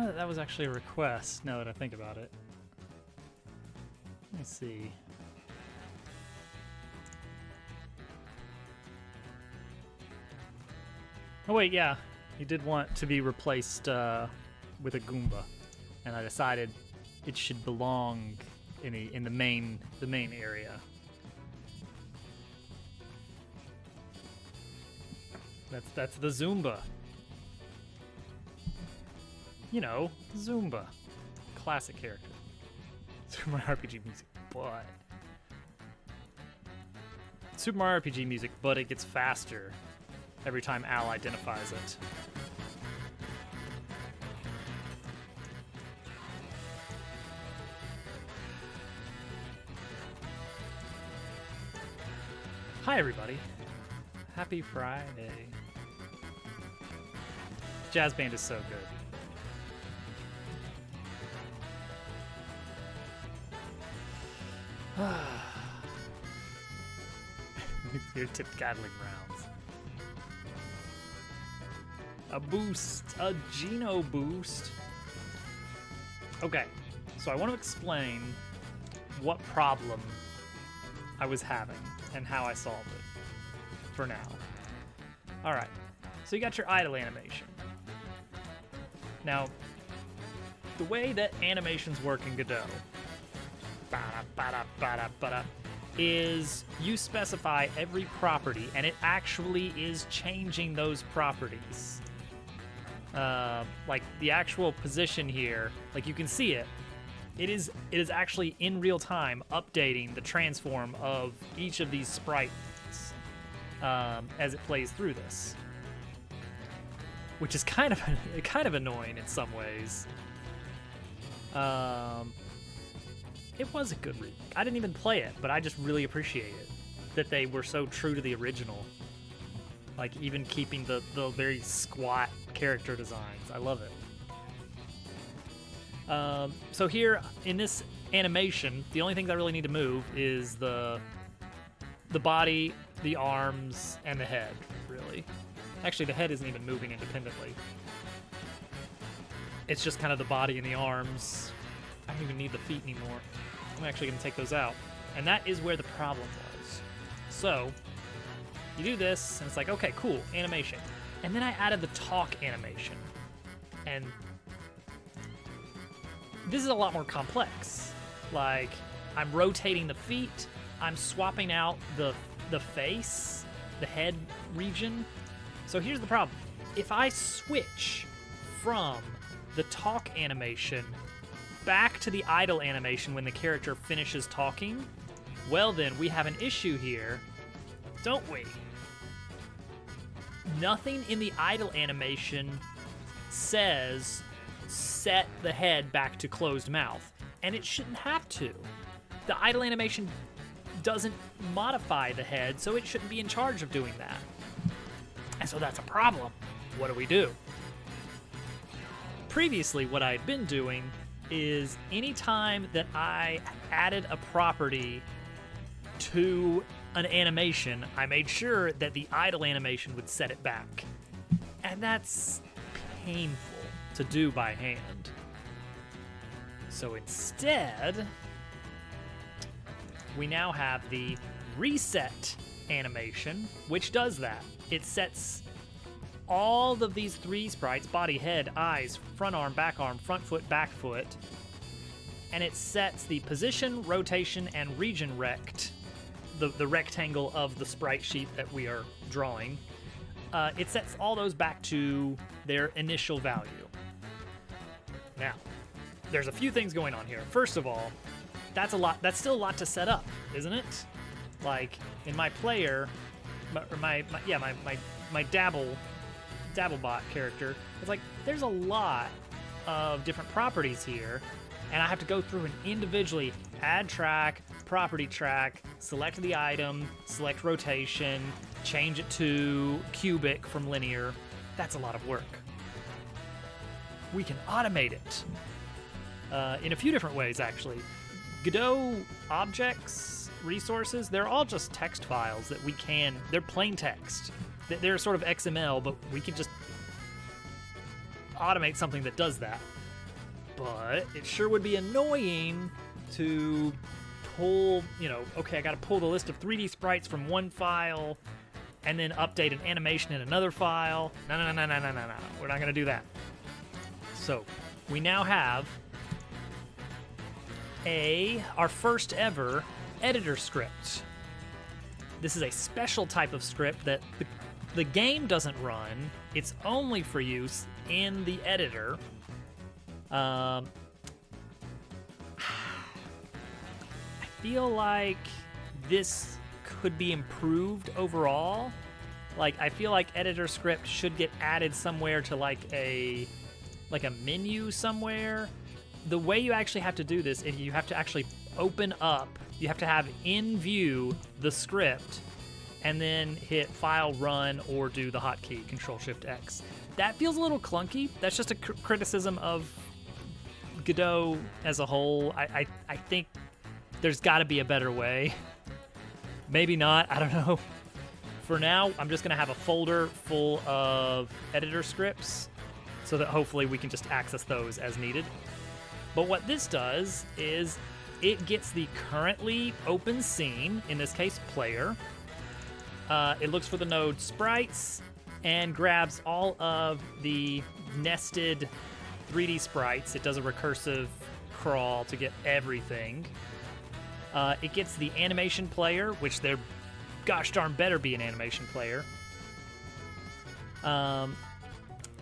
know that was actually a request, now that I think about it. Let me see. Oh wait, yeah. He did want to be replaced with a Goomba. And I decided it should belong in the main area. That's the Zumba. You know, Zumba. Classic character. Super Mario RPG music, but Super Mario RPG music, but it gets faster every time Al identifies it. Hi everybody. Happy Friday. Jazz Band is so good. Nuclear tipped Gatling rounds. A boost. A Geno boost. Okay, so I want to explain what problem I was having and how I solved it for now. Alright, so you got your idle animation. Now, the way that animations work in Godot is you specify every property, and it actually is changing those properties. Like the actual position here, like you can see it. It is actually in real time updating the transform of each of these sprites as it plays through this, which is kind of annoying in some ways. It was a good remake. I didn't even play it, but I just really appreciate it that they were so true to the original. Like even keeping the very squat character designs. I love it. So here in this animation, the only things I really need to move is the body, the arms, and the head, really. Actually, the head isn't even moving independently. It's just kind of the body and the arms. I don't even need the feet anymore. I'm actually going to take those out. And that is where the problem was. So, you do this, and it's like, okay, cool, animation. And then I added the talk animation. And this is a lot more complex. Like, I'm rotating the feet, I'm swapping out the face, the head region. So here's the problem. If I switch from the talk animation back to the idle animation when the character finishes talking, well then, we have an issue here, don't we? Nothing in the idle animation says set the head back to closed mouth, and it shouldn't have to. The idle animation doesn't modify the head, so it shouldn't be in charge of doing that. And so that's a problem. What do we do? Previously, what I had been doing is anytime that I added a property to an animation, I made sure that the idle animation would set it back. And that's painful to do by hand. So instead, we now have the reset animation, which does that. It sets all of these three sprites, body, head, eyes, front arm, front foot, back foot, and it sets the position, rotation, and region rect, the rectangle of the sprite sheet that we are drawing. It sets all those back to their initial value. Now, there's a few things going on here. First of all, that's still a lot to set up, isn't it? Like in my player, my Dabblebot character, it's like there's a lot of different properties here, and I have to go through and individually add track, property track, select the item, select rotation, change it to cubic from linear. That's a lot of work. We can automate it in a few different ways, actually. Godot objects, resources, they're all just text files that they're plain text. They're sort of XML, but we can just automate something that does that. but it sure would be annoying to pull, okay, I got to pull the list of 3D sprites from one file and then update an animation in another file. No. We're not going to do that. So we now have our first ever editor script. This is a special type of script that the game doesn't run. It's only for use in the editor. I feel like this could be improved overall. Like, I feel like editor script should get added somewhere to like a menu somewhere. The way you actually have to do this is you have to actually open up, you have to have in view the script and then hit File, Run, or do the hotkey Control-Shift-X. That feels a little clunky. That's just a criticism of Godot as a whole. I think there's got to be a better way. Maybe not, I don't know. For now, I'm just gonna have a folder full of editor scripts so that hopefully we can just access those as needed. But what this does is it gets the currently open scene, in this case player. It looks for the node sprites and grabs all of the nested 3D sprites. It does a recursive crawl to get everything. It gets the animation player, which there gosh darn better be an animation player. And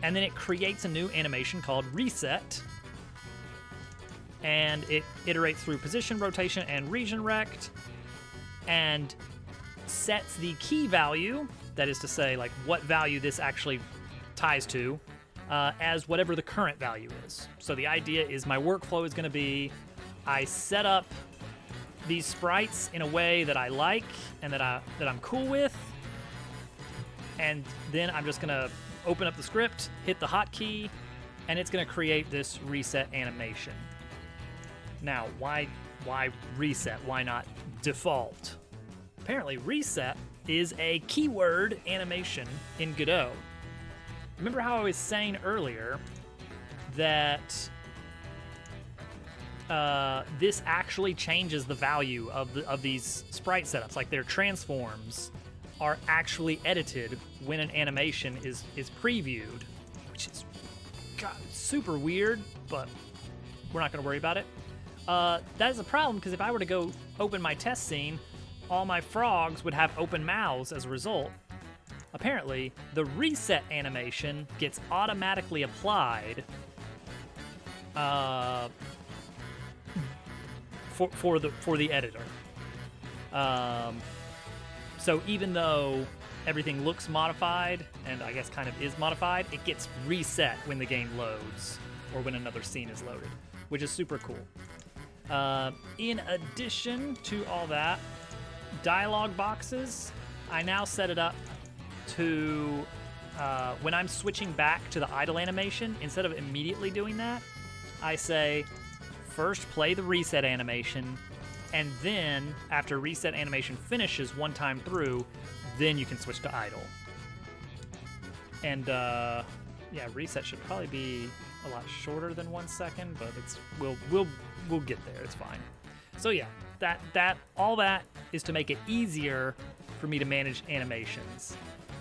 then it creates a new animation called Reset. And it iterates through position, rotation, and region rect, and sets the key value, that is to say, like what value this actually ties to, as whatever the current value is. So the idea is my workflow is going to be, I set up these sprites in a way that I like and that I'm cool with, and then I'm just going to open up the script, hit the hotkey, and it's going to create this reset animation. Now, why reset? Why not default? Apparently, reset is a keyword animation in Godot. Remember how I was saying earlier that this actually changes the value of these sprite setups? Like, their transforms are actually edited when an animation is previewed, which is super weird, but we're not going to worry about it. That is a problem, because if I were to go open my test scene, all my frogs would have open mouths as a result. Apparently, the reset animation gets automatically applied for the editor. So even though everything looks modified, and I guess kind of is modified, it gets reset when the game loads or when another scene is loaded, which is super cool. In addition to all that, dialog boxes, I now set it up to, when I'm switching back to the idle animation, instead of immediately doing that, I say, first play the reset animation, and then after reset animation finishes one time through, then you can switch to idle. And yeah, reset should probably be a lot shorter than 1 second, but we'll get there. It's fine. So yeah, all that is to make it easier for me to manage animations.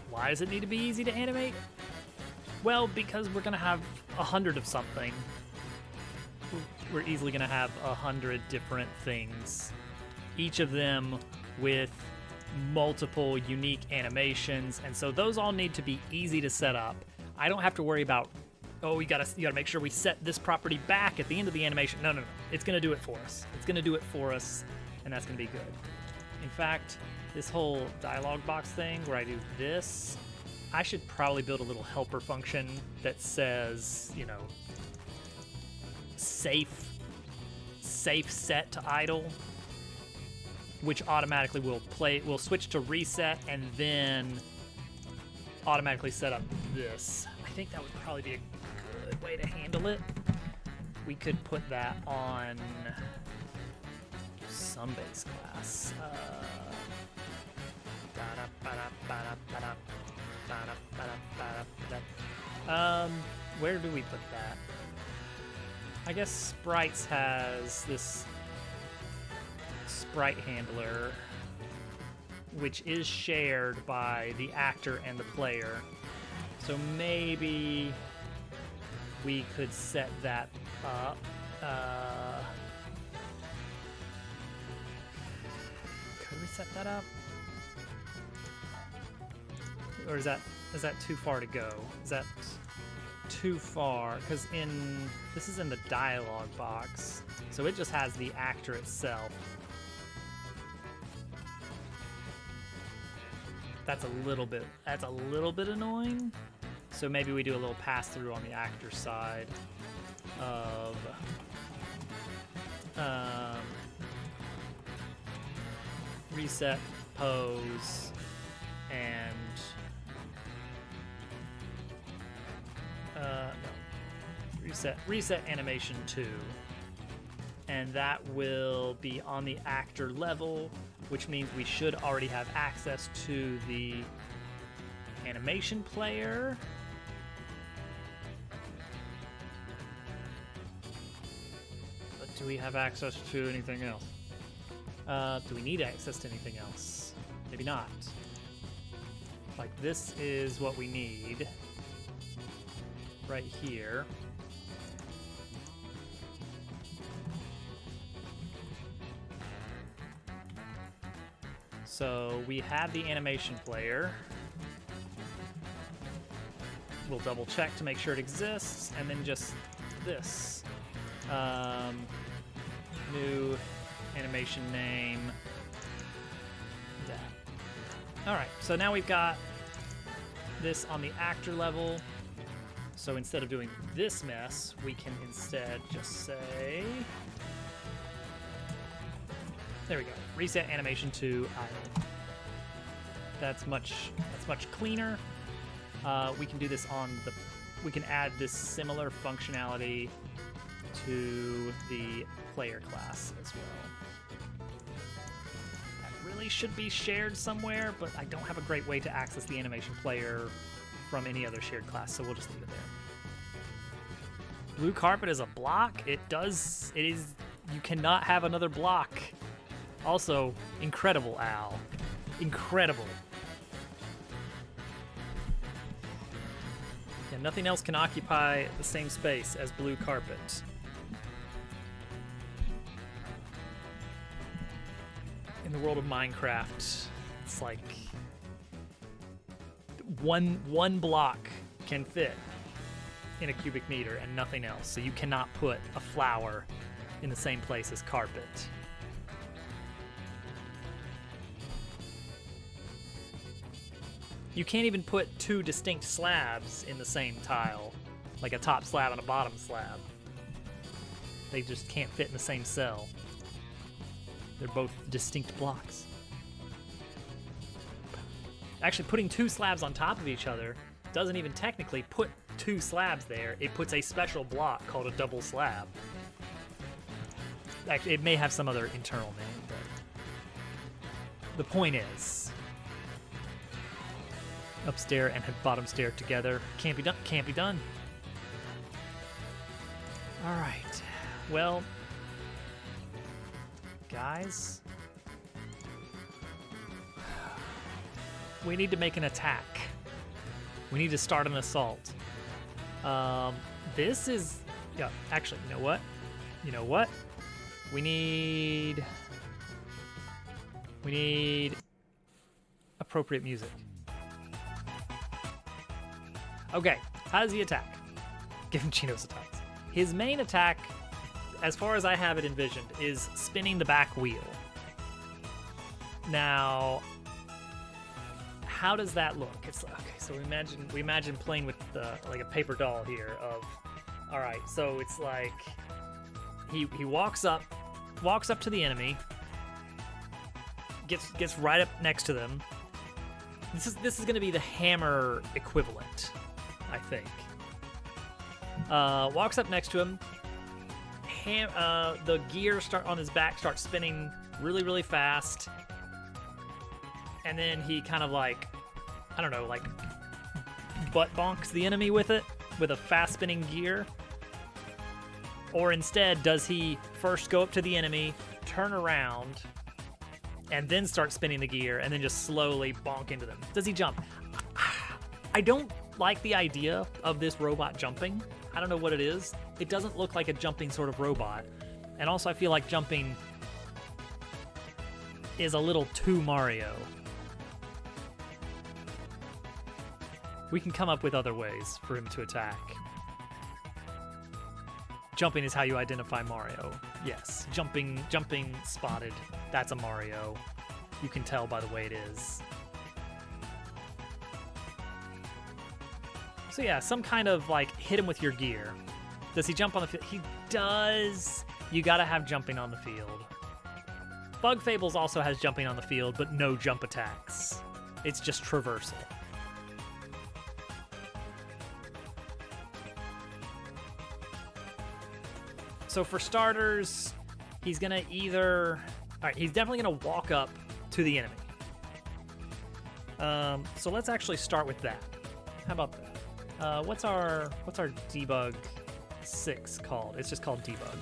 Why does it need to be easy to animate? Well, because we're gonna have 100 of something. We're easily gonna have 100 different things, each of them with multiple unique animations, and so those all need to be easy to set up. I don't have to worry about, oh, you gotta make sure we set this property back at the end of the animation. No. It's gonna do it for us. It's gonna do it for us, and that's gonna be good. In fact, this whole dialog box thing where I do this, I should probably build a little helper function that says, safe set to idle, which automatically will switch to reset and then automatically set up this. I think that would probably be a good way to handle it. We could put that on some base class. Where do we put that? I guess Sprites has this sprite handler, which is shared by the actor and the player. So maybe we could set that up. Could we set that up? Or is that too far to go? Is that too far? Because this is in the dialogue box, so it just has the actor itself. That's a little bit annoying. So maybe we do a little pass through on the actor side of reset pose and no, reset animation 2, and that will be on the actor level, which means we should already have access to the animation player. But do we have access to anything else? Do we need access to anything else? Maybe not. Like, this is what we need right here. So we have the animation player. We'll double check to make sure it exists, and then just this. New animation name. That. All right, so now we've got this on the actor level. So instead of doing this mess, we can instead just say, there we go, reset animation to idle. That's much cleaner. We can do this we can add this similar functionality to the player class as well. That really should be shared somewhere, but I don't have a great way to access the animation player from any other shared class, so we'll just leave it there. Blue carpet is a block? It is, you cannot have another block. Also, incredible, Al. Incredible. Yeah, nothing else can occupy the same space as blue carpet. In the world of Minecraft, it's like one block can fit in a cubic meter and nothing else. So you cannot put a flower in the same place as carpet. You can't even put two distinct slabs in the same tile, like a top slab and a bottom slab. They just can't fit in the same cell. They're both distinct blocks. Actually, putting two slabs on top of each other doesn't even technically put two slabs there. It puts a special block called a double slab. Actually, it may have some other internal name, but the point is, up stair and bottom stair together can't be done. Can't be done. All right. Well, guys, we need to make an attack. We need to start an assault. This is, yeah, actually, you know what? You know what? We need appropriate music. Okay, how does he attack? Give him Chino's attacks. His main attack, as far as I have it envisioned, is spinning the back wheel. Now, how does that look? It's okay. So we imagine playing with like a paper doll here. Of, all right. So it's like he walks up to the enemy, gets right up next to them. This is going to be the hammer equivalent, I think. Walks up next to him. The gear on his back starts spinning really, really fast. And then he kind of like, I don't know, like butt bonks the enemy with it, with a fast spinning gear. Or instead, does he first go up to the enemy, turn around, and then start spinning the gear, and then just slowly bonk into them? Does he jump? I don't like the idea of this robot jumping. I don't know what it is. It doesn't look like a jumping sort of robot. And also I feel like jumping is a little too Mario. We can come up with other ways for him to attack. Jumping is how you identify Mario. Yes, jumping spotted. That's a Mario. You can tell by the way it is. So yeah, some kind of like hit him with your gear. Does he jump on the field? He does. You gotta have jumping on the field. Bug Fables also has jumping on the field, but no jump attacks. It's just traversal. So for starters, he's gonna either... Alright, he's definitely gonna walk up to the enemy. So let's actually start with that. How about that? What's our debug 6 called? It's just called debug.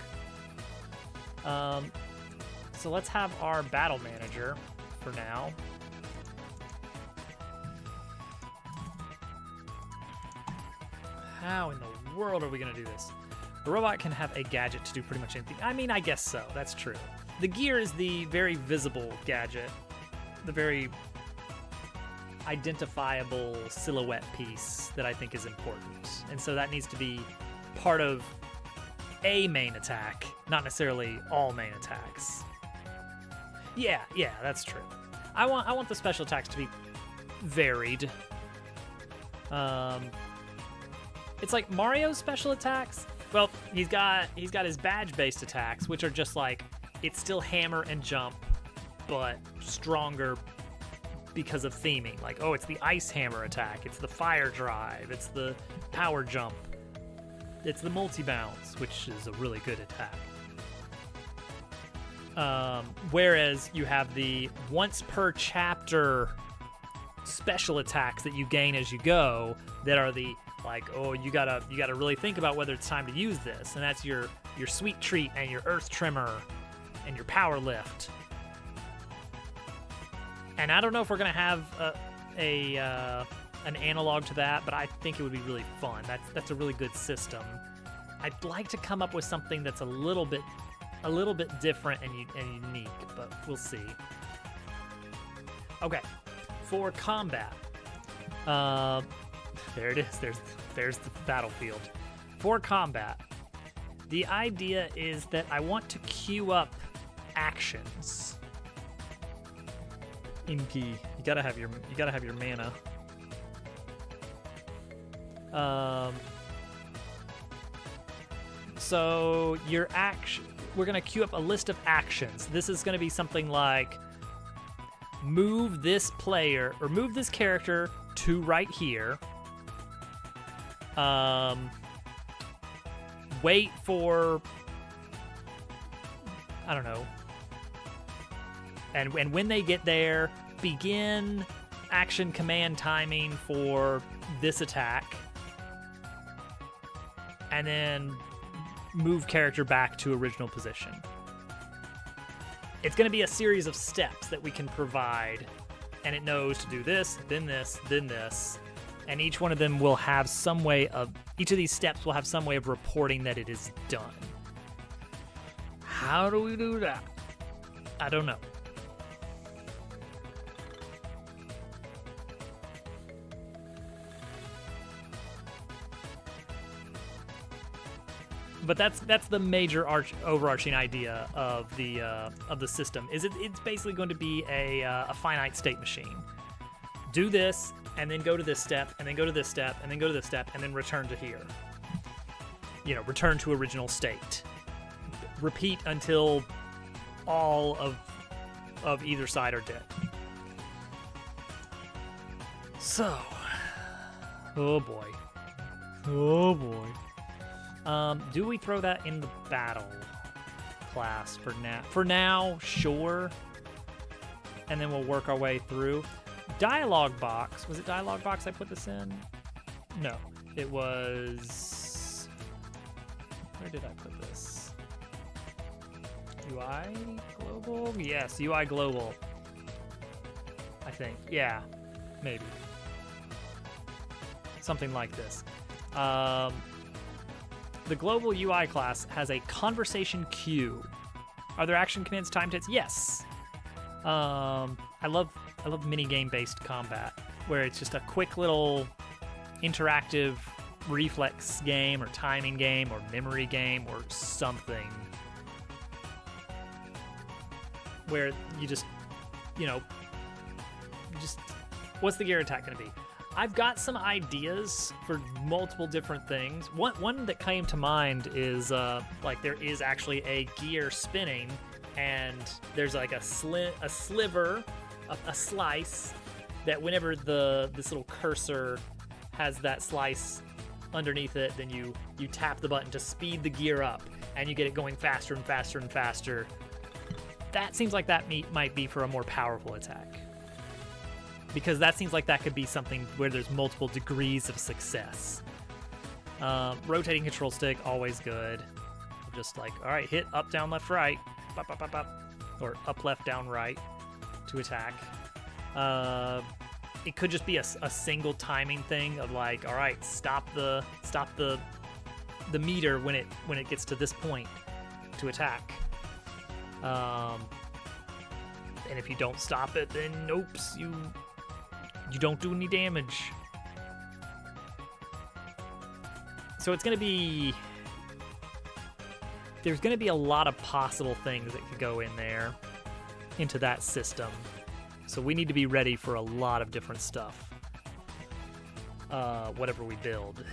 So let's have our battle manager for now. How in the world are we gonna do this? The robot can have a gadget to do pretty much anything. I mean, I guess so. That's true. The gear is the very visible gadget, the very identifiable silhouette piece that I think is important. And so that needs to be part of a main attack, not necessarily all main attacks. Yeah, that's true. I want the special attacks to be varied. It's like Mario's special attacks. Well, he's got his badge-based attacks, which are just like, it's still hammer and jump, but stronger because of theming. Like, oh, it's the ice hammer attack, it's the fire drive, it's the power jump, it's the multi-bounce, which is a really good attack. Whereas you have the once per chapter special attacks that you gain as you go that are the like, oh, you gotta really think about whether it's time to use this, and that's your sweet treat and your earth tremor and your power lift. And I don't know if we're gonna have an analog to that, but I think it would be really fun. That's a really good system. I'd like to come up with something that's a little bit different and unique, but we'll see. Okay, for combat, there it is. There's the battlefield. For combat, the idea is that I want to queue up actions. Inky, you gotta have your mana. So your action, we're gonna queue up a list of actions. This is gonna be something like move this player or move this character to right here. Wait for, I don't know. And when they get there, begin action command timing for this attack. And then move character back to original position. It's going to be a series of steps that we can provide, and it knows to do this, then this, then this. And each one of them will have some way of, each of these steps will have some way of reporting that it is done. How do we do that? I don't know. But that's the major overarching idea of the system. Is it's basically going to be a finite state machine. Do this, and then go to this step, and then go to this step, and then go to this step, and then return to here. You know, return to original state. Repeat until all of either side are dead. So, oh boy. Do we throw that in the battle class for now? For now, sure. And then we'll work our way through. Dialogue box. Was it dialogue box I put this in? No. It was... Where did I put this? UI global? Yes, UI global. I think. Yeah, maybe. Something like this. The global UI class has a conversation queue. Are there action commands timed hits? Yes. I love minigame based combat where it's just a quick little interactive reflex game or timing game or memory game or something where you just, what's the gear attack going to be? I've got some ideas for multiple different things. One that came to mind is there is actually a gear spinning, and there's like a sliver, a slice that whenever this little cursor has that slice underneath it, then you tap the button to speed the gear up, and you get it going faster and faster and faster. That seems like that might be for a more powerful attack. Because that seems like that could be something where there's multiple degrees of success. Rotating control stick, always good. Just like, all right, hit up, down, left, right. Bop, bop, bop, bop. Or up, left, down, right to attack. It could just be a single timing thing of like, all right, stop the meter when it gets to this point to attack. And if you don't stop it, then oops, you don't do any damage. So there's going to be a lot of possible things that could go in there into that system. So we need to be ready for a lot of different stuff. Whatever we build.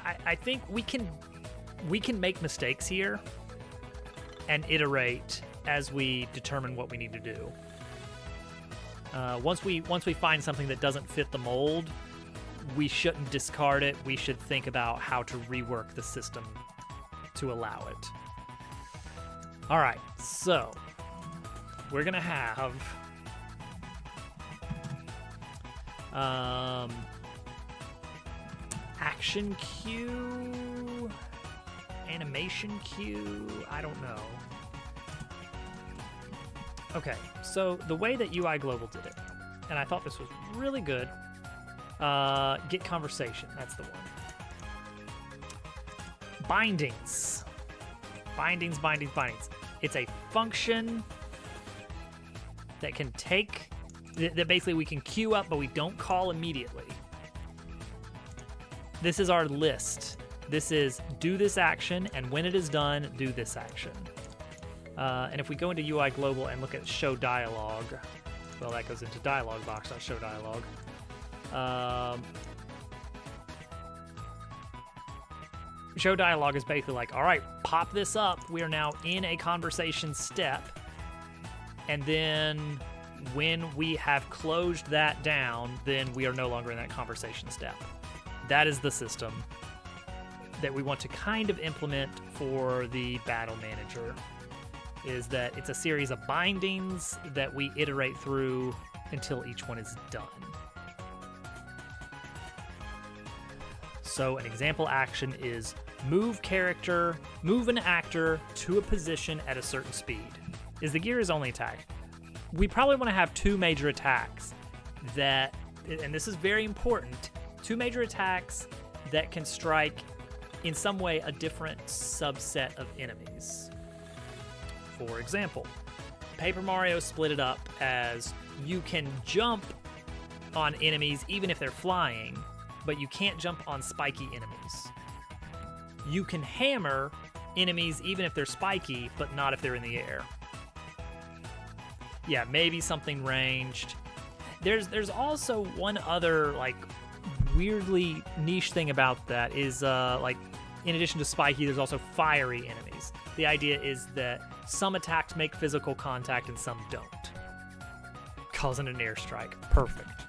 I think we can make mistakes here and iterate as we determine what we need to do. Once we find something that doesn't fit the mold, we shouldn't discard it. We should think about how to rework the system to allow it. All right, so we're gonna have action queue, animation queue. I don't know. Okay, so the way that UI Global did it, and I thought this was really good, get conversation, that's the one. Bindings. Bindings. It's a function that can that basically we can queue up, but we don't call immediately. This is our list. This is do this action, and when it is done, do this action. And if we go into UI Global and look at show dialogue, well, that goes into dialog box, not show dialogue. Show dialogue is basically like, all right, pop this up. We are now in a conversation step. And then when we have closed that down, then we are no longer in that conversation step. That is the system that we want to kind of implement for the battle manager. Is that it's a series of bindings that we iterate through until each one is done. So an example action is move an actor to a position at a certain speed. Is the gear his only attack? We probably want to have two major attacks that, and this is very important, two major attacks that can strike in some way a different subset of enemies. For example, Paper Mario split it up as you can jump on enemies even if they're flying, but you can't jump on spiky enemies. You can hammer enemies even if they're spiky, but not if they're in the air. Yeah, maybe something ranged. There's also one other like weirdly niche thing about that is like in addition to spiky, there's also fiery enemies. The idea is that some attacks make physical contact and some don't. Causing an airstrike. Perfect.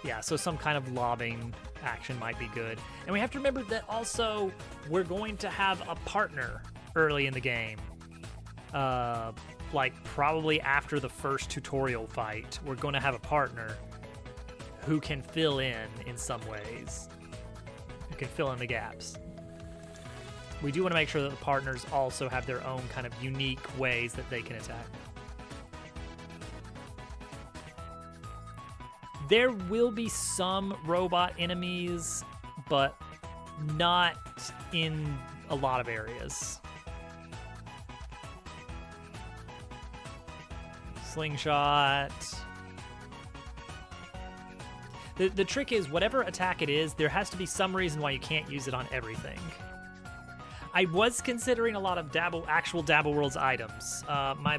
Yeah, so some kind of lobbing action might be good. And we have to remember that also we're going to have a partner early in the game. Like probably after the first tutorial fight, we're going to have a partner who can fill in some ways. Who can fill in the gaps. We do want to make sure that the partners also have their own kind of unique ways that they can attack. There will be some robot enemies, but not in a lot of areas. Slingshot. The trick is, whatever attack it is, there has to be some reason why you can't use it on everything. I was considering a lot of actual Dabble Worlds items. My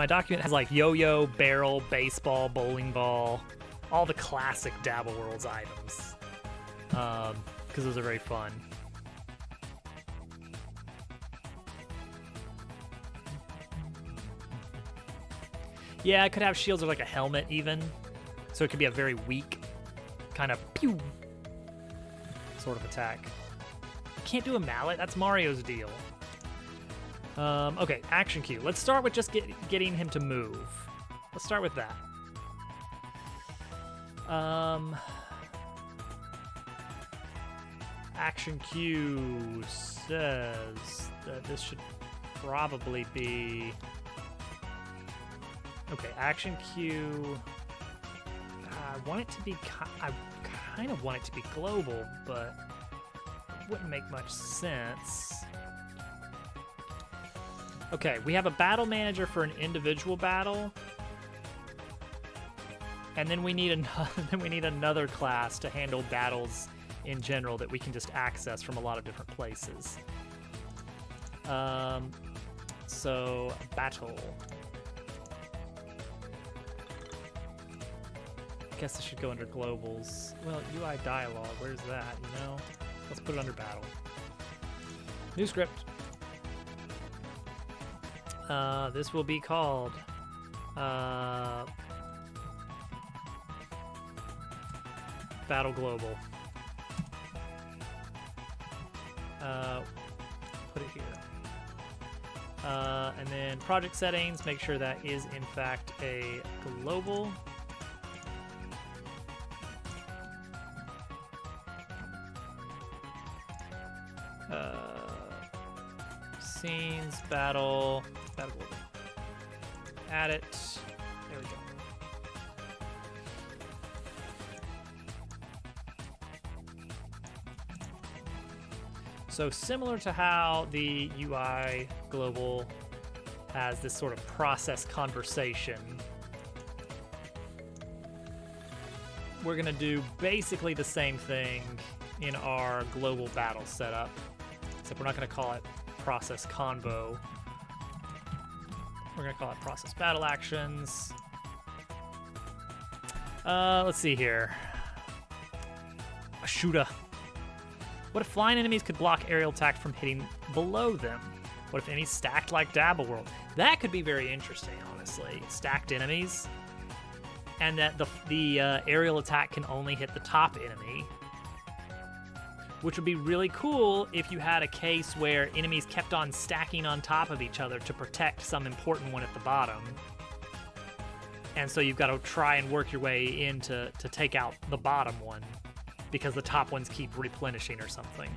document has like yo-yo, barrel, baseball, bowling ball, all the classic Dabble Worlds items, because those are very fun. Yeah, it could have shields or like a helmet even. So it could be a very weak kind of pew sort of attack. Can't do a mallet. That's Mario's deal. Okay, action cue. Let's start with just getting him to move. Let's start with that. Action cue says that this should probably be... Okay, action cue... I want it to be... I kind of want it to be global, but it wouldn't make much sense. Okay, we have a battle manager for an individual battle, and then we need another class to handle battles in general that we can just access from a lot of different places. So battle. I guess this should go under globals. Well, UI dialogue, where's that, you know? Let's put it under battle. New script. This will be called Battle Global. Put it here. And then project settings, make sure that is in fact a global. Scenes, battle global. Add it. There we go. So similar to how the UI global has this sort of process conversation, we're gonna do basically the same thing in our global battle setup, except we're not gonna call it process convo. We're gonna call it process battle actions. Let's see here. A shooter. What if flying enemies could block aerial attack from hitting below them? What if enemies stacked like Dabble World? That could be very interesting, honestly. Stacked enemies, and that the aerial attack can only hit the top enemy, which would be really cool if you had a case where enemies kept on stacking on top of each other to protect some important one at the bottom. And so you've got to try and work your way in to take out the bottom one, because the top ones keep replenishing or something.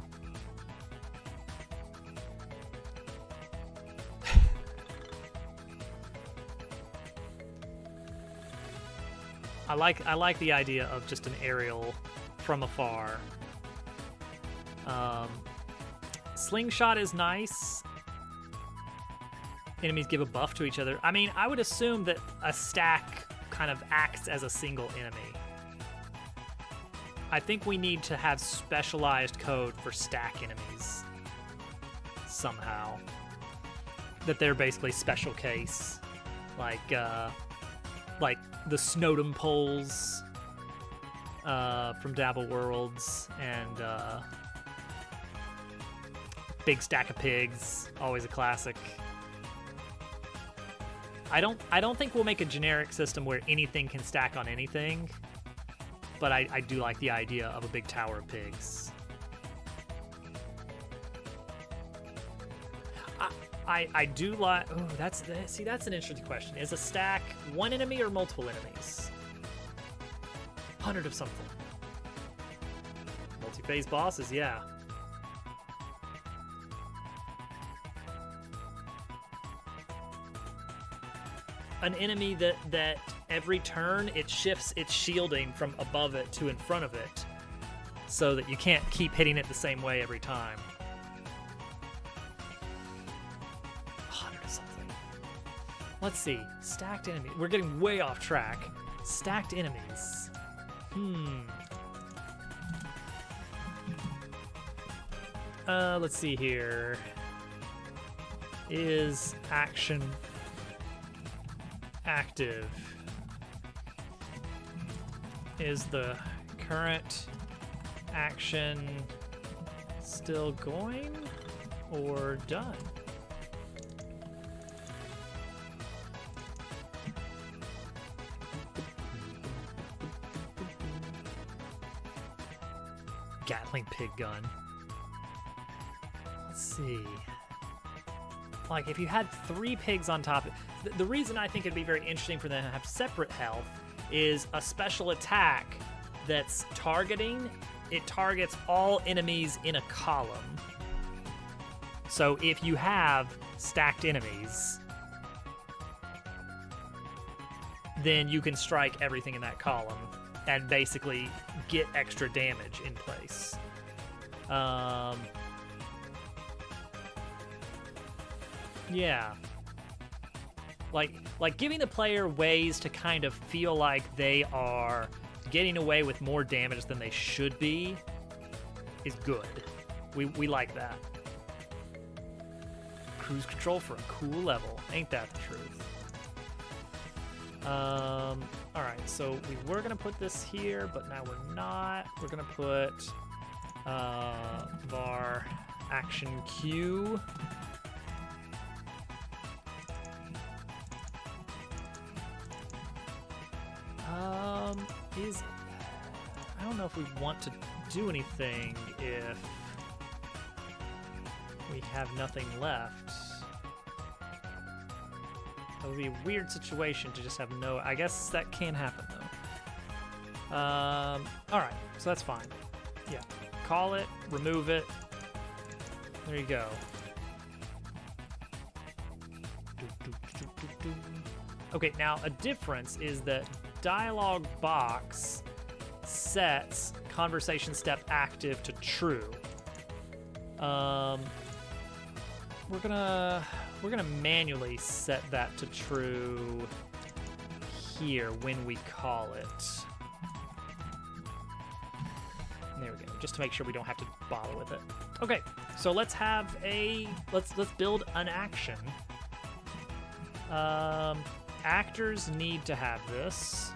I like the idea of just an aerial from afar. Slingshot is nice. Enemies give a buff to each other. I mean, I would assume that a stack kind of acts as a single enemy. I think we need to have specialized code for stack enemies somehow. That they're basically special case, like the Snowdom poles from Dabble Worlds, and Big Stack of Pigs, always a classic. I don't think we'll make a generic system where anything can stack on anything, but I do like the idea of a big tower of pigs. I do like... Oh, that's an interesting question. Is a stack one enemy or multiple enemies? 100 of something. Multi-phase bosses, yeah. an enemy that every turn it shifts its shielding from above it to in front of it, so that you can't keep hitting it the same way every time. 100 or something. Let's see. Stacked enemies. We're getting way off track. Stacked enemies. Let's see here. Is action active? Is the current action still going or done? Gatling pig gun. Let's see. Like, if you had 3 pigs on top, the reason I think it'd be very interesting for them to have separate health is a special attack that's targeting. It targets all enemies in a column. So if you have stacked enemies, then you can strike everything in that column and basically get extra damage in place. Yeah. Like giving the player ways to kind of feel like they are getting away with more damage than they should be is good. We like that. Cruise control for a cool level. Ain't that the truth? Alright, so we were gonna put this here, but now we're not. We're gonna put var action Q. I don't know if we want to do anything if we have nothing left. That would be a weird situation to just have no... I guess that can happen, though. Alright, so that's fine. Yeah. Call it, remove it. There you go. Okay, now a difference is that dialog box sets conversation step active to true. We're gonna manually set that to true here when we call it. There we go, just to make sure we don't have to bother with it. Okay, so let's build an action. Actors need to have this.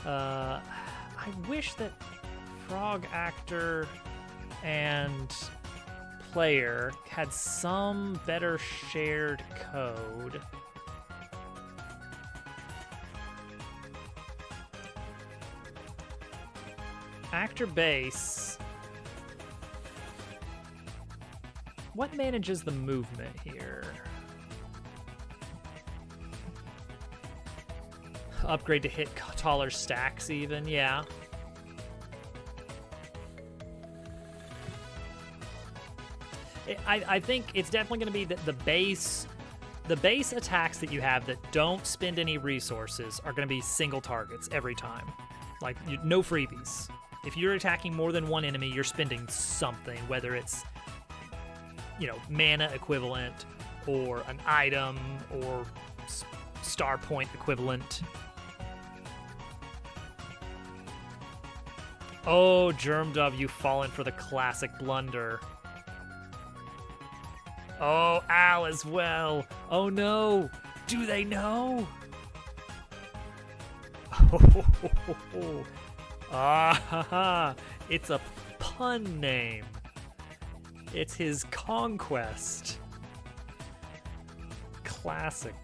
I wish that frog actor and player had some better shared code. Actor base. What manages the movement here? Upgrade to hit taller stacks even, yeah. I think it's definitely going to be that the base attacks that you have that don't spend any resources are going to be single targets every time. Like, no freebies. If you're attacking more than one enemy, you're spending something, whether it's, mana equivalent or an item or star point equivalent. Oh, Germdove, you've fallen for the classic blunder. Oh, Al as well. Oh no, do they know? Oh, ah, it's a pun name. It's his conquest. Classic.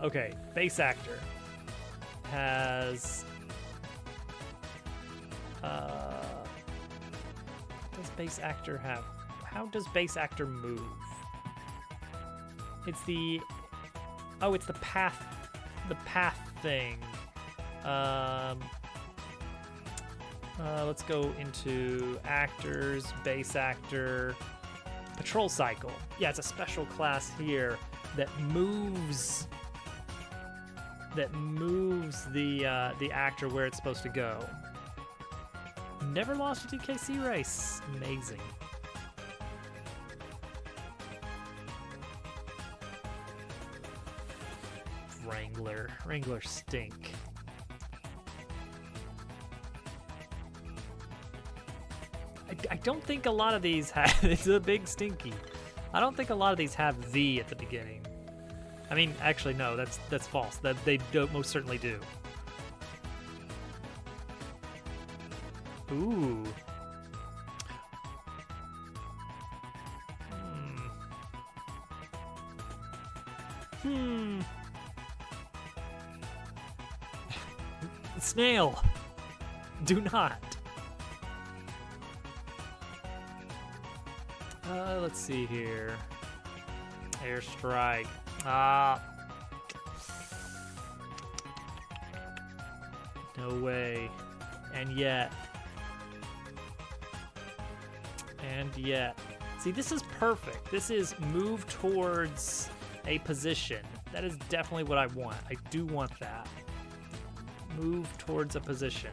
Okay, base actor has what does base actor have? How does base actor move? It's it's the path thing. Let's go into actors, base actor. Patrol Cycle. Yeah, it's a special class here that moves the actor where it's supposed to go. Never lost a DKC race. Amazing. Wrangler stink. I don't think a lot of these have. It's a big stinky. I don't think a lot of these have V at the beginning. I mean, actually, no, that's false. That they don't most certainly do. Ooh. Snail. Do not. Let's see here. Airstrike. No way. And yet. See, this is perfect. This is move towards a position. That is definitely what I want. I do want that. Move towards a position.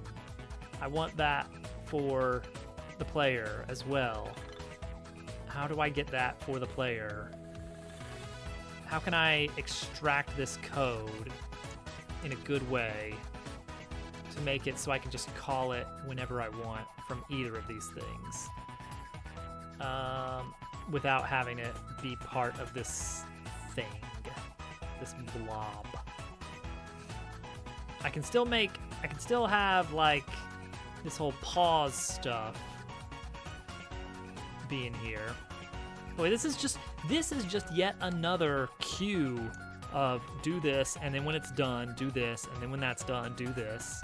I want that for the player as well. How do I get that for the player? How can I extract this code in a good way to make it so I can just call it whenever I want from either of these things? Without having it be part of this thing, this blob. I can still have like this whole pause stuff being here. Boy, this is just yet another cue of do this, and then when it's done, do this, and then when that's done, do this.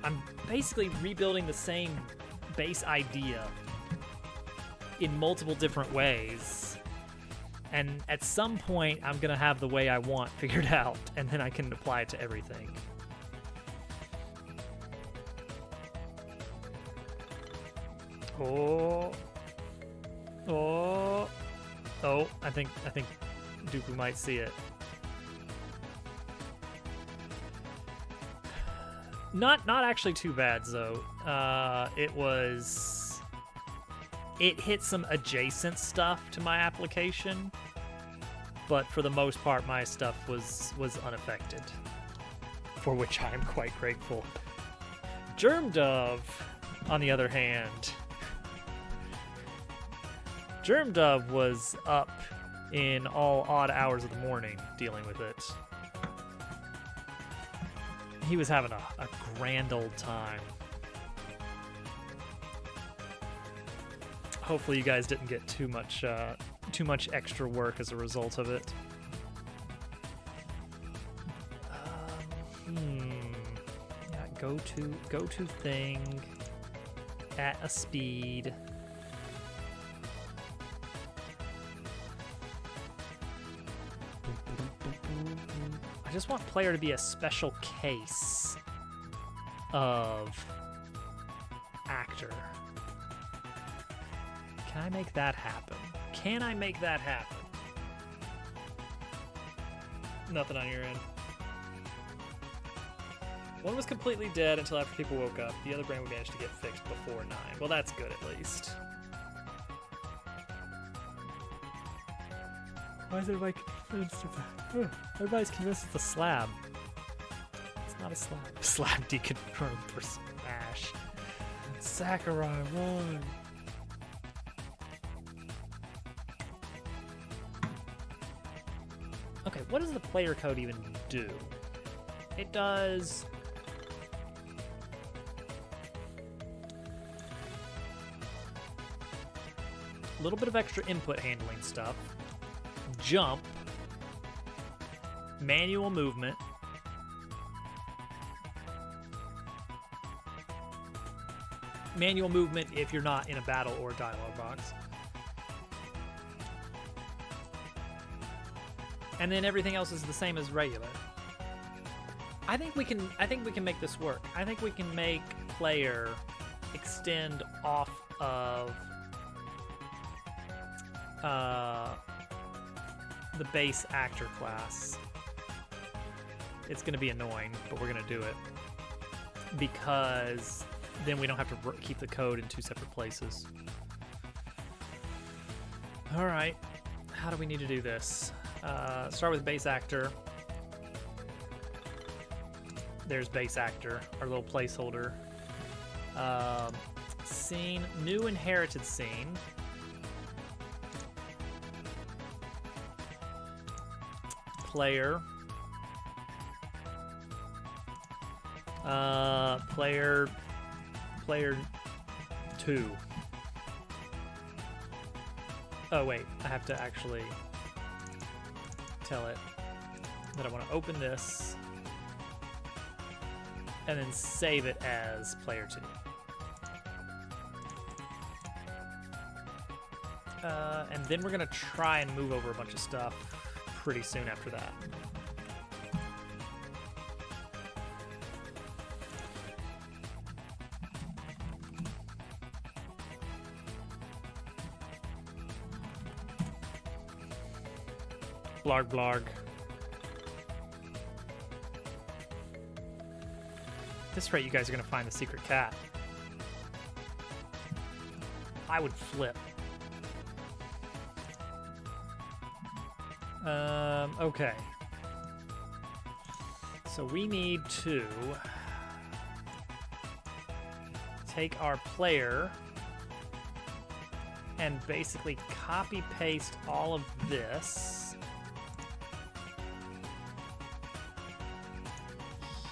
I'm basically rebuilding the same base idea in multiple different ways. And at some point, I'm gonna have the way I want figured out, and then I can apply it to everything. Oh, I think Dooku might see it. Not actually too bad though. It hit some adjacent stuff to my application, but for the most part, my stuff was unaffected, for which I am quite grateful. Germ Dove, on the other hand, Germ Dove was up in all odd hours of the morning dealing with it. He was having a grand old time. Hopefully you guys didn't get too much extra work as a result of it. Yeah, go to thing at a speed. I just want player to be a special case of actor. Can I make that happen? Can I make that happen? Nothing on your end. One was completely dead until after people woke up. The other brain we managed to get fixed before 9. Well, that's good at least. Why is everybody convinced of that? Everybody's convinced it's a slab. It's not a slab. Slab deconfirmed for Smash. Sakurai won. Okay, what does the player code even do? It does... a little bit of extra input handling stuff. Jump. Manual movement. Manual movement if you're not in a battle or dialogue box. And then everything else is the same as regular. I think we can make this work. I think we can make player extend off of the base actor class. It's going to be annoying, but we're going to do it because then we don't have to keep the code in two separate places. All right, how do we need to do this? Start with base actor. There's base actor, our little placeholder. Scene, new inherited scene. Player. Player 2. Oh wait, I have to actually tell it that I want to open this and then save it as player 2. And then we're gonna try and move over a bunch of stuff pretty soon after that. Blarg blarg. At this rate, you guys are gonna find the secret cat. I would flip. Okay. So we need to take our player and basically copy paste all of this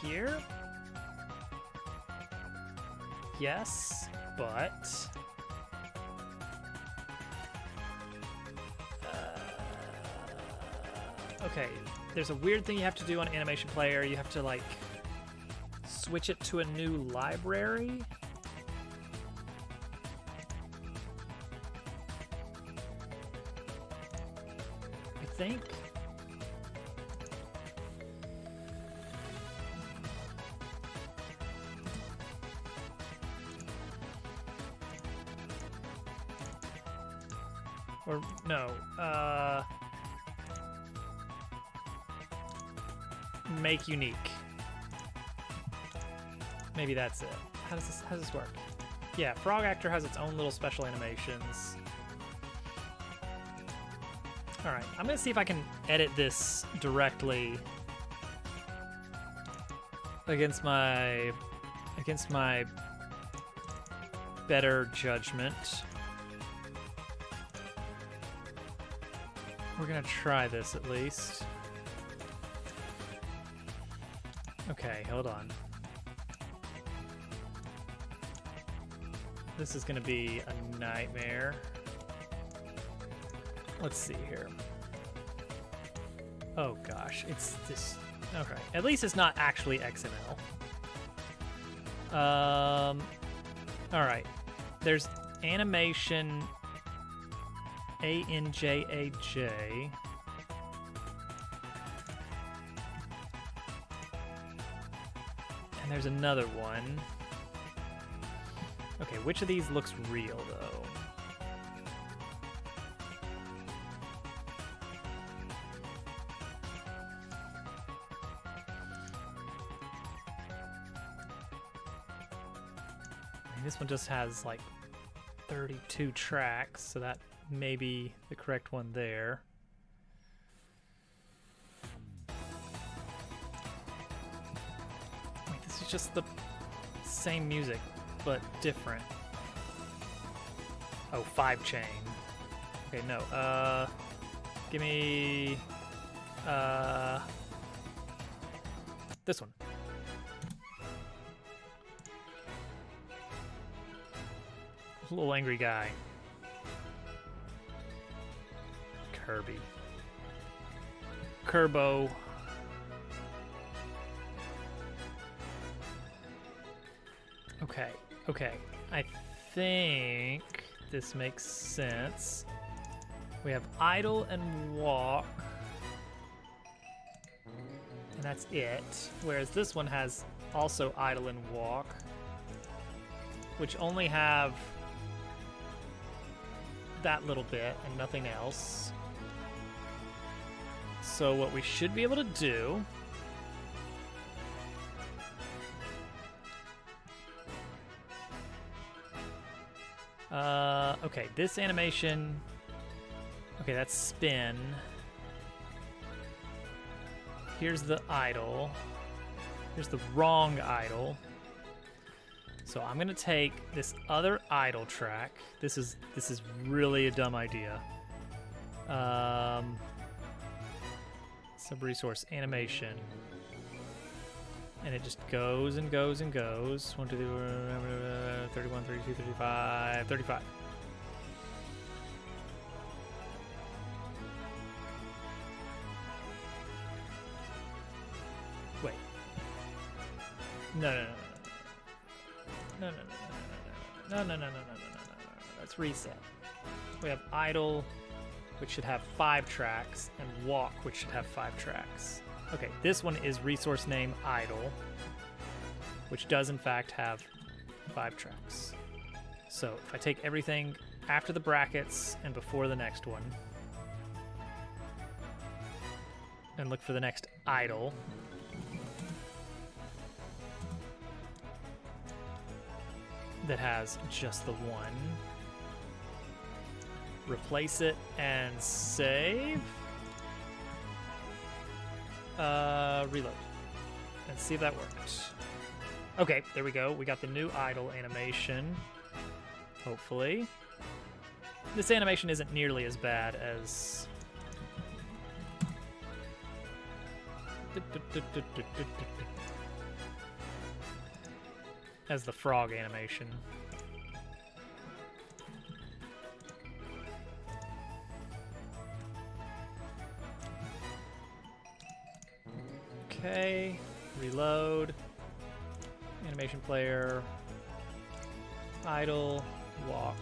here. Yes, but okay, there's a weird thing you have to do on Animation Player. You have to like switch it to a new library. I think. Or no, make unique. Maybe that's it. How does this work? Yeah, Frog Actor has its own little special animations. All right, I'm gonna see if I can edit this directly against my better judgment. We're gonna try this at least. Okay, hold on. This is gonna be a nightmare. Let's see here. Oh gosh, it's this. Okay, at least it's not actually XML. All right, there's animation ANJAJ. And there's another one. Okay, which of these looks real though? I mean, this one just has like 32 tracks, so that may be the correct one there. Wait, this is just the same music, but different. Oh, 5-chain. Okay, no. Give me this one. Little angry guy. Kirby. Kerbo. Okay, okay. I think this makes sense. We have idle and walk. And that's it. Whereas this one has also idle and walk, which only have that little bit and nothing else. So what we should be able to do okay, this animation, okay, that's spin. Here's the idle. Here's the wrong idle. So I'm gonna take this other idle track. This is really a dumb idea. Sub-resource animation. And it just goes and goes and goes. 1, 2, 3, 31, 32, 35, 35. Wait. No. Let's reset. We have idle, which should have 5 tracks, and walk, which should have 5 tracks. Okay, this one is resource name idle, which does in fact have 5 tracks. So if I take everything after the brackets and before the next one, and look for the next idle, that has just the one, replace it and save. Reload and see if that worked. Okay, there we go. We got the new idle animation. Hopefully. This animation isn't nearly as bad as the frog animation. Okay, reload, animation player, idle, walk.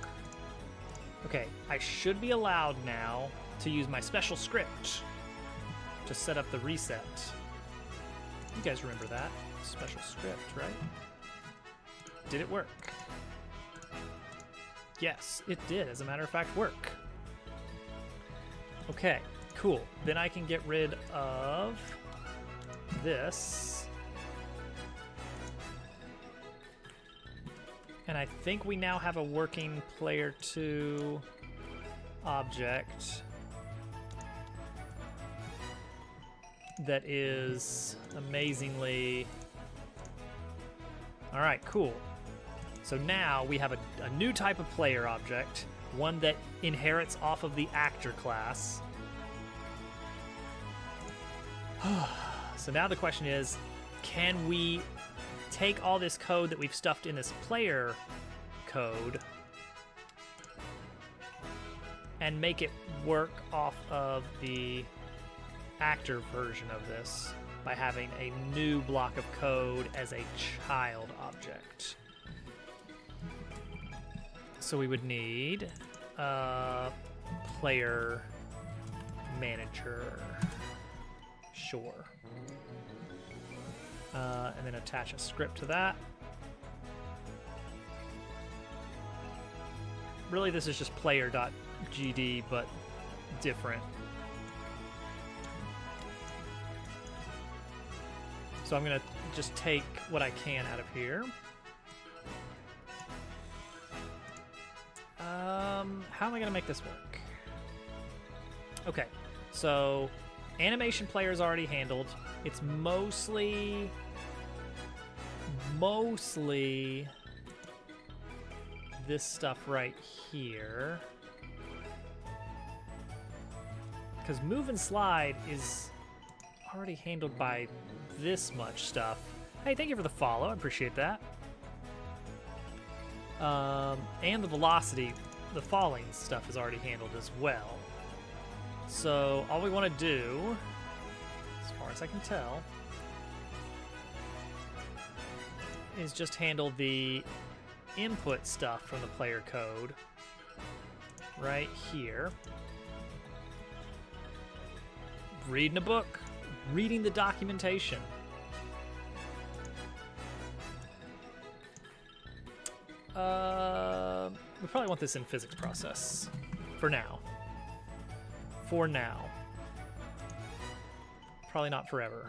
Okay, I should be allowed now to use my special script to set up the reset. You guys remember that? Special script, right? Did it work? Yes, it did, as a matter of fact, work. Okay, cool. Then I can get rid of this. And I think we now have a working player 2 object that is amazingly... All right, cool. So now we have a new type of player object, one that inherits off of the actor class. So now the question is, can we take all this code that we've stuffed in this player code and make it work off of the actor version of this by having a new block of code as a child object? So we would need a player manager. Sure. And then attach a script to that. Really, this is just player.gd, but different. So I'm going to just take what I can out of here. How am I going to make this work? Okay, so animation player is already handled. It's mostly this stuff right here. Because move and slide is already handled by this much stuff. Hey, thank you for the follow. I appreciate that. And the velocity, the falling stuff is already handled as well. So all we want to do, as far as I can tell, is just handle the input stuff from the player code right here. Reading a book, reading the documentation. We probably want this in physics process. For now. For now. Probably not forever.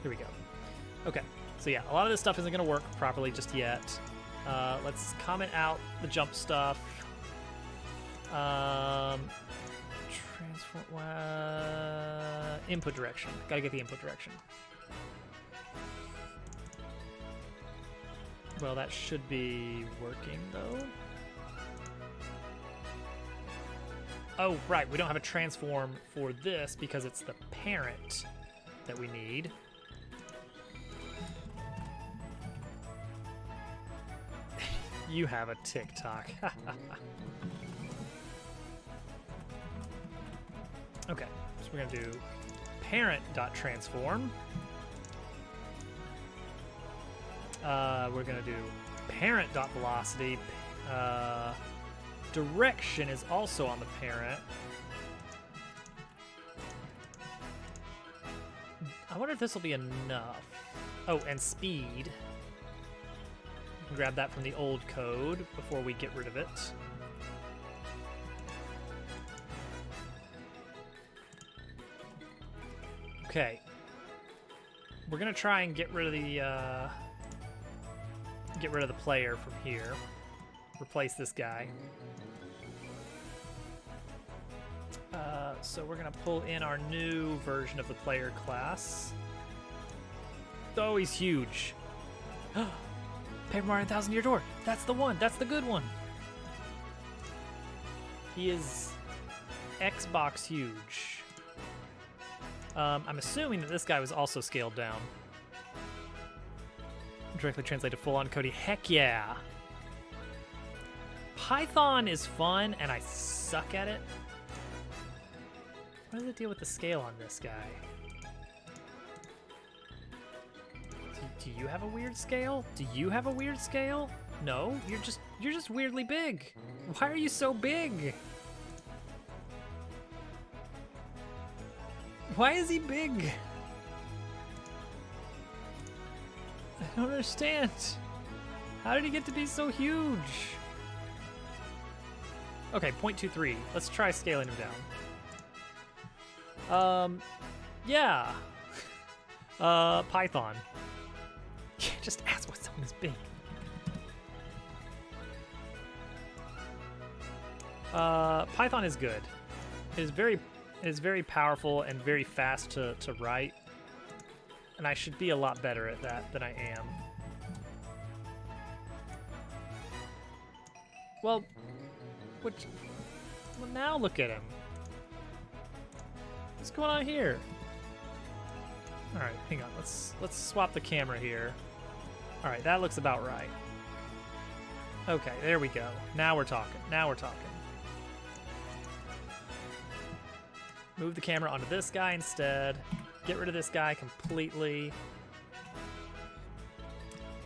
Here we go. Okay, so yeah, a lot of this stuff isn't going to work properly just yet. Let's comment out the jump stuff. Input direction. Gotta get the input direction. Well, that should be working, though. Oh, right, we don't have a transform for this because it's the parent that we need. You have a TikTok. Okay, so we're gonna do parent.transform. We're gonna do parent.velocity. Direction is also on the parent. I wonder if this will be enough. Oh, and speed. We can grab that from the old code before we get rid of it. Okay. We're gonna try and get rid of the player from here. Replace this guy. So we're gonna pull in our new version of the player class. Oh, he's huge. Paper Mario 1000 Year Door. That's the one. That's the good one. He is Xbox huge. I'm assuming that this guy was also scaled down. Directly translated full-on Cody. Heck yeah. Python is fun, and I suck at it. What is the deal with the scale on this guy? Do you have a weird scale? Do you have a weird scale? No, you're just weirdly big. Why are you so big? Why is he big? I don't understand. How did he get to be so huge? Okay, 0.23. Let's try scaling him down. Yeah. Python. Just ask why someone is big. Python is good. It is very powerful and very fast to write. And I should be a lot better at that than I am. Well, now look at him. What's going on here? All right, hang on. Let's swap the camera here. All right, that looks about right. Okay, there we go. Now we're talking. Now we're talking. Move the camera onto this guy instead. Get rid of this guy completely.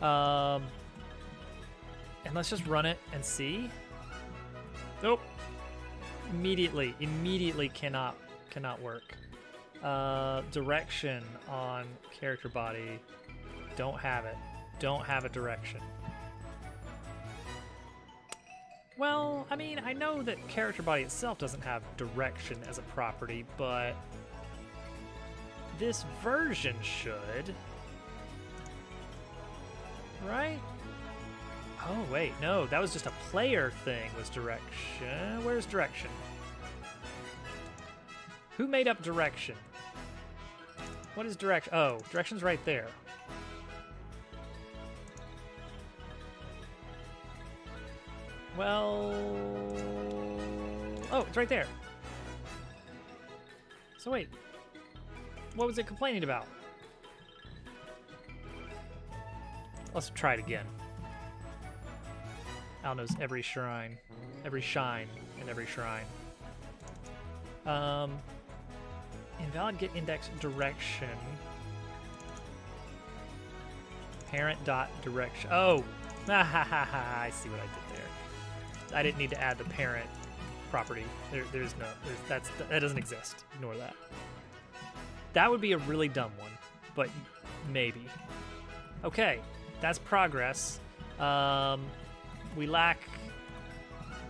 And let's just run it and see. Nope. Immediately cannot work. Direction on character body. Don't have it. Don't have a direction. Well, I mean, I know that character body itself doesn't have direction as a property, but this version should. Right? Oh, wait, no, that was just a player thing, was direction. Where's direction? Who made up direction? What is direction? Oh, direction's right there. Well, oh, it's right there. So wait, what was it complaining about? Let's try it again. Al knows every shrine, every shine, and every shrine. Invalid get index direction. Parent dot direction. Oh, I see what I did there. I didn't need to add the parent property. That doesn't exist. Ignore that. That would be a really dumb one, but maybe. Okay, that's progress. We lack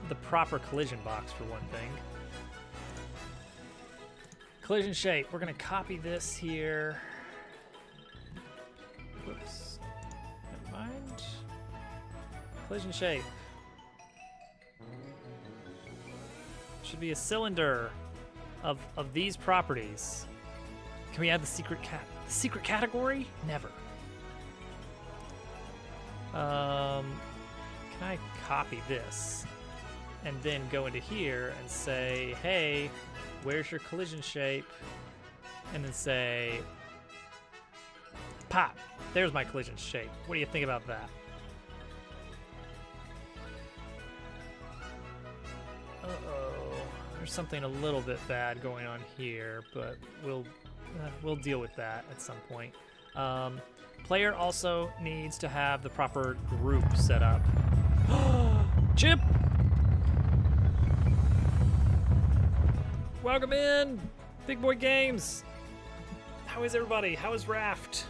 the proper collision box for one thing. Collision shape. We're gonna copy this here. Whoops. Never mind. Collision shape. Should be a cylinder of these properties. Can we add the secret category? Never. Can I copy this and then go into here and say, hey, where's your collision shape? And then say, pop, there's my collision shape. What do you think about that? Uh-oh, there's something a little bit bad going on here, but we'll deal with that at some point. Player also needs to have the proper group set up. Chip! Welcome in! Big Boy Games! How is everybody? How is Raft?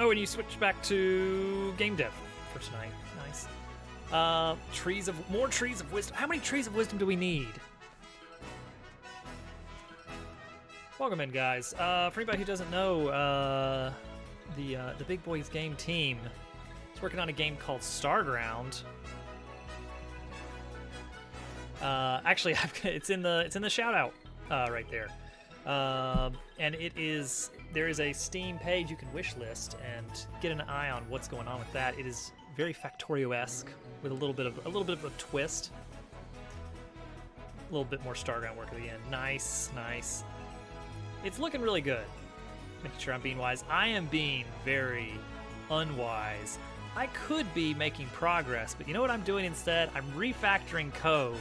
Oh, and you switched back to game dev for tonight. Nice. More trees of wisdom. How many trees of wisdom do we need? Welcome in, guys. For anybody who doesn't know, the Big Boys Game team is working on a game called Starground. Actually, it's in the shout out right there, and there is a Steam page you can wish list and get an eye on what's going on with that. It is very Factorio-esque with a little bit of a twist, a little bit more Starground work at the end. Nice. It's looking really good. Making sure I'm being wise. I am being very unwise. I could be making progress, but you know what I'm doing instead? I'm refactoring code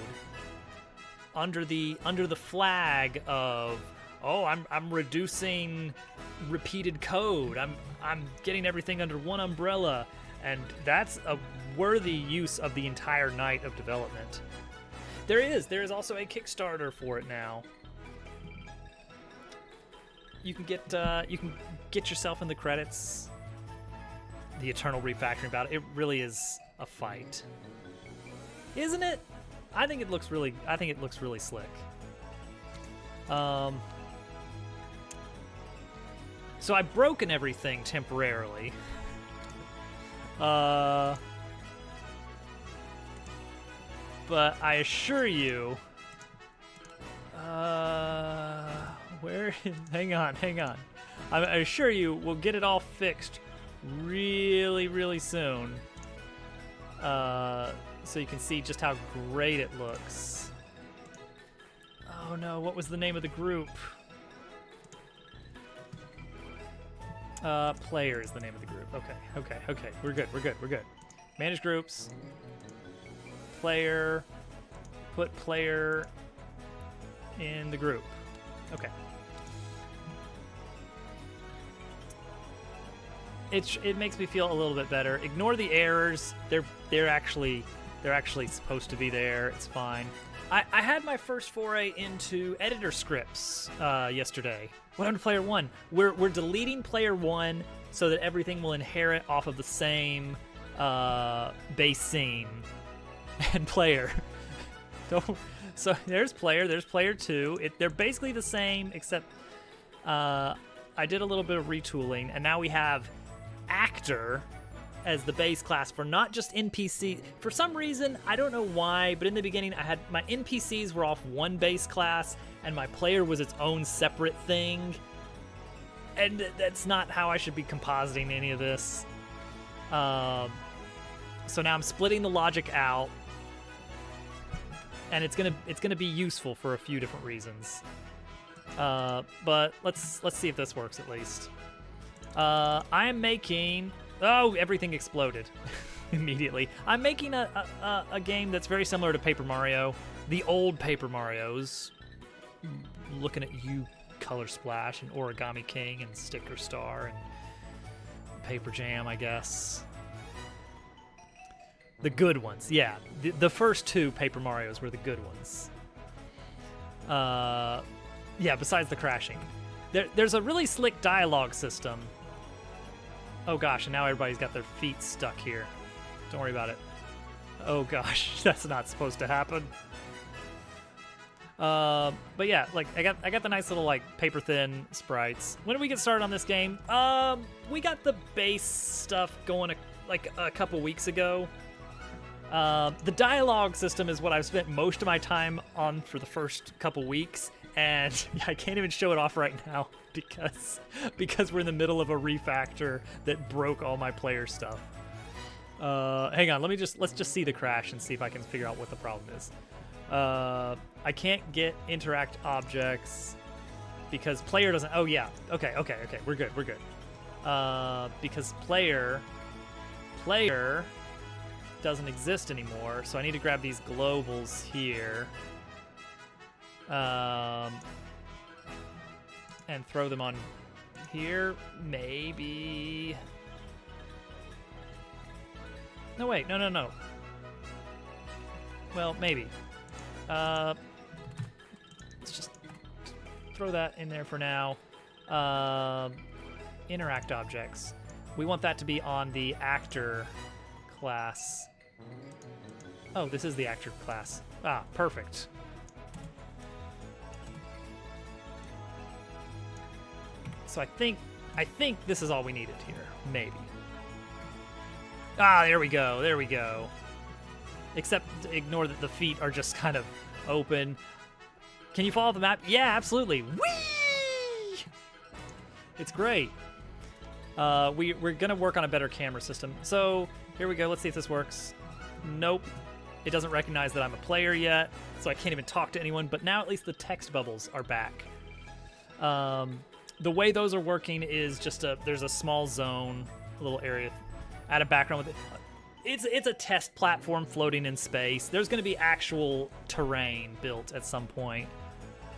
under the flag of, oh, I'm reducing repeated code. I'm getting everything under one umbrella, and that's a worthy use of the entire night of development. There is also a Kickstarter for it now. You can get yourself in the credits. The Eternal refactoring about it. It really is a fight, isn't it? I think it looks really slick. So I've broken everything temporarily. But I assure you, hang on. I assure you, we'll get it all fixed really, really soon. So you can see just how great it looks. Oh no, what was the name of the group? Player is the name of the group. Okay. We're good. Manage groups. Player. Put player in the group. Okay. It makes me feel a little bit better. Ignore the errors. They're actually supposed to be there. It's fine. I had my first foray into editor scripts yesterday. What happened to player one? We're deleting player one so that everything will inherit off of the same base scene and player. So there's player two. They're basically the same, except I did a little bit of retooling, and now we have actor as the base class for not just NPC. For some reason, I don't know why, but in the beginning I had my NPCs were off one base class and my player was its own separate thing. And that's not how I should be compositing any of this. So now I'm splitting the logic out, and it's gonna be useful for a few different reasons. But let's see if this works at least. I am making... Oh, everything exploded immediately. I'm making a game that's very similar to Paper Mario. The old Paper Marios. Looking at you, Color Splash, and Origami King, and Sticker Star, and Paper Jam, I guess. The good ones, yeah. The first two Paper Marios were the good ones. Yeah, besides the crashing. There's a really slick dialogue system. Oh gosh, and now everybody's got their feet stuck here. Don't worry about it. Oh gosh, that's not supposed to happen. But yeah, like I got the nice little like paper thin sprites. When did we get started on this game? We got the base stuff going like a couple weeks ago. The dialogue system is what I've spent most of my time on for the first couple weeks, and I can't even show it off right now because we're in the middle of a refactor that broke all my player stuff. Hang on, let's just see the crash and see if I can figure out what the problem is. I can't get interact objects because player doesn't. Oh yeah, okay, we're good. Because player doesn't exist anymore, so I need to grab these globals here, and throw them on here, maybe. No, wait, no. Well, maybe. Let's just throw that in there for now. Interact objects. We want that to be on the actor class. Oh, this is the actor class. Ah, perfect. So I think this is all we needed here. Maybe. Ah, there we go. Except ignore that the feet are just kind of open. Can you follow the map? Yeah, absolutely. Whee! It's great. We're gonna work on a better camera system. So here we go. Let's see if this works. Nope. It doesn't recognize that I'm a player yet, so I can't even talk to anyone. But now at least the text bubbles are back. The way those are working is just there's a small zone, a little area, add a background with it. It's a test platform floating in space. There's going to be actual terrain built at some point.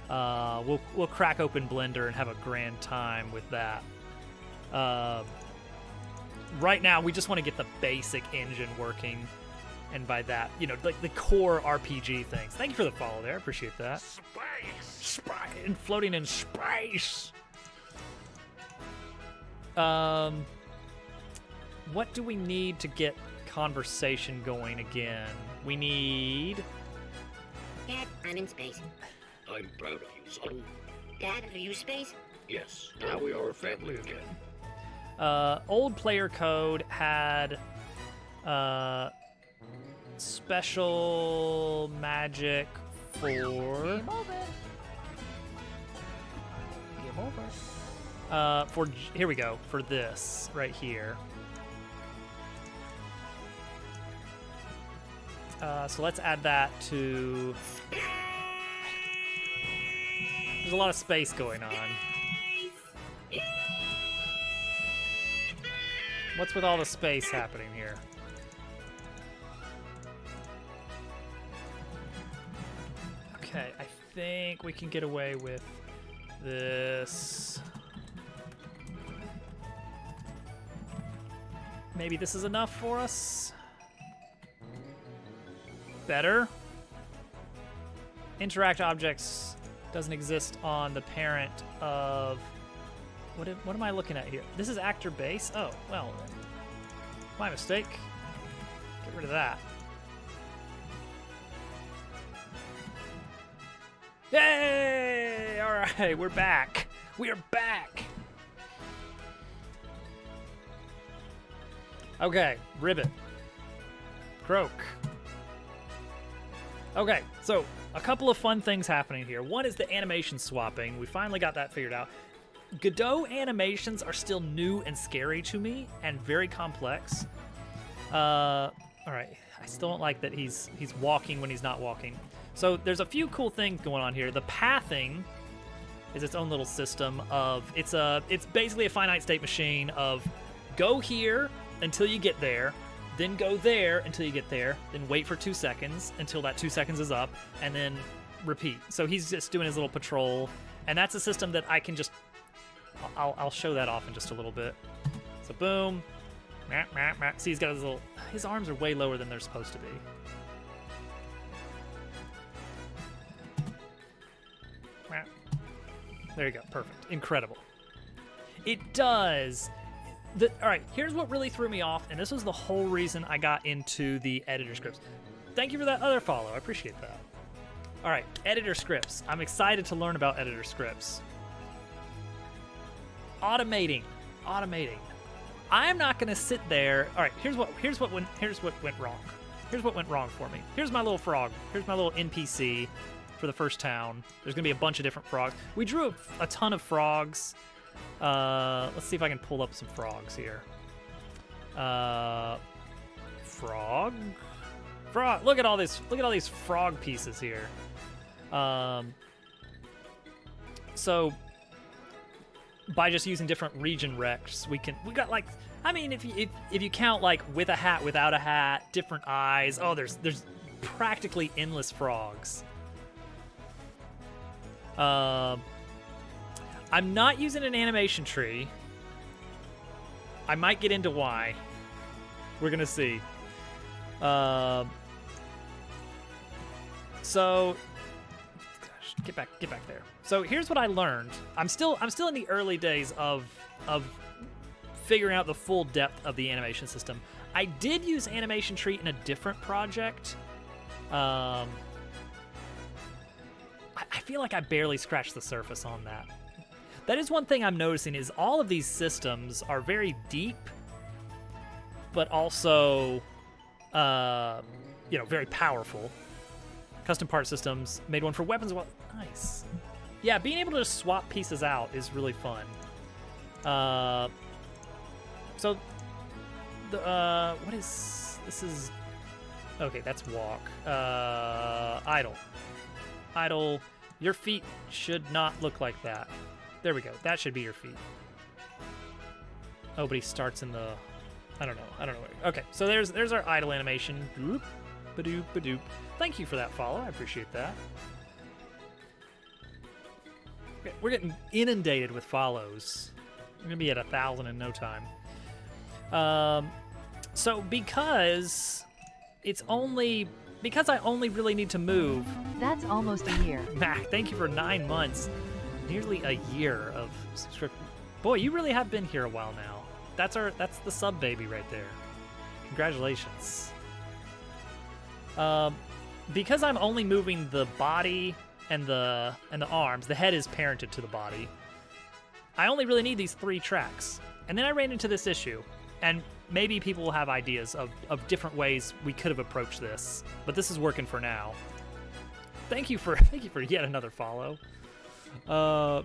We'll crack open Blender and have a grand time with that. Right now, we just want to get the basic engine working, and by that, like the core RPG things. Thank you for the follow there. I appreciate that. Space, and floating in space. What do we need to get conversation going again? We need... Dad, I'm in space. I'm proud of you, son. Dad, are you space? Yes, now we are a family again. Old player code had special magic for... Game over. Here we go, for this right here. So let's add that to... There's a lot of space going on. What's with all the space happening here? Okay, I think we can get away with this. Maybe this is enough for us? Better. Interact objects doesn't exist on the parent of... What am I looking at here? This is actor base? Oh, well, my mistake. Get rid of that. Yay! All right, we're back. We are back. Okay, Ribbit. Croak. Okay, so a couple of fun things happening here. One is the animation swapping. We finally got that figured out. Godot animations are still new and scary to me and very complex. All right, I still don't like that he's walking when he's not walking. So there's a few cool things going on here. The pathing is its own little system of it's basically a finite state machine of go here until you get there, then go there until you get there, then wait for 2 seconds until that 2 seconds is up, and then repeat. So he's just doing his little patrol, and that's a system that I can just... I'll show that off in just a little bit. So boom. See, he's got his little... His arms are way lower than they're supposed to be. There you go. Perfect. Incredible. It does. All right, here's what really threw me off, and this was the whole reason I got into the editor scripts. Thank you for that other follow. I appreciate that. All right, editor scripts. I'm excited to learn about editor scripts. Automating. I am not going to sit there. All right, here's what went wrong. Here's what went wrong for me. Here's my little frog. Here's my little NPC for the first town. There's going to be a bunch of different frogs. We drew a ton of frogs. Let's see if I can pull up some frogs here. Frog. Look at all these frog pieces here. So by just using different region recs, we got like, I mean, if you count like with a hat, without a hat, different eyes. Oh, there's practically endless frogs. I'm not using an animation tree. I might get into why. We're gonna see. So, gosh, get back there. So here's what I learned. I'm still in the early days of figuring out the full depth of the animation system. I did use animation tree in a different project. I feel like I barely scratched the surface on that. That is one thing I'm noticing is all of these systems are very deep, but also, very powerful. Custom part systems made one for weapons. Well, nice. Yeah, being able to just swap pieces out is really fun. So, what is this? Is okay. That's walk. Idle. Your feet should not look like that. There we go. That should be your feet. Oh, but he starts in the... I don't know. Okay, so there's our idle animation. Doop, ba-doop, ba-doop. Thank you for that follow. I appreciate that. Okay, we're getting inundated with follows. We're going to be at 1,000 in no time. So because I only really need to move... That's almost a year. Mac, thank you for 9 months. Nearly a year of subscription. Boy, you really have been here a while now. That's the sub baby right there. Congratulations. Because I'm only moving the body and the arms, the head is parented to the body. I only really need these 3 tracks. And then I ran into this issue, and maybe people will have ideas of different ways we could have approached this, but this is working for now. Thank you for yet another follow. So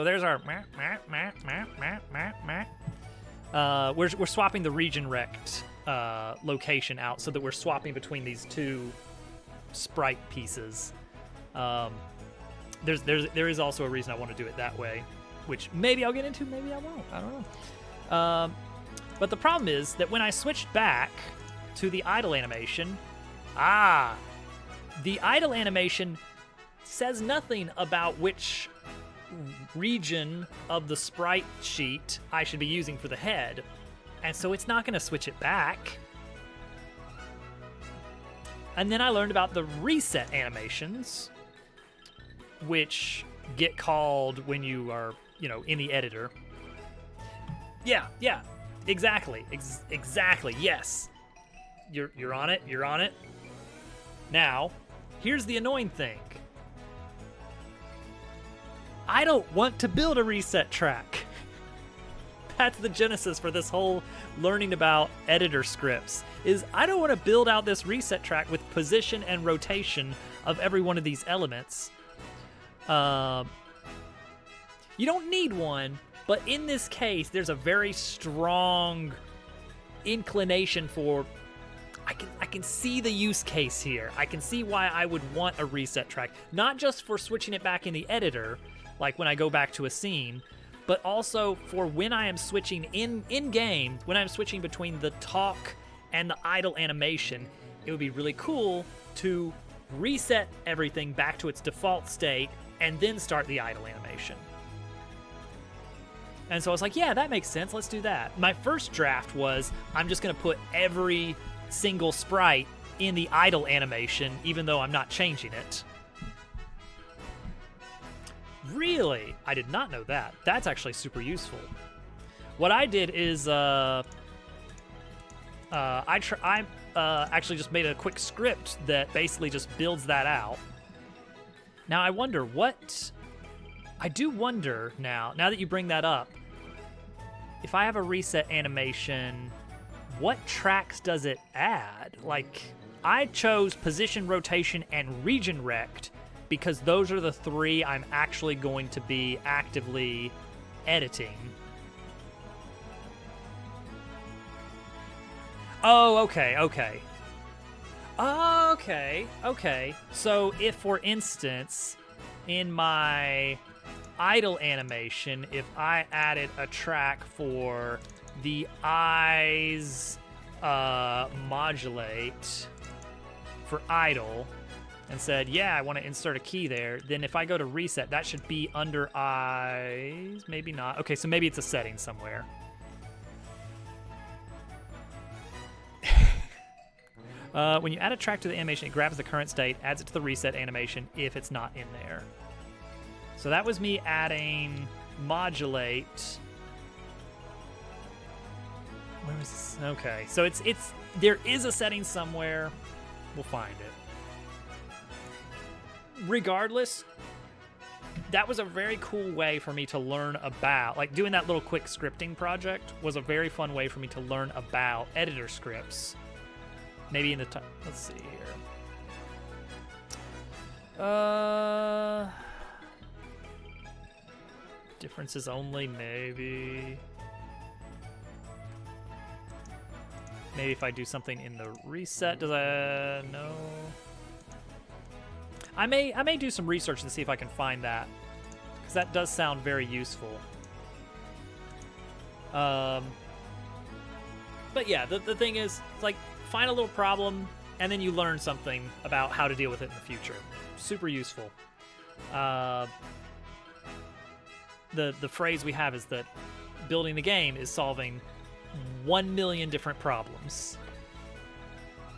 there's our we're swapping the region rect location out so that we're swapping between these 2 sprite pieces. There is also a reason I want to do it that way, which maybe I'll get into, maybe I won't. I don't know. But the problem is that when I switched back to the idle animation, the idle animation says nothing about which region of the sprite sheet I should be using for the head, and so it's not going to switch it back. And then I learned about the reset animations, which get called when you are, in the editor. Yeah, exactly, exactly, yes. You're on it. Now, here's the annoying thing. I don't want to build a reset track. That's the genesis for this whole learning about editor scripts, is I don't want to build out this reset track with position and rotation of every one of these elements. You don't need one, but in this case, there's a very strong inclination for... I can see the use case here. I can see why I would want a reset track. Not just for switching it back in the editor, like when I go back to a scene, but also for when I am switching in-game, when I'm switching between the talk and the idle animation. It would be really cool to reset everything back to its default state and then start the idle animation. And so I was like, yeah, that makes sense. Let's do that. My first draft was, I'm just going to put every single sprite in the idle animation, even though I'm not changing it. Really? I did not know that. That's actually super useful. What I did is I actually just made a quick script that basically just builds that out. Now I wonder what... I do wonder now that you bring that up, if I have a reset animation, what tracks does it add? Like, I chose position, rotation, and region rect because those are the 3 I'm actually going to be actively editing. Oh, okay. Okay. So if, for instance, in my idle animation, if I added a track for the eyes modulate for idle and said, yeah, I want to insert a key there, then if I go to reset, that should be under eyes. Maybe not. Okay, so maybe it's a setting somewhere. When you add a track to the animation, it grabs the current state, adds it to the reset animation if it's not in there. So that was me adding modulate. Where was this? Okay, so it's there is a setting somewhere. We'll find it. Regardless, that was a very cool way for me to learn about, like doing that little quick scripting project was a very fun way for me to learn about editor scripts. Maybe in the time, let's see here. Differences only, maybe. Maybe if I do something in the reset, does I no? I may do some research and see if I can find that, because that does sound very useful. But yeah, the thing is, it's like find a little problem and then you learn something about how to deal with it in the future. Super useful. The phrase we have is that building the game is solving 1 million different problems.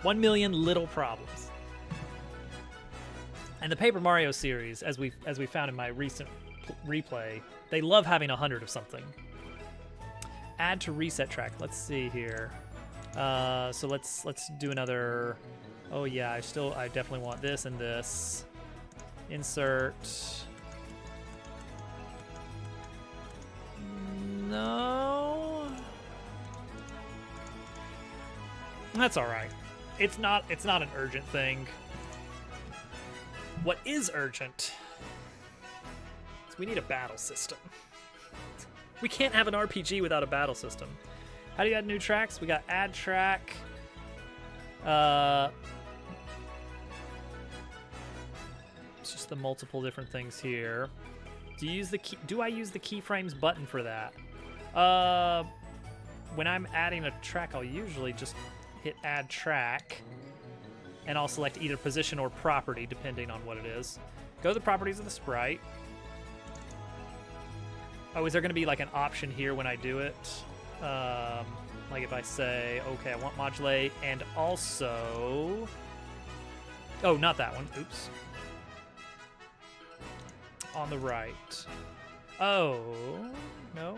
1 million little problems. And the Paper Mario series, as we found in my recent replay, they love having 100 of something. Add to reset track. Let's see here. So let's do another. Oh yeah, I definitely want this and this. Insert. No. That's all right. It's not an urgent thing. What is urgent is we need a battle system. We can't have an RPG without a battle system. How do you add new tracks? We got add track. It's just the multiple different things here. Do I use the keyframes button for that? When I'm adding a track, I'll usually just hit add track, and I'll select either position or property depending on what it is. Go to the properties of the sprite. Oh, is there going to be like an option here when I do it? Like if I say, okay, I want modulate and also... Oh, not that one. Oops. On the right. Oh, no.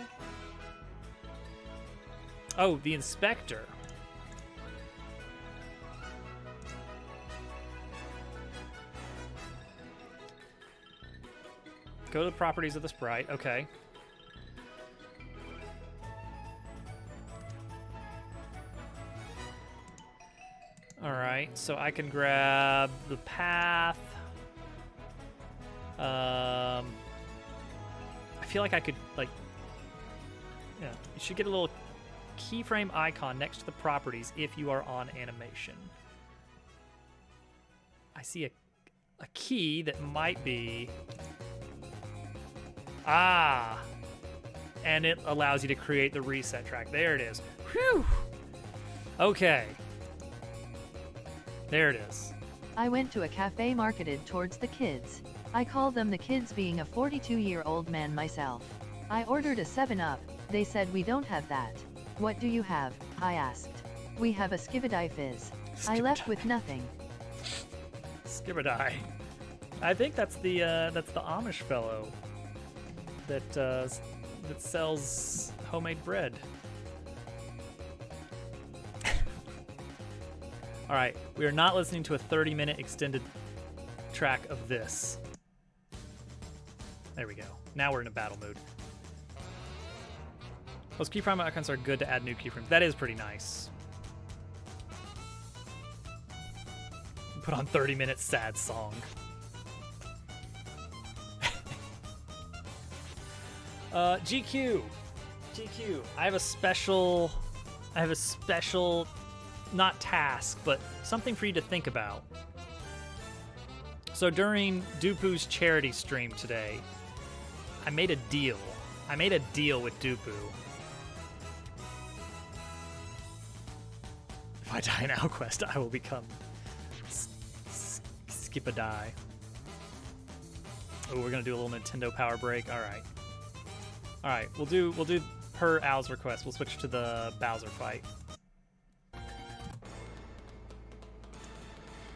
Oh, the inspector. Go to the properties of the sprite. Okay. All right, so I can grab the path. I feel like I could, like, yeah, you should get a little keyframe icon next to the properties if you are on animation. I see a key that might be, and it allows you to create the reset track. There it is. Whew. Okay. There it is. I went to a cafe marketed towards the kids. I call them the kids, being a 42-year-old man myself. I ordered a 7-Up. They said, we don't have that. What do you have? I asked. We have a Skibidi Fizz. I left with nothing. Skibidi. I think that's the Amish fellow. that sells homemade bread. All right, we are not listening to a 30-minute extended track of this. There we go. Now we're in a battle mood. Those keyframe icons are good to add new keyframes. That is pretty nice. Put on 30-minute sad song. GQ. I have a special, not task, but something for you to think about. So during Dupu's charity stream today, I made a deal. With Dupu. If I die in Alquest, I will become Skip a Die. Oh, we're gonna do a little Nintendo power break. All right. We'll do per Al's request. We'll switch to the Bowser fight.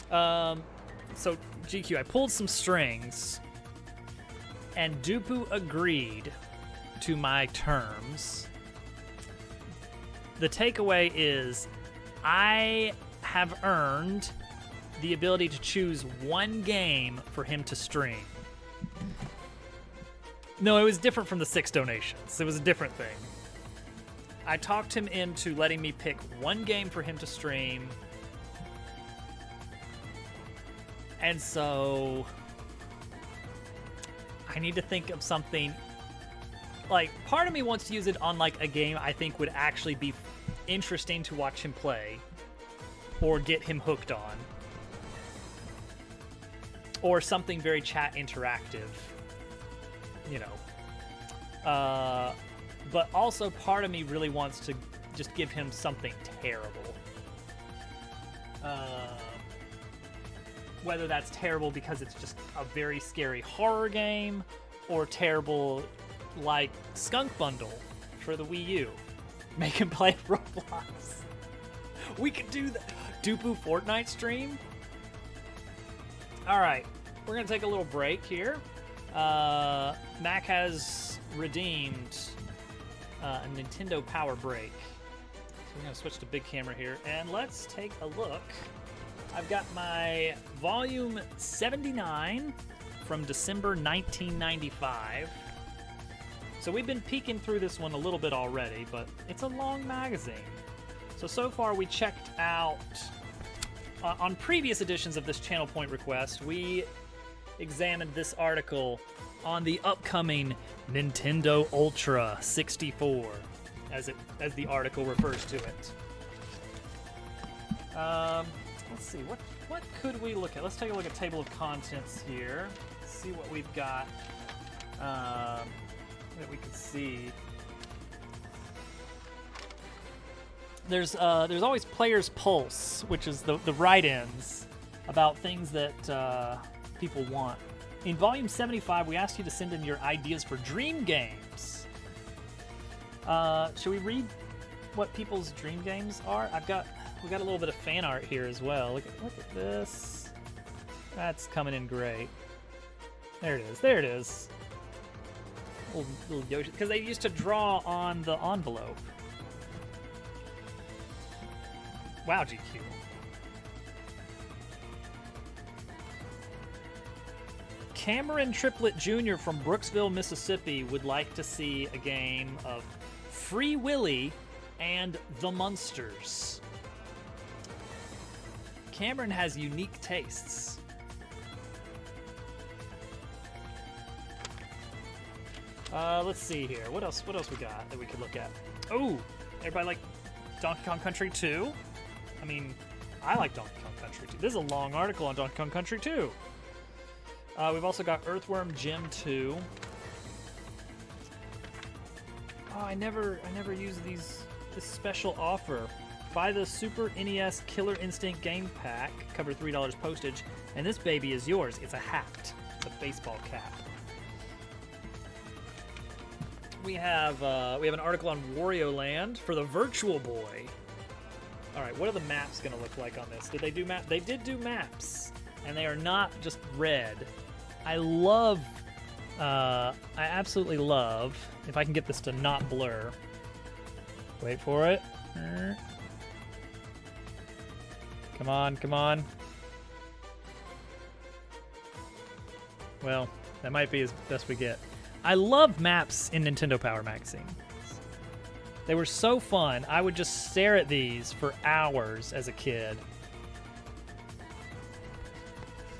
So GQ, I pulled some strings, and Dupu agreed to my terms. The takeaway is I have earned the ability to choose one game for him to stream. No, it was different from the 6 donations. It was a different thing. I talked him into letting me pick one game for him to stream. And so I need to think of something. Like, part of me wants to use it on like a game I think would actually be interesting to watch him play or get him hooked on. Or something very chat interactive, you know. But also part of me really wants to just give him something terrible. Whether that's terrible because it's just a very scary horror game, or terrible like Skunk Bundle for the Wii U. Make him play Roblox. We could do that. Dupu Fortnite stream? Alright, we're going to take a little break here. Mac has redeemed a Nintendo Power Break. So we're going to switch to big camera here, and let's take a look. I've got my volume 79 from December 1995. So we've been peeking through this one a little bit already, but it's a long magazine. So far we checked out, on previous editions of this Channel Point request, we examined this article on the upcoming Nintendo Ultra 64, as the article refers to it. Let's see, what could we look at? Let's take a look at table of contents here. See what we've got that we could see. There's always Player's Pulse, which is the write-ins about things that people want. In Volume 75, we asked you to send in your ideas for dream games. Should we read what people's dream games are? We got a little bit of fan art here as well. Look at this. That's coming in great. There it is. Little Yoshi, because they used to draw on the envelope. Wow, GQ. Cameron Triplett Jr. from Brooksville, Mississippi would like to see a game of Free Willy and the Munsters. Cameron has unique tastes. Let's see here. What else we got that we could look at? Oh, everybody like Donkey Kong Country 2? I mean, I like Donkey Kong Country 2. This is a long article on Donkey Kong Country 2. We've also got Earthworm Jim 2. Oh, I never use this special offer. Buy the Super NES Killer Instinct game pack, cover $3 postage, and this baby is yours. It's a hat. It's a baseball cap. We have an article on Wario Land for the Virtual Boy. All right, what are the maps going to look like on this? Did they do maps? They did do maps, and they are not just red. I love I absolutely love, if I can get this to not blur. Wait for it. Come on, come on. Well, that might be as best we get. I love maps in Nintendo Power magazines. They were so fun. I would just stare at these for hours as a kid.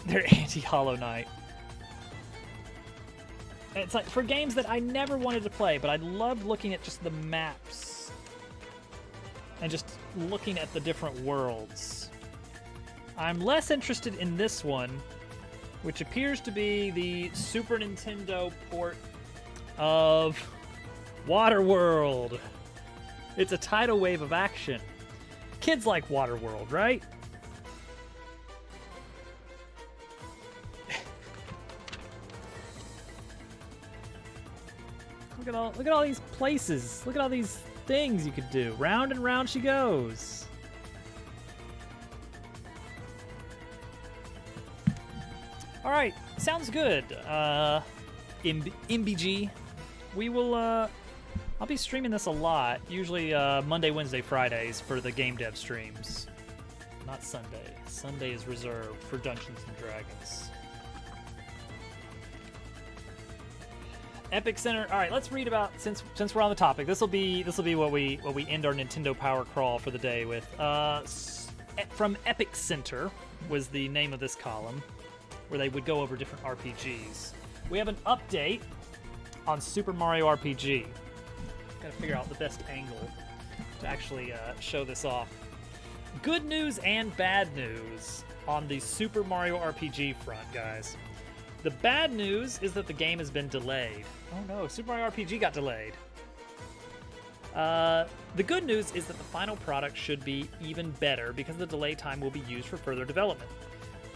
They're anti-Hollow Knight. It's like for games that I never wanted to play, but I loved looking at just the maps and just looking at the different worlds. I'm less interested in this one, which appears to be the Super Nintendo port of Waterworld. It's a tidal wave of action. Kids like Waterworld, right? Look at all these places. Look at all these things you could do. Round and round she goes. All right, sounds good. MBG, we will. I'll be streaming this a lot. Usually Monday, Wednesday, Fridays for the game dev streams. Not Sunday. Sunday is reserved for Dungeons and Dragons. Epic Center. All right, let's read about since we're on the topic. This will be what we end our Nintendo Power crawl for the day with. From Epic Center was the name of this column, where they would go over different RPGs. We have an update on Super Mario RPG. Got to figure out the best angle to actually show this off. Good news and bad news on the Super Mario RPG front, guys. The bad news is that the game has been delayed. Oh no, Super Mario RPG got delayed. The good news is that the final product should be even better because the delay time will be used for further development.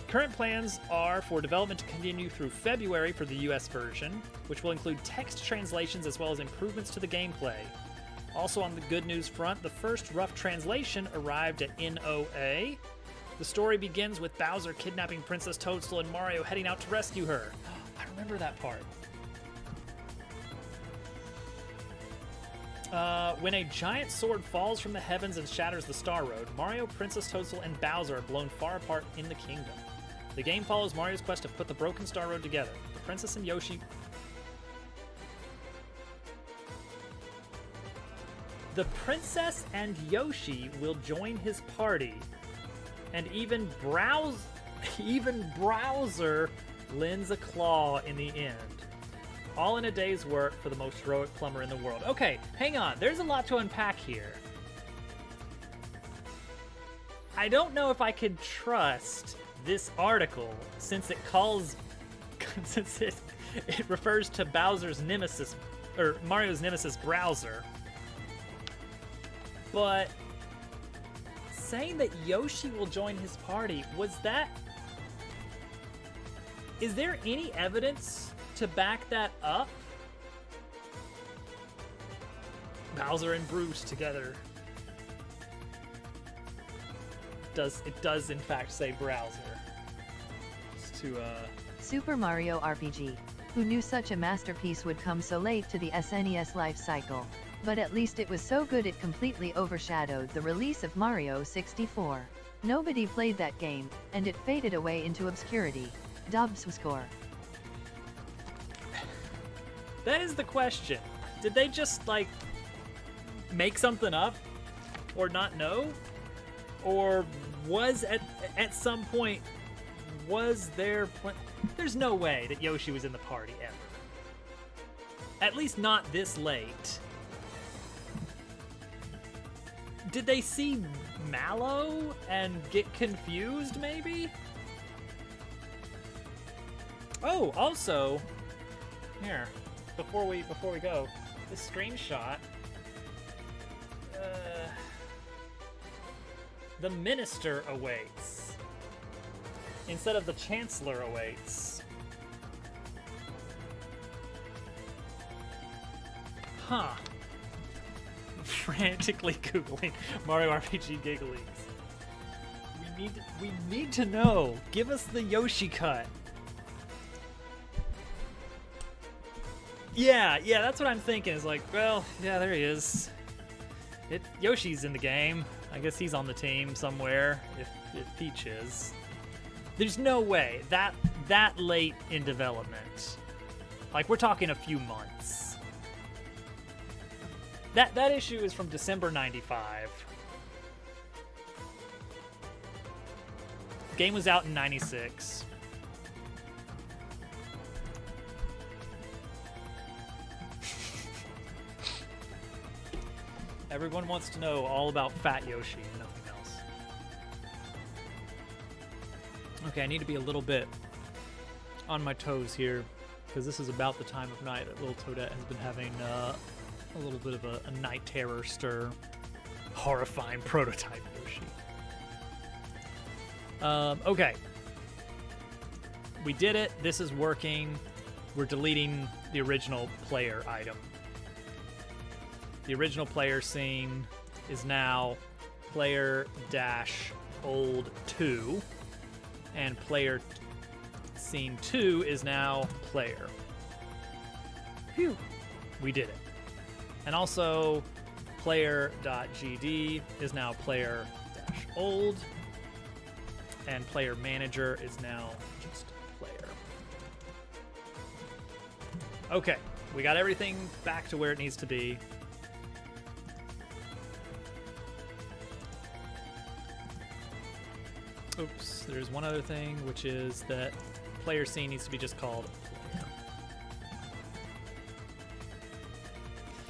Current plans are for development to continue through February for the US version, which will include text translations as well as improvements to the gameplay. Also on the good news front, the first rough translation arrived at NOA. The story begins with Bowser kidnapping Princess Toadstool and Mario heading out to rescue her. I remember that part. When a giant sword falls from the heavens and shatters the Star Road, Mario, Princess Toadstool, and Bowser are blown far apart in the kingdom. The game follows Mario's quest to put the broken Star Road together. The princess and Yoshi... The princess and Yoshi will join his party, and even Browser lends a claw in the end. All in a day's work for the most heroic plumber in the world. Okay, hang on. There's a lot to unpack here. I don't know if I can trust this article since it calls... since it refers to Bowser's nemesis, or Mario's nemesis, Browser. But saying that Yoshi will join his party, was that... Is there any evidence to back that up? Bowser and Bruce together. It does in fact say Browser. Just to Super Mario RPG. Who knew such a masterpiece would come so late to the SNES life cycle? But at least it was so good it completely overshadowed the release of Mario 64. Nobody played that game, and it faded away into obscurity. Dobbs score. That is the question. Did they just, like, make something up? Or not know? Or was at some point, was there... There's no way that Yoshi was in the party ever. At least not this late. Did they see Mallow and get confused, maybe? Oh, also, here, before we go, this screenshot. The Minister awaits instead of the Chancellor awaits. Huh. Frantically Googling Mario RPG Gigglies. We need to know. Give us the Yoshi cut. Yeah, that's what I'm thinking. Is like, well, yeah, there he is. Yoshi's in the game. I guess he's on the team somewhere. If Peach is, there's no way that late in development. Like, we're talking a few months. That issue is from December '95. Game was out in '96. Everyone wants to know all about Fat Yoshi and nothing else. Okay, I need to be a little bit on my toes here, because this is about the time of night that Little Toadette has been having a little bit of a night terror stir. Horrifying prototype Yoshi. Okay. We did it. This is working. We're deleting the original player item. The original player scene is now player-old 2, and player scene 2 is now player. Phew. We did it. And also, player.gd is now player-old, and player manager is now just player. Okay, we got everything back to where it needs to be. Oops, there's one other thing, which is that player scene needs to be just called player.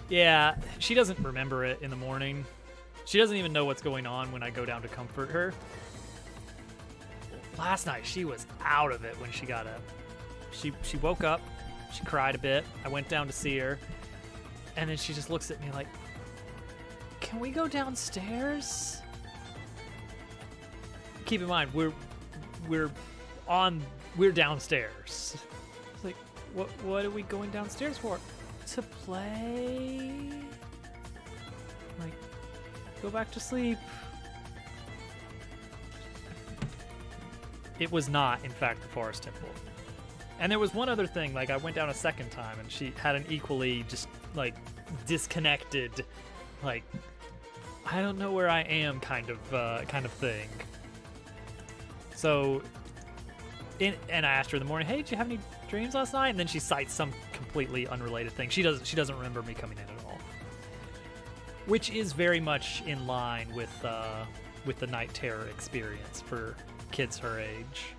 Yeah, she doesn't remember it in the morning. She doesn't even know what's going on when I go down to comfort her. Last night, she was out of it when she got up. She woke up, she cried a bit. I went down to see her, and then she just looks at me like, "Can we go downstairs?" Keep in mind, we're downstairs. It's like, what are we going downstairs for? To play? Like, go back to sleep. It was not, in fact, the Forest Temple. And there was one other thing, like, I went down a second time and she had an equally just, like, disconnected, like, I don't know where I am kind of thing. So, and I asked her in the morning, "Hey, did you have any dreams last night?" And then she cites some completely unrelated thing. She doesn't remember me coming in at all, which is very much in line with the night terror experience for kids her age.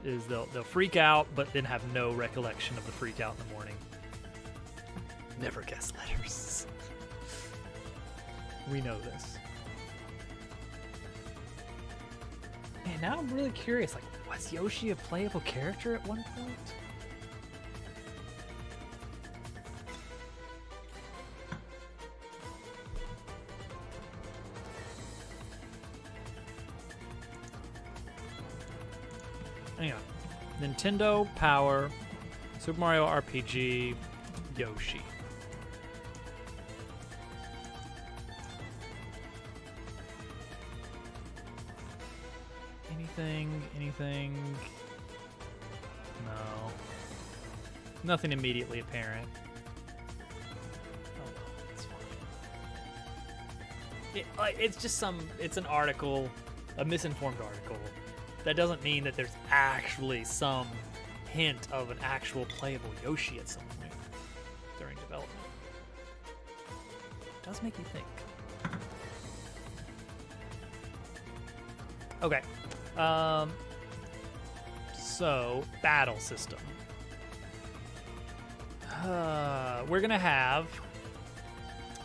Is they'll freak out, but then have no recollection of the freak out in the morning. Never guess letters. We know this. Man, now I'm really curious, like, was Yoshi a playable character at one point? Hang on. Nintendo Power, Super Mario RPG, Yoshi. Anything? No. Nothing immediately apparent. Oh well, it's fine. It's just it's an article, a misinformed article. That doesn't mean that there's actually some hint of an actual playable Yoshi at some point during development. It does make you think. Okay. So, battle system. We're gonna have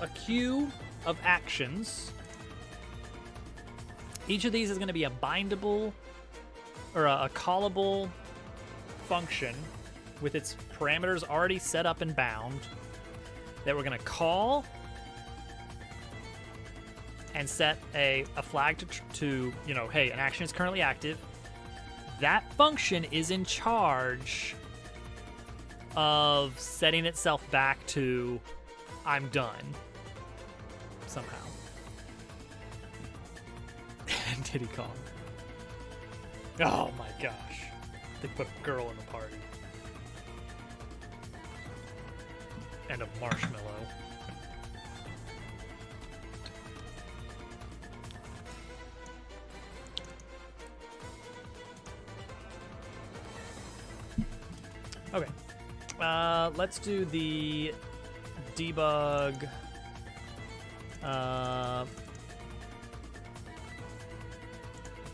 a queue of actions. Each of these is gonna be a bindable or a callable function with its parameters already set up and bound that we're gonna call and set a flag to hey, an action is currently active. That function is in charge of setting itself back to I'm done somehow. Diddy Kong. Oh my gosh. They put a girl in the party. and a marshmallow. Okay. Let's do the debug.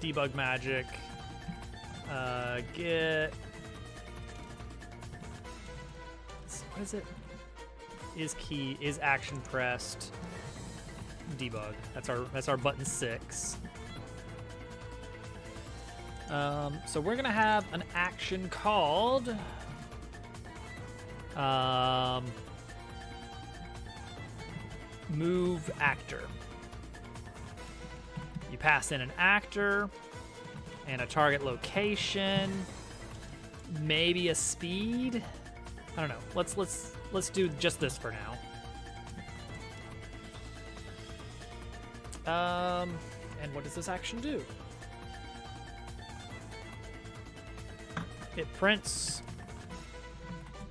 Debug magic. Get. What is it? Is key, is action pressed. Debug. That's our button 6. So we're gonna have an action called move actor. You pass in an actor and a target location, maybe a speed. I don't know. Let's do just this for now. And what does this action do? It prints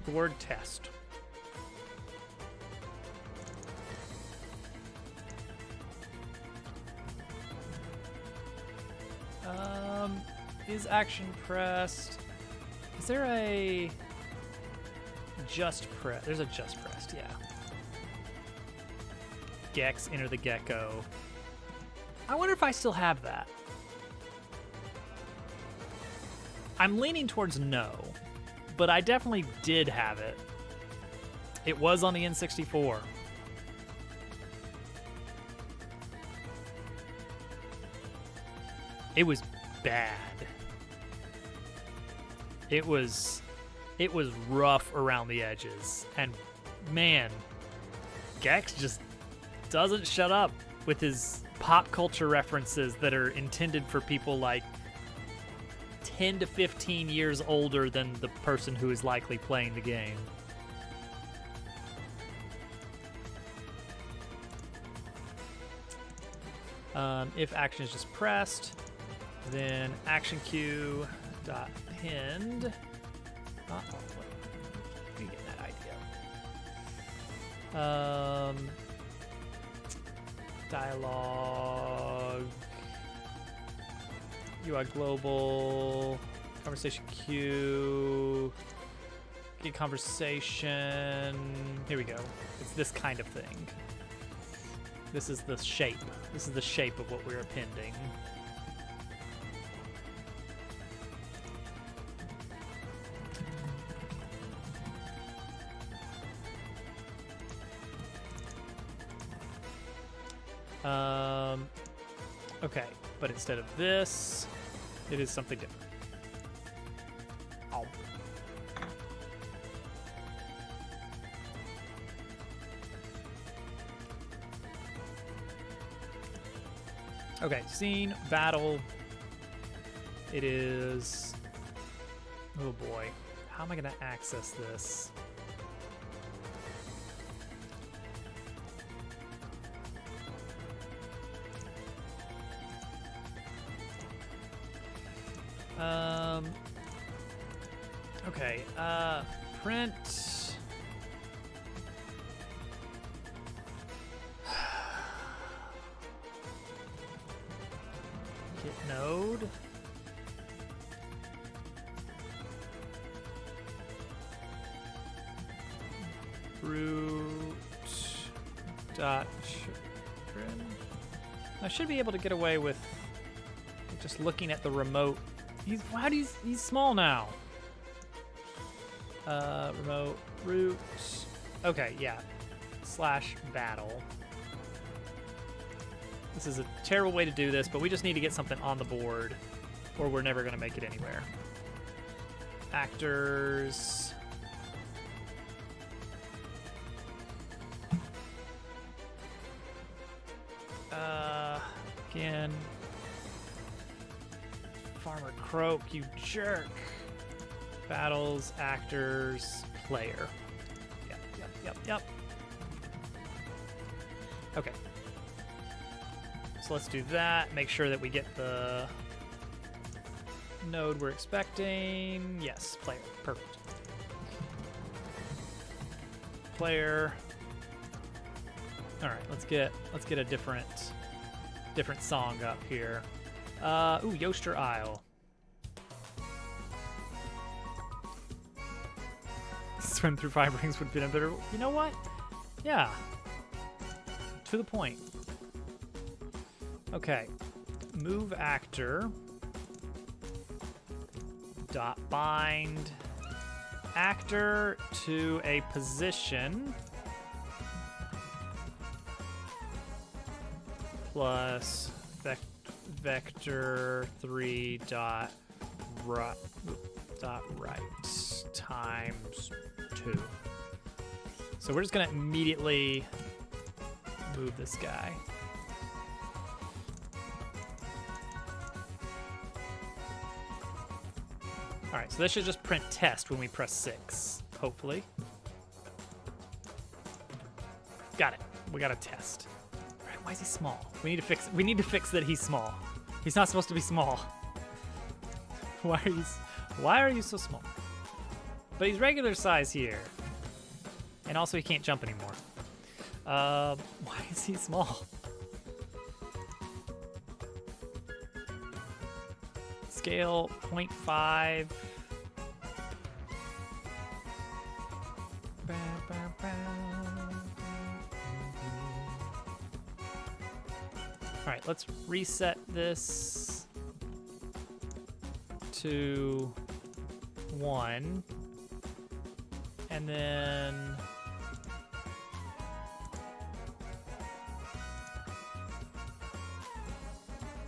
the word test. Is action pressed? Is there a just press? There's a just pressed, yeah. Gex, enter the gecko. I wonder if I still have that. I'm leaning towards no, but I definitely did have it. It was on the N64. It was bad. It was rough around the edges, and man, Gex just doesn't shut up with his pop culture references that are intended for people like 10 to 15 years older than the person who is likely playing the game. If action is just pressed, then action cue dot pinned. You get that idea. Dialogue. UI global. Conversation queue. Get conversation. Here we go. It's this kind of thing. This is the shape. This is the shape of what we're appending. Okay, but instead of this, it is something different. Oh. Okay, scene, battle. It is... Oh boy. How am I going to access this? Okay, print. Get node. Root dot trim. I should be able to get away with just looking at the remote. He's small now. Remote root. Okay, yeah. / battle. This is a terrible way to do this, but we just need to get something on the board, or we're never going to make it anywhere. Actors. Again. Farmer Croak, you jerk. Battles, actors, player. Yep. Okay. So let's do that. Make sure that we get the node we're expecting. Yes, player. Perfect. player. All right, let's get a different song up here. Ooh, Yoster Isle. Swim through 5 rings would be a better. You know what? Yeah. To the point. Okay. Move actor. Dot bind actor to a position plus vector 3 dot right times 2. So we're just gonna immediately move this guy. All right, so this should just print test when we press 6, hopefully. Got it. We got a test. All right, why is he small? We need to fix that he's small. He's not supposed to be small. Why are you so small? But he's regular size here. And also he can't jump anymore. Why is he small? Scale 0.5. All right, let's reset this to 1. And then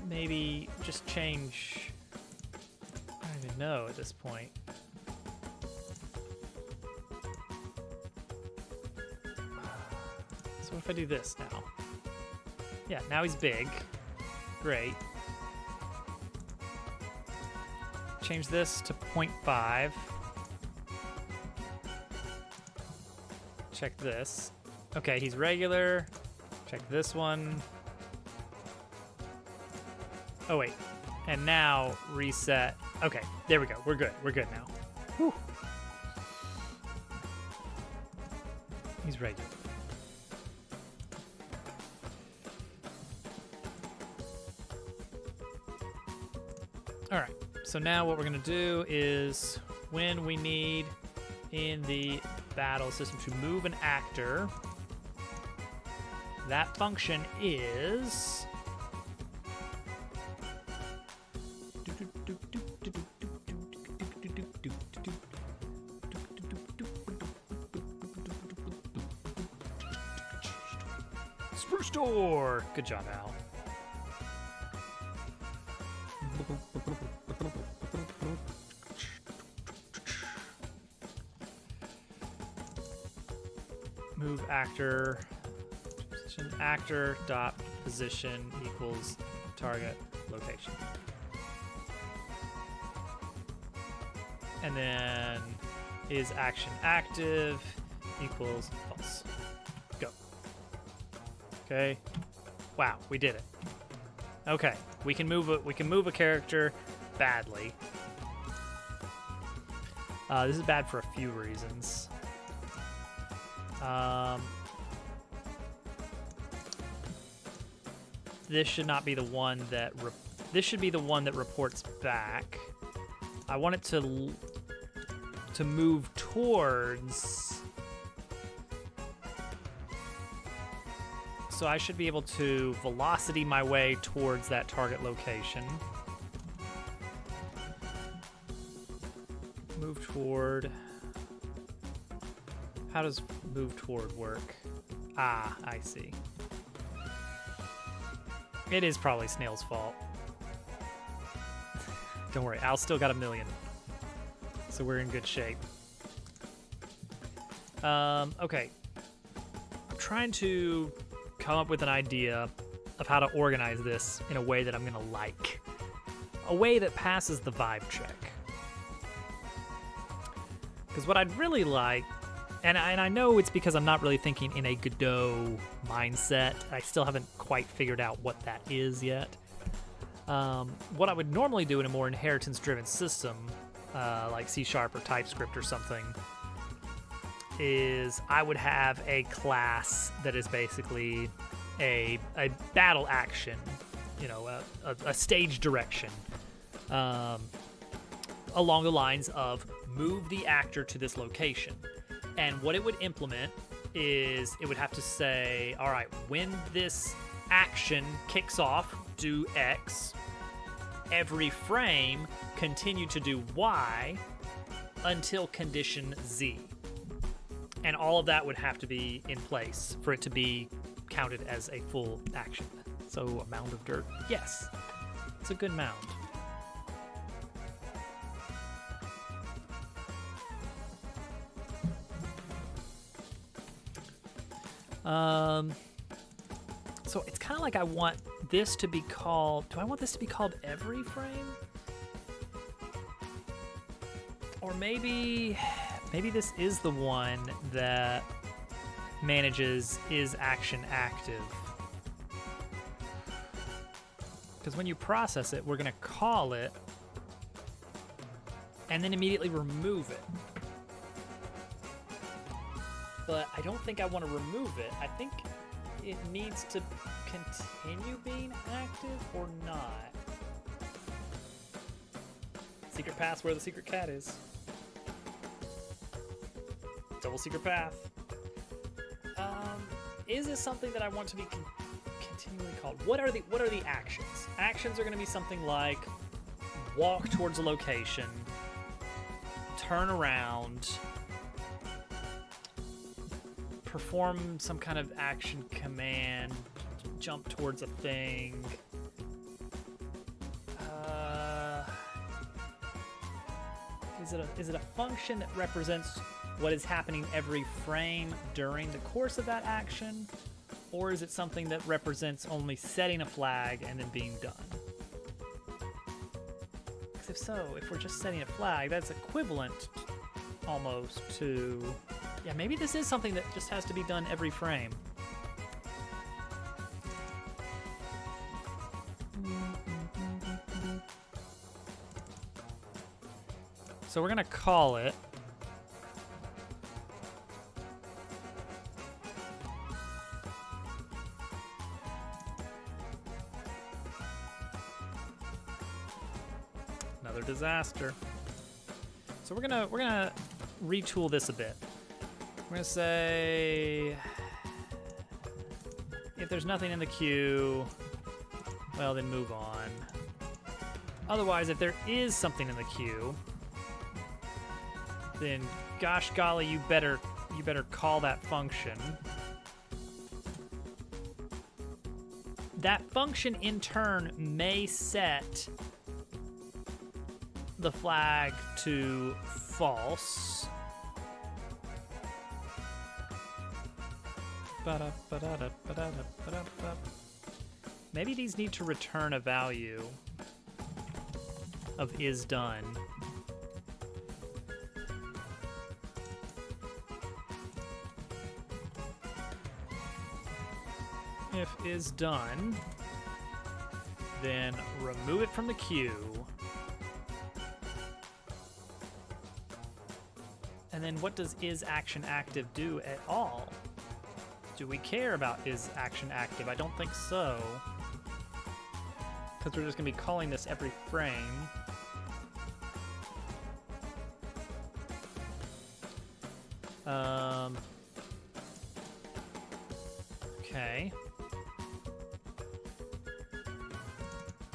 maybe just change, I don't even know at this point. So what if I do this now? Yeah, now he's big. Great. Change this to 0.5. Check this. Okay, he's regular. Check this one. Oh, wait. And now reset. Okay, there we go. We're good. We're good now. Whew. He's regular. All right. So now what we're going to do is when we need in the battle system to move an actor, that function is Spruce Door. Good job, Al. Move actor, position actor dot position equals target location. And then is action active equals false. Go. Okay. Wow, we did it. Okay, we can move a character badly. This is bad for a few reasons. This should not be the one that this should be the one that reports back. I want it to move towards, so I should be able to velocity my way towards that target location. Move toward. How does move toward work? Ah, I see. It is probably Snail's fault. Don't worry, Al still got 1 million. So we're in good shape. Okay. I'm trying to come up with an idea of how to organize this in a way that I'm gonna like. A way that passes the vibe check. Because what I'd really like, and I know it's because I'm not really thinking in a Godot mindset. I still haven't quite figured out what that is yet. What I would normally do in a more inheritance-driven system, like C# or TypeScript or something, is I would have a class that is basically a battle action, you know, a stage direction, along the lines of move the actor to this location. And what it would implement is it would have to say, all right, when this action kicks off, do X. Every frame, continue to do Y until condition Z. And all of that would have to be in place for it to be counted as a full action. So a mound of dirt, yes, it's a good mound. So it's kind of like I want this to be called, do I want this to be called every frame? Or maybe this is the one that manages is action active. Because when you process it, we're gonna call it and then immediately remove it. But I don't think I want to remove it. I think it needs to continue being active or not. Secret path's where the secret cat is. Double secret path. Is this something that I want to be continually called? What are the actions? Actions are going to be something like walk towards a location, turn around, perform some kind of action command, jump towards a thing. Is it a function that represents what is happening every frame during the course of that action? Or is it something that represents only setting a flag and then being done? Because if so, if we're just setting a flag, that's equivalent almost to... Yeah, maybe this is something that just has to be done every frame. So we're gonna call it another disaster. So we're gonna retool this a bit. We're gonna say if there's nothing in the queue, well then move on. Otherwise, if there is something in the queue, then gosh golly, you better call that function. That function in turn may set the flag to false. Maybe these need to return a value of is done. If is done, then remove it from the queue. And then what does is action active do at all? Do we care about is action active? I don't think so. Because we're just going to be calling this every frame. Okay.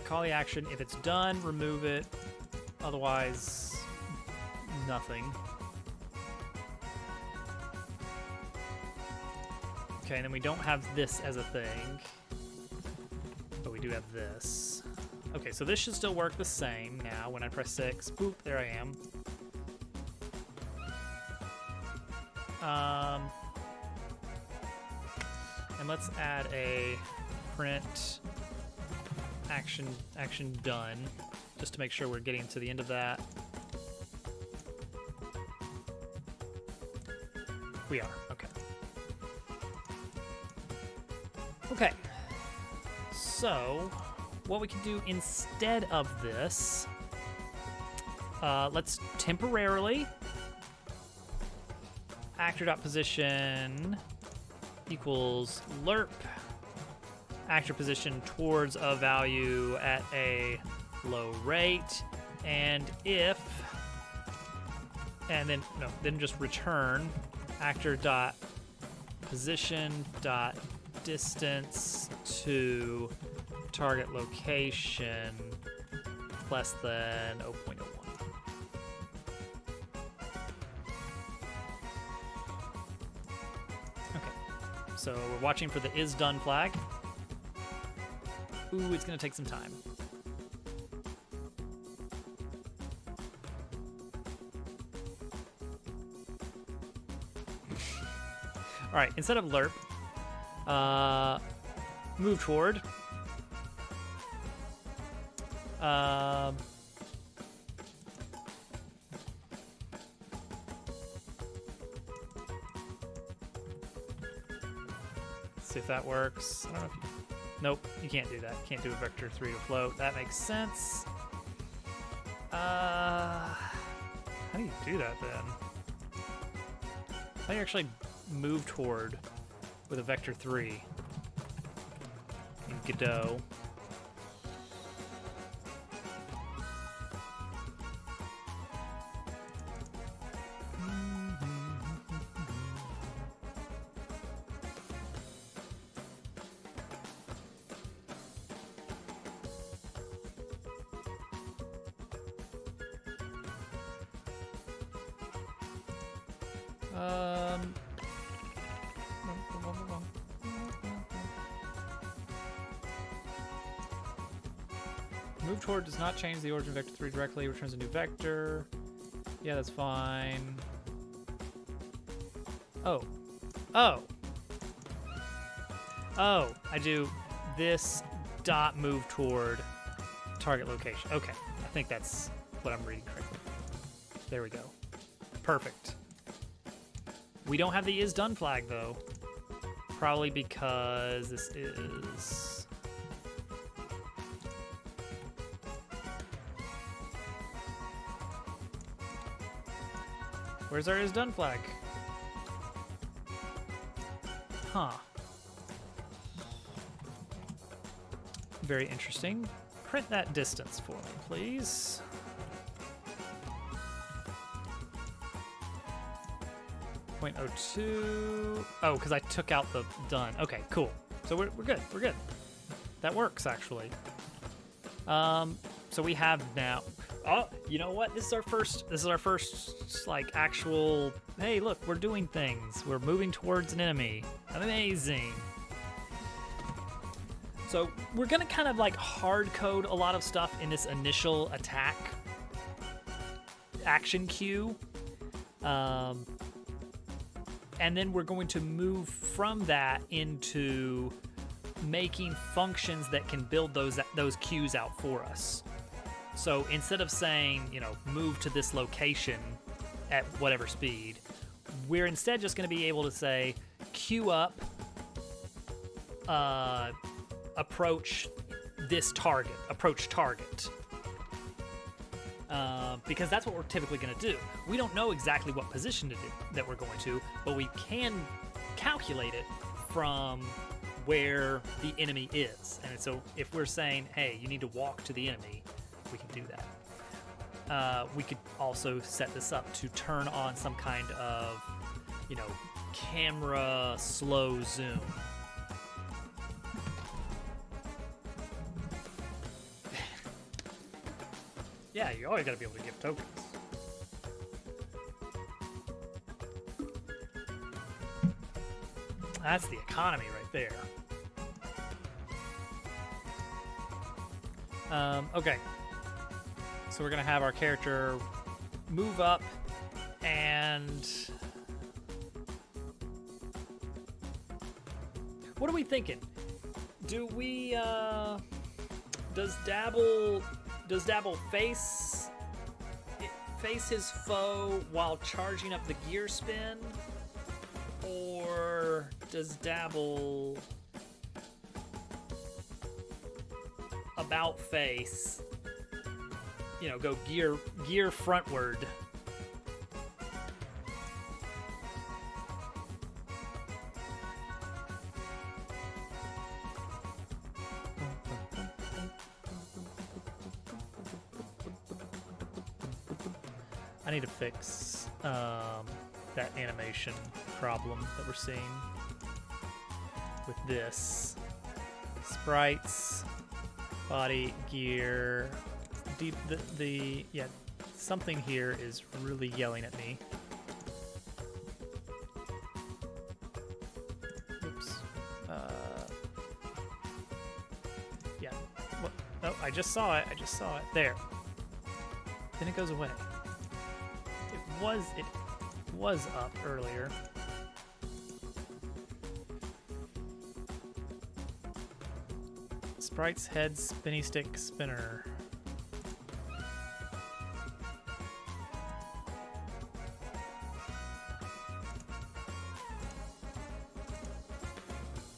Call the action. If it's done, remove it. Otherwise, nothing. Okay, and then we don't have this as a thing. But we do have this. Okay, so this should still work the same now. When I press 6, boop, there I am. And let's add a print action done, just to make sure we're getting to the end of that. We are, okay. Okay, so what we can do instead of this, let's temporarily actor.position equals lerp. Actor position towards a value at a low rate. And if, and then, no, then just return actor.position.distance to target location less than 0.01. Okay, so we're watching for the is done flag. Ooh, it's gonna take some time. All right, instead of lerp, move toward. See if that works. I don't know if you, nope, you can't do that. Can't do a vector 3 to float. That makes sense. How do you do that then? How do you actually move toward with a vector 3 in Godot? Move toward does not change the origin vector 3 directly, returns a new vector. Yeah, that's fine. Oh. Oh. Oh, I do this dot move toward target location. Okay, I think that's what I'm reading correctly. There we go. Perfect. We don't have the is done flag though. Probably because this is... Where's our is done flag? Huh. Very interesting. Print that distance for me, please. .02. Oh, because I took out the done. Okay, cool. So we're good. We're good. That works actually. So we have now. Oh, you know what? This is our first like actual. Hey, look, we're doing things. We're moving towards an enemy. Amazing. So we're gonna kind of like hard code a lot of stuff in this initial attack action queue. And then we're going to move from that into making functions that can build those queues out for us. So instead of saying, you know, move to this location at whatever speed, we're instead just going to be able to say queue up, approach this target, approach target. Because that's what we're typically going to do. We don't know exactly what position to do that we're going to, but we can calculate it from where the enemy is. And so if we're saying, hey, you need to walk to the enemy, we can do that. We could also set this up to turn on some kind of, you know, camera slow zoom. Yeah, you always gotta be able to give tokens. That's the economy right there. Okay. So we're gonna have our character move up and... What are we thinking? Do we, Does Dabble face his foe while charging up the gear spin? Or does Dabble about face, you know, go gear frontward? I need to fix that animation problem that we're seeing with this. Sprites, body, gear, yeah, something here is really yelling at me. Oops. Yeah. What? Oh, I just saw it. I just saw it. There. Then it goes away. It was up earlier. Sprites head spinny stick spinner.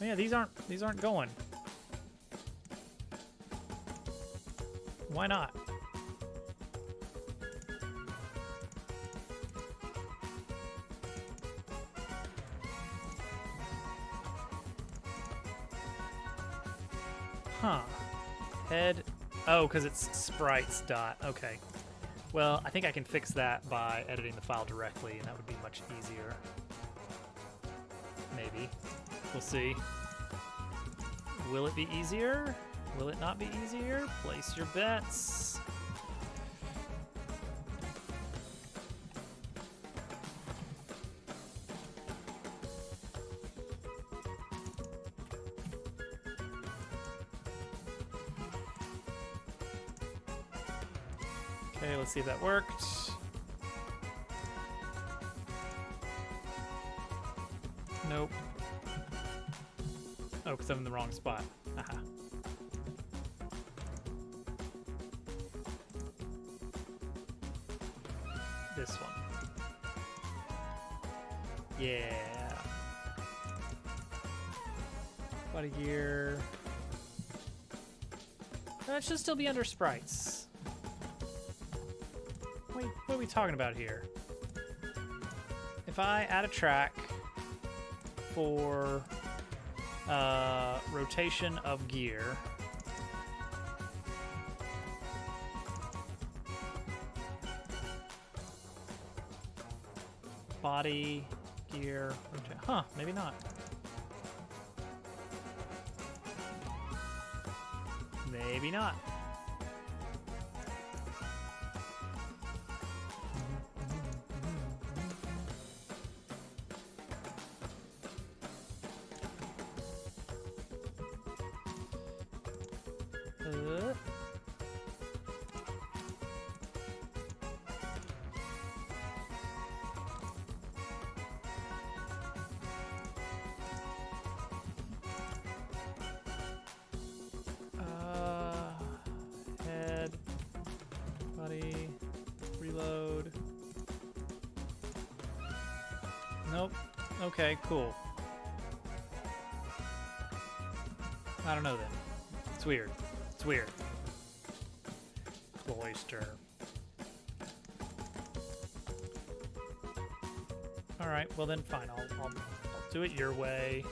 Oh yeah, these aren't going. Why not? Huh. Head. Oh, because it's sprites dot. Okay. Well, I think I can fix that by editing the file directly, and that would be much easier. Maybe. We'll see. Will it be easier? Will it not be easier? Place your bets. Okay, let's see if that worked. Nope. Oh, because I'm in the wrong spot. Aha. This one. Yeah. Body gear. That should still be under sprites. Wait, what are we talking about here? If I add a track for rotation of gear, body, gear, rotate. Huh, maybe not. Maybe not. Head, body, reload. Nope. Okay, cool. I don't know then. It's weird. It's weird. Cloister. All right. Well then, fine. I'll do it your way.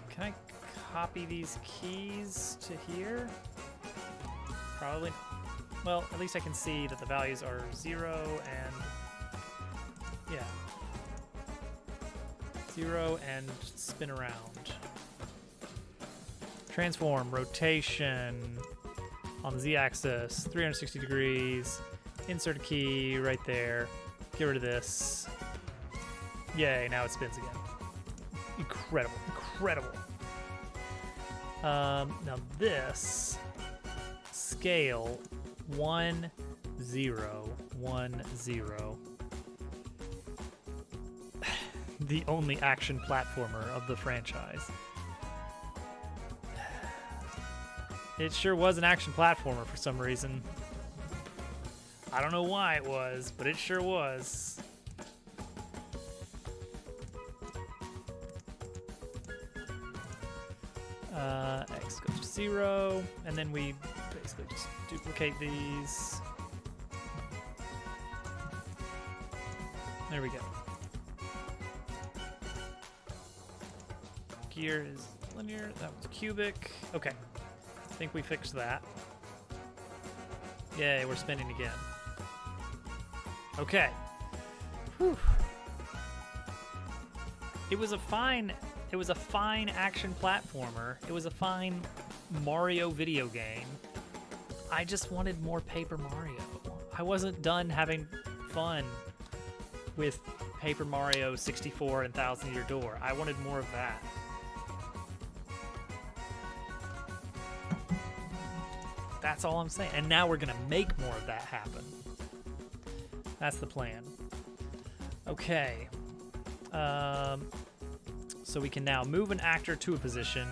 Can I copy these keys to here? Probably not. Well, at least I can see that the values are 0 and yeah. 0 and spin around. Transform, rotation on the Z-axis, 360 degrees. Insert a key right there. Get rid of this. Yay, now it spins again. Incredible, incredible. Now this scale 1 0 1 0. The only action platformer of the franchise. It sure was an action platformer for some reason. I don't know why it was, but it sure was. X goes to 0, and then we basically just duplicate these. There we go. Gear is linear. That was cubic. Okay. I think we fixed that. Yay, we're spinning again. Okay. Whew. It was a fine action platformer. It was a fine Mario video game. I just wanted more Paper Mario. I wasn't done having fun with Paper Mario 64 and Thousand Year Door. I wanted more of that. That's all I'm saying. And now we're gonna make more of that happen. That's the plan. Okay. So we can now move an actor to a position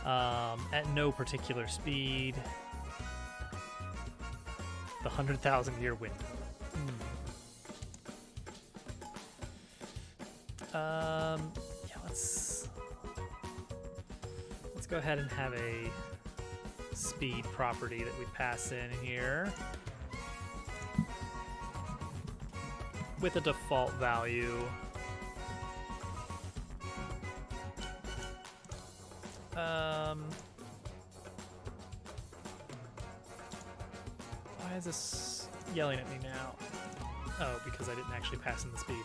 at no particular speed. The 100,000-year window. Yeah, let's go ahead and have a speed property that we pass in here with a default value. Why is this yelling at me now? Oh, because I didn't actually pass in the speed.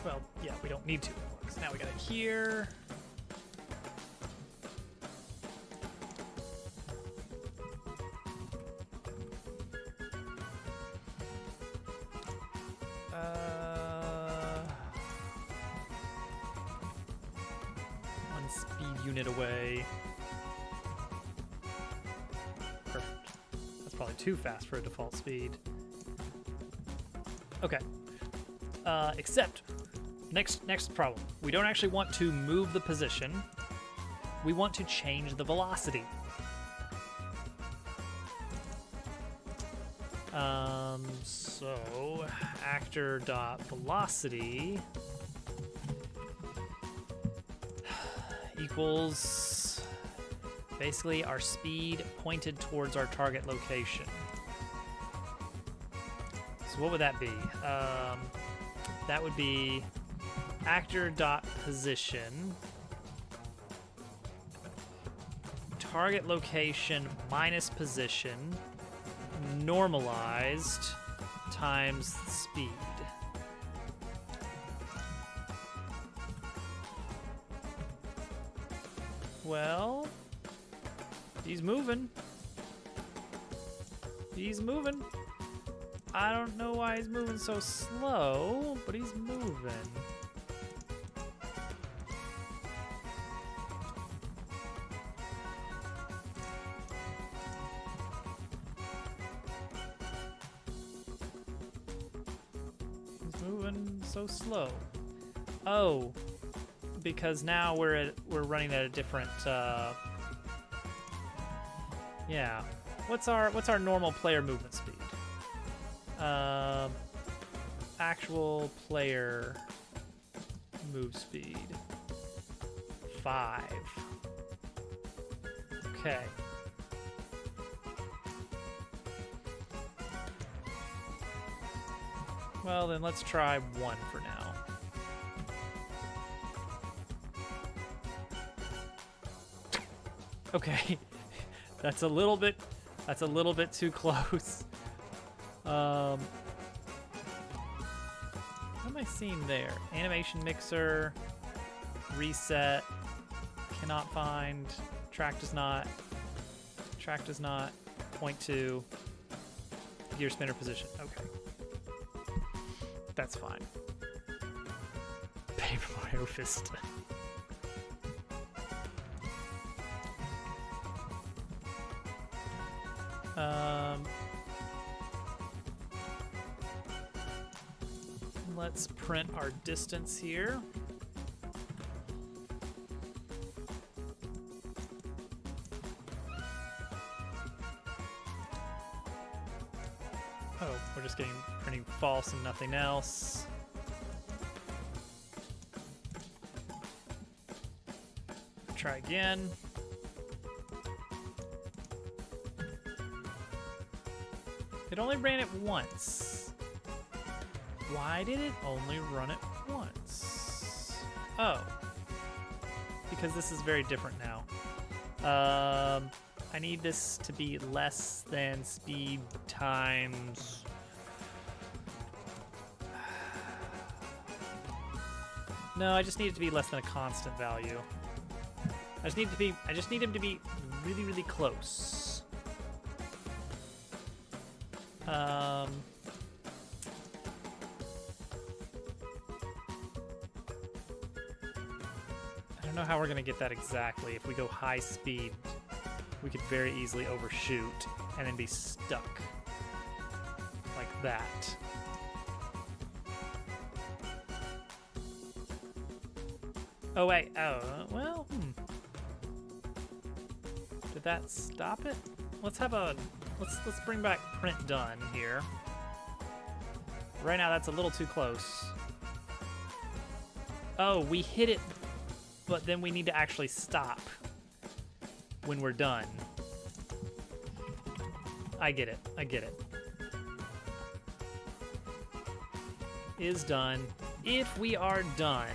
Well, yeah, we don't need to anymore, because now we got it here. One speed unit away. Perfect. That's probably too fast for a default speed. Okay. Except, next problem. We don't actually want to move the position. We want to change the velocity. So actor.velocity equals basically our speed pointed towards our target location. So what would that be? That would be actor.position target location minus position normalized times speed. Well, he's moving. He's moving. I don't know why he's moving so slow, but he's moving. Moving so slow. Oh, because now we're running at a different. Yeah, what's our normal player movement speed? Actual player move speed 5. Okay. Well, then let's try 1 for now. Okay. That's a little bit too close. What am I seeing there? Animation mixer, reset, cannot find, track does not, point to, gear spinner position. Okay. That's fine. Paper Mario Vista. Let's print our distance here. Oh, we're just printing false and nothing else. Try again. It only ran it once. Why did it only run it once? Oh. Because this is very different now. I need this to be less than speed times... No, I just need it to be less than a constant value. I just need him to be really, really close. I don't know how we're gonna get that exactly. If we go high speed, we could very easily overshoot and then be stuck like that. Oh wait, well, Did that stop it? Let's bring back print done here. Right now that's a little too close. Oh, we hit it, but then we need to actually stop when we're done. I get it. Is done. If we are done,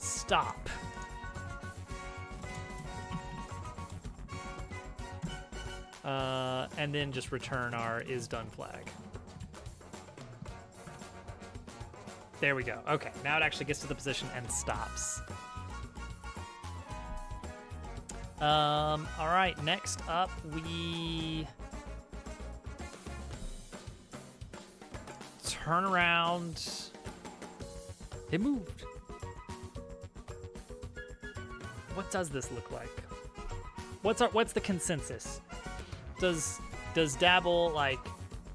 stop. And then just return our is done flag. There we go. Okay, now it actually gets to the position and stops. All right, next up we turn around. It moved. What does this look like? What's the consensus? Does Dabble, like,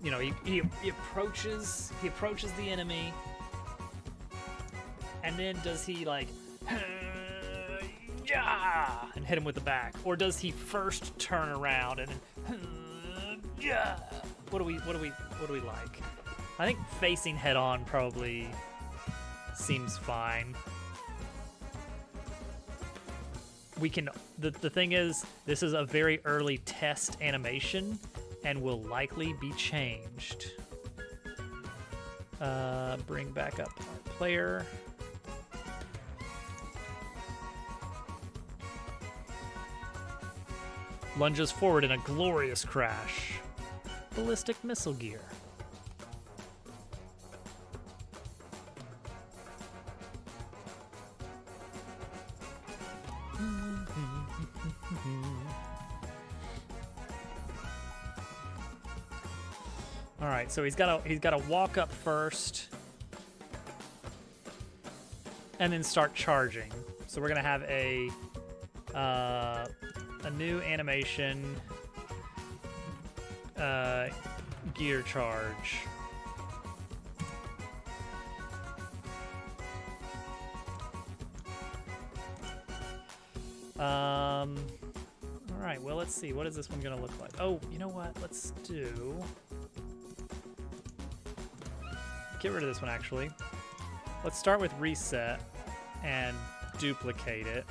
you know, he approaches the enemy, and then does he like and hit him with the back, or does he first turn around and then what do we like? I think facing head on probably seems fine. We can, the thing is, this is a very early test animation and will likely be changed. Bring back up our player. Lunges forward in a glorious crash. Ballistic missile gear. All right, so he's got to walk up first, and then start charging. So we're gonna have a new animation, gear charge. All right, well, let's see. What is this one gonna look like? Oh, you know what? Let's do... Get rid of this one, actually. Let's start with reset and duplicate it.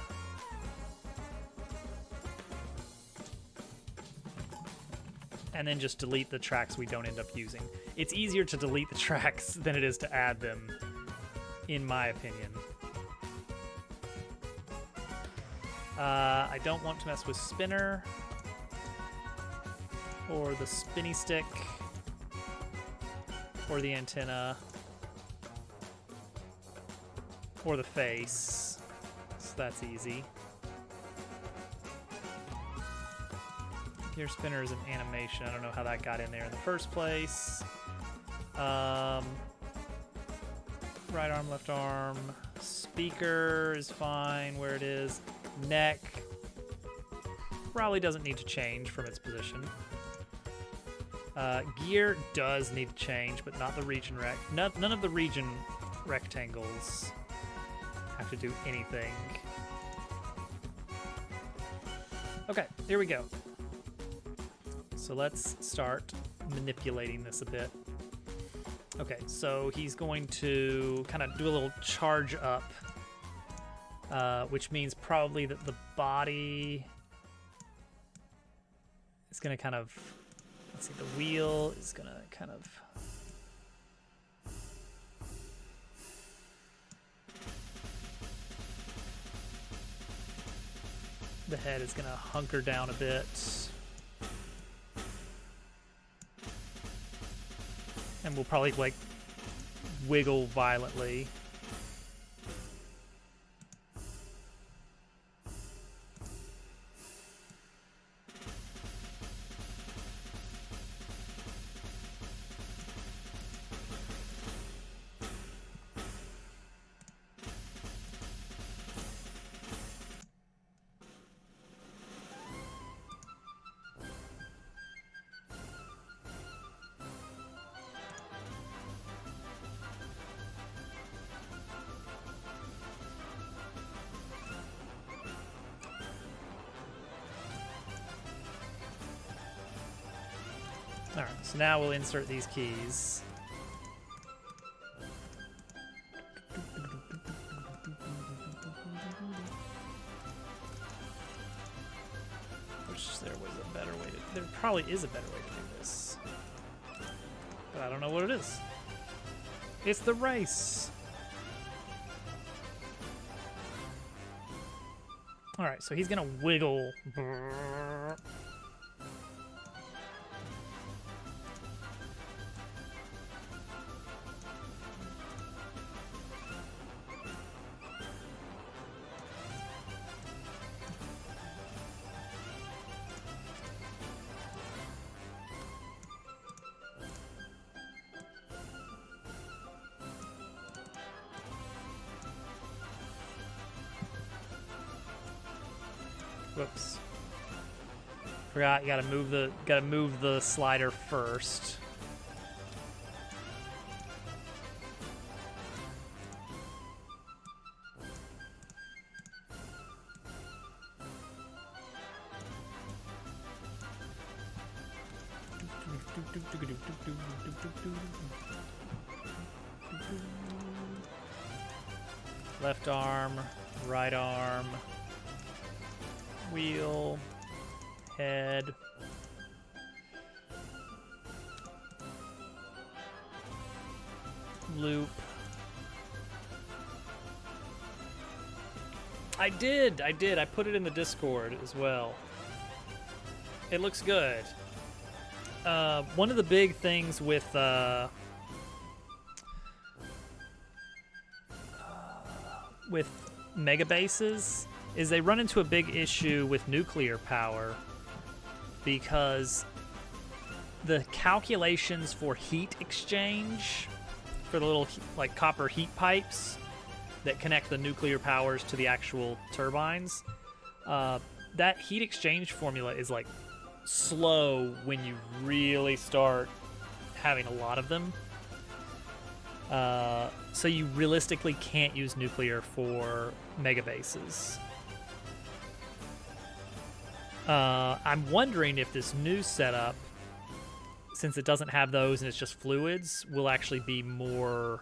And then just delete the tracks we don't end up using. It's easier to delete the tracks than it is to add them, in my opinion. I don't want to mess with spinner or the spinny stick or the antenna or the face, so that's easy. Gear spinner is an animation. I don't know how that got in there in the first place. Right arm, left arm. Speaker is fine where it is. Neck probably doesn't need to change from its position. Gear does need to change, but not the region rec. None of the region rectangles have to do anything. Okay, here we go. So let's start manipulating this a bit. Okay, so he's going to kind of do a little charge up, which means probably that the body is going to kind of Let's see, the wheel is gonna kind of... The head is gonna hunker down a bit. And we'll probably like wiggle violently. Alright, so now we'll insert these keys. Wish there was a better way to... There probably is a better way to do this. But I don't know what it is. It's the race! Alright, so he's gonna wiggle. Whoops. Forgot you gotta move the slider first. Left arm, right arm. Wheel, head, loop. I did. I put it in the Discord as well. It looks good. One of the big things with mega bases is they run into a big issue with nuclear power because the calculations for heat exchange for the little like copper heat pipes that connect the nuclear powers to the actual turbines, that heat exchange formula is like slow when you really start having a lot of them. So you realistically can't use nuclear for mega bases. I'm wondering if this new setup, since it doesn't have those and it's just fluids, will actually be more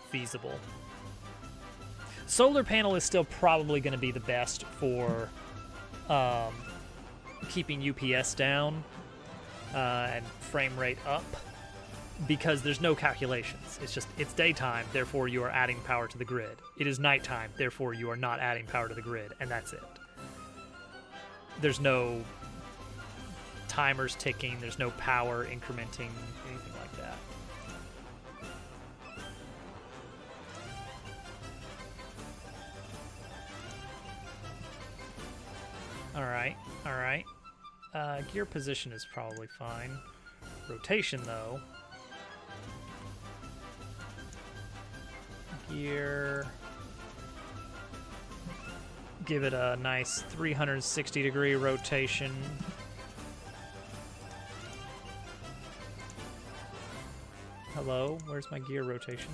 feasible. Solar panel is still probably going to be the best for keeping UPS down and frame rate up, because there's no calculations. It's daytime, therefore you are adding power to the grid. It is nighttime, therefore you are not adding power to the grid, and that's it. There's no timers ticking, there's no power incrementing, anything like that. Alright. Gear position is probably fine. Rotation, though. Gear. Give it a nice 360-degree rotation. Hello? Where's my gear rotation?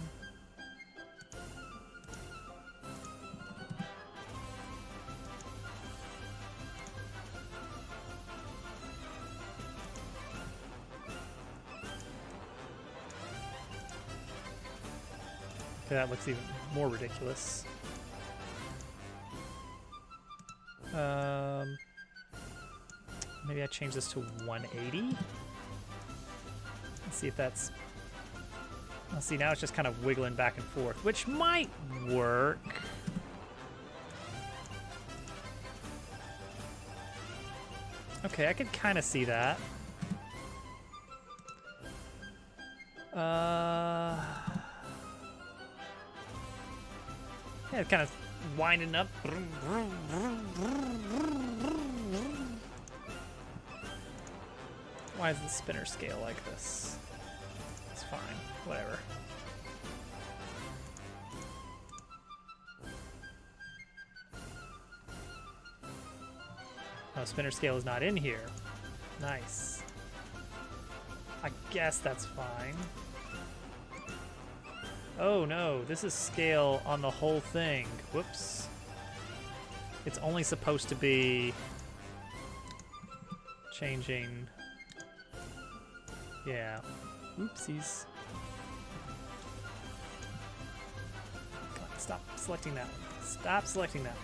Okay, that looks even more ridiculous. Maybe I change this to 180? Let's see if that's... Let's see, now it's just kind of wiggling back and forth, which might work. Okay, I could kind of see that. Yeah, kind of winding up. Why is the spinner scale like this? It's fine, whatever. Oh, spinner scale is not in here. Nice. I guess that's fine. Oh no, this is scale on the whole thing. Whoops. It's only supposed to be changing. Yeah. Oopsies. God, stop selecting that. Stop selecting that.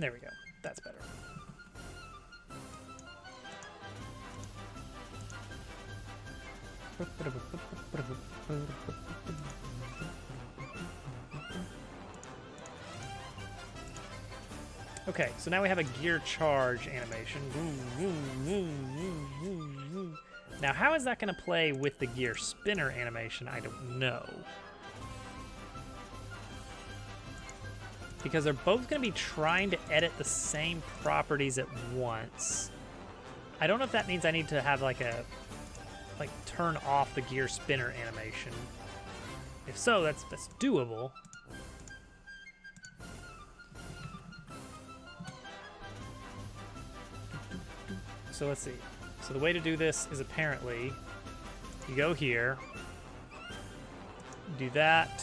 There we go. That's better. Okay, so now we have a gear charge animation. Now, how is that going to play with the gear spinner animation? I don't know. Because they're both going to be trying to edit the same properties at once. I don't know if that means I need to have like turn off the gear spinner animation. If so, that's doable. So let's see. So the way to do this is apparently you go here, do that.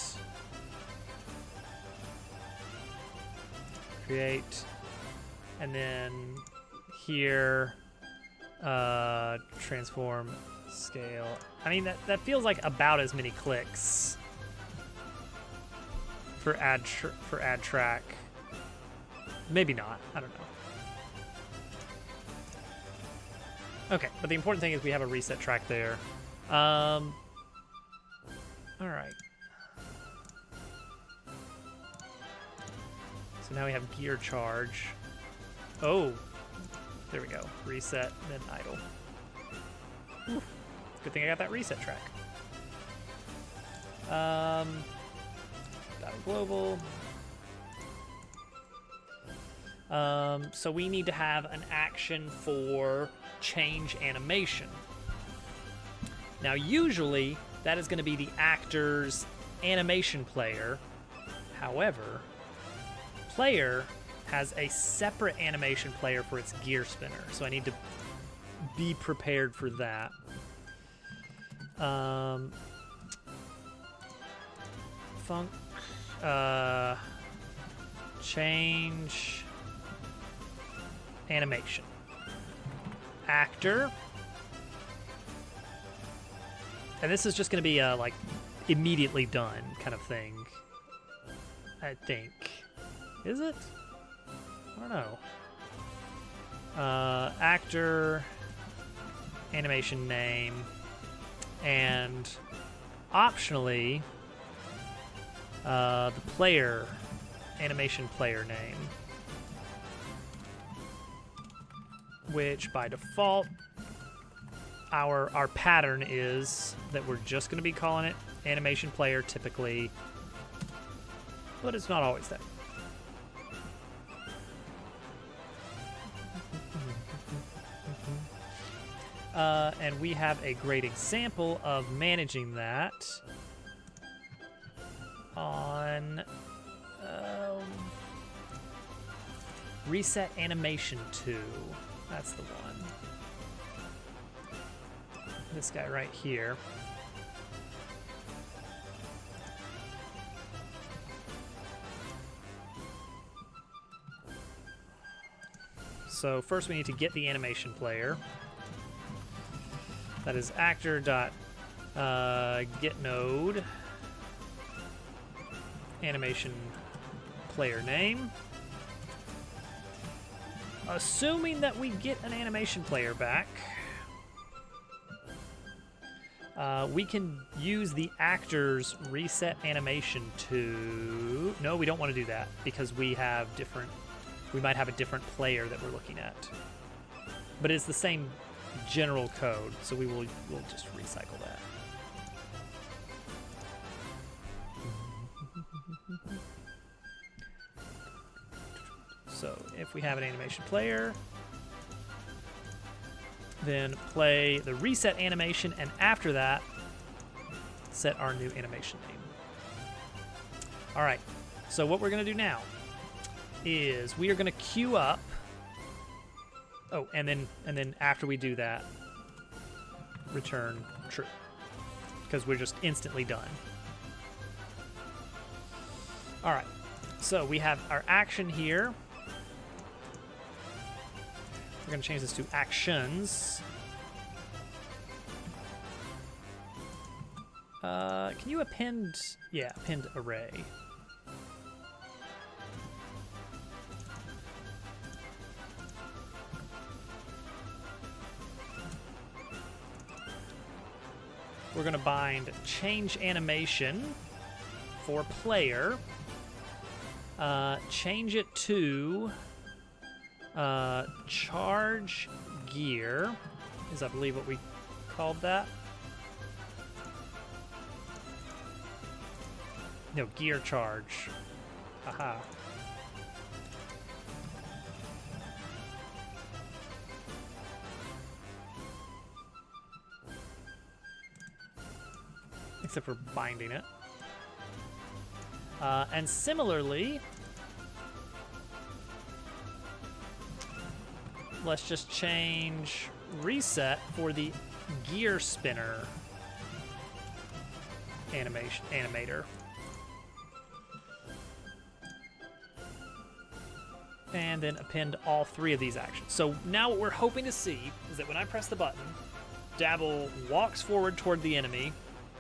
Create, and then here, transform, scale. I mean, that feels like about as many clicks for add track. Maybe not. I don't know. Okay, but the important thing is we have a reset track there. All right. So now we have gear charge. Oh, there we go. Reset, then idle. Ooh, good thing I got that reset track. Global. So we need to have an action for change animation. Now, usually that is going to be the actor's animation player. However, player has a separate animation player for its gear spinner, so I need to be prepared for that. Change animation. Actor. And this is just going to be a, like, immediately done kind of thing. I think. Is it? I don't know. Actor, animation name, and optionally, the player, animation player name. Which by default, our pattern is that we're just going to be calling it animation player typically, but it's not always that. And we have a great example of managing that on Reset Animation 2. That's the one. This guy right here. So first we need to get the animation player. That is actor.getNode. animation player name. Assuming that we get an animation player back, we can use the actor's reset animation to... No, we don't want to do that because we have different... We might have a different player that we're looking at. But it's the same general code, so we'll just recycle that. So if we have an animation player, then play the reset animation, and after that, set our new animation name. All right, so what we're gonna do now is we are gonna queue up. Oh, and then after we do that, return true, because we're just instantly done. All right, so we have our action here. We're going to change this to actions. Can you append? Yeah, append array. We're going to bind change animation for player. Change it to charge gear, is I believe what we called that. No, gear charge. Aha. Except for binding it. And similarly, let's just change reset for the gear spinner animator. And then append all three of these actions. So now what we're hoping to see is that when I press the button, Dabble walks forward toward the enemy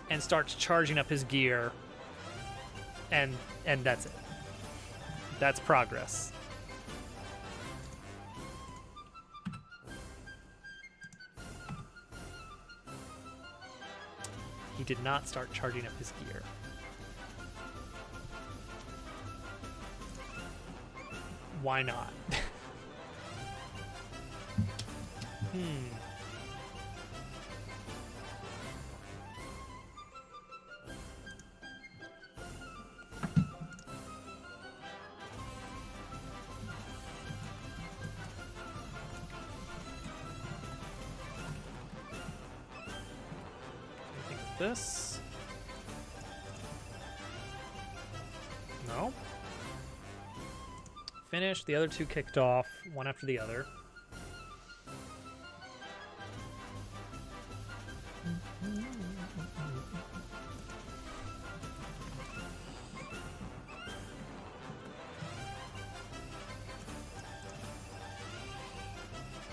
and starts charging up his gear, and that's it. That's progress. He did not start charging up his gear. Why not? This. No. Finished. The other two kicked off, one after the other.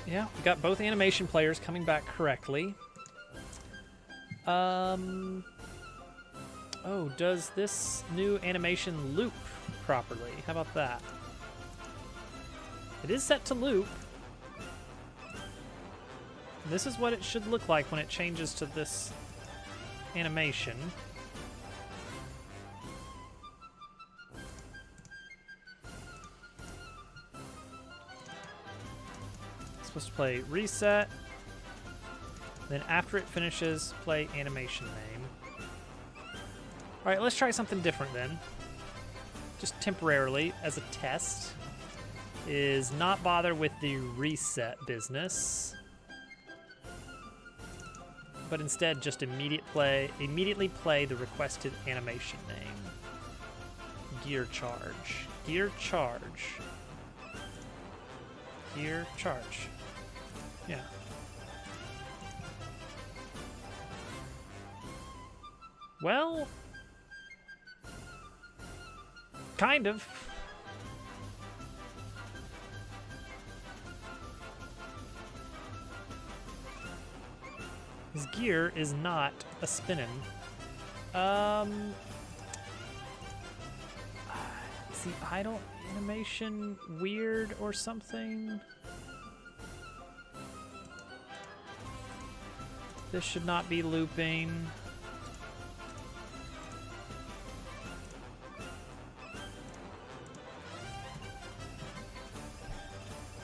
Yeah, we got both animation players coming back correctly. Oh, does this new animation loop properly? How about that? It is set to loop. This is what it should look like when it changes to this animation. It's supposed to play reset. Then after it finishes, play animation name. All right, let's try something different then. Just temporarily, as a test, is not bother with the reset business, but instead just immediately play the requested animation name. Gear charge. Gear charge. Gear charge. Yeah. Well, kind of. His gear is not a spinning. Is the idle animation weird or something? This should not be looping.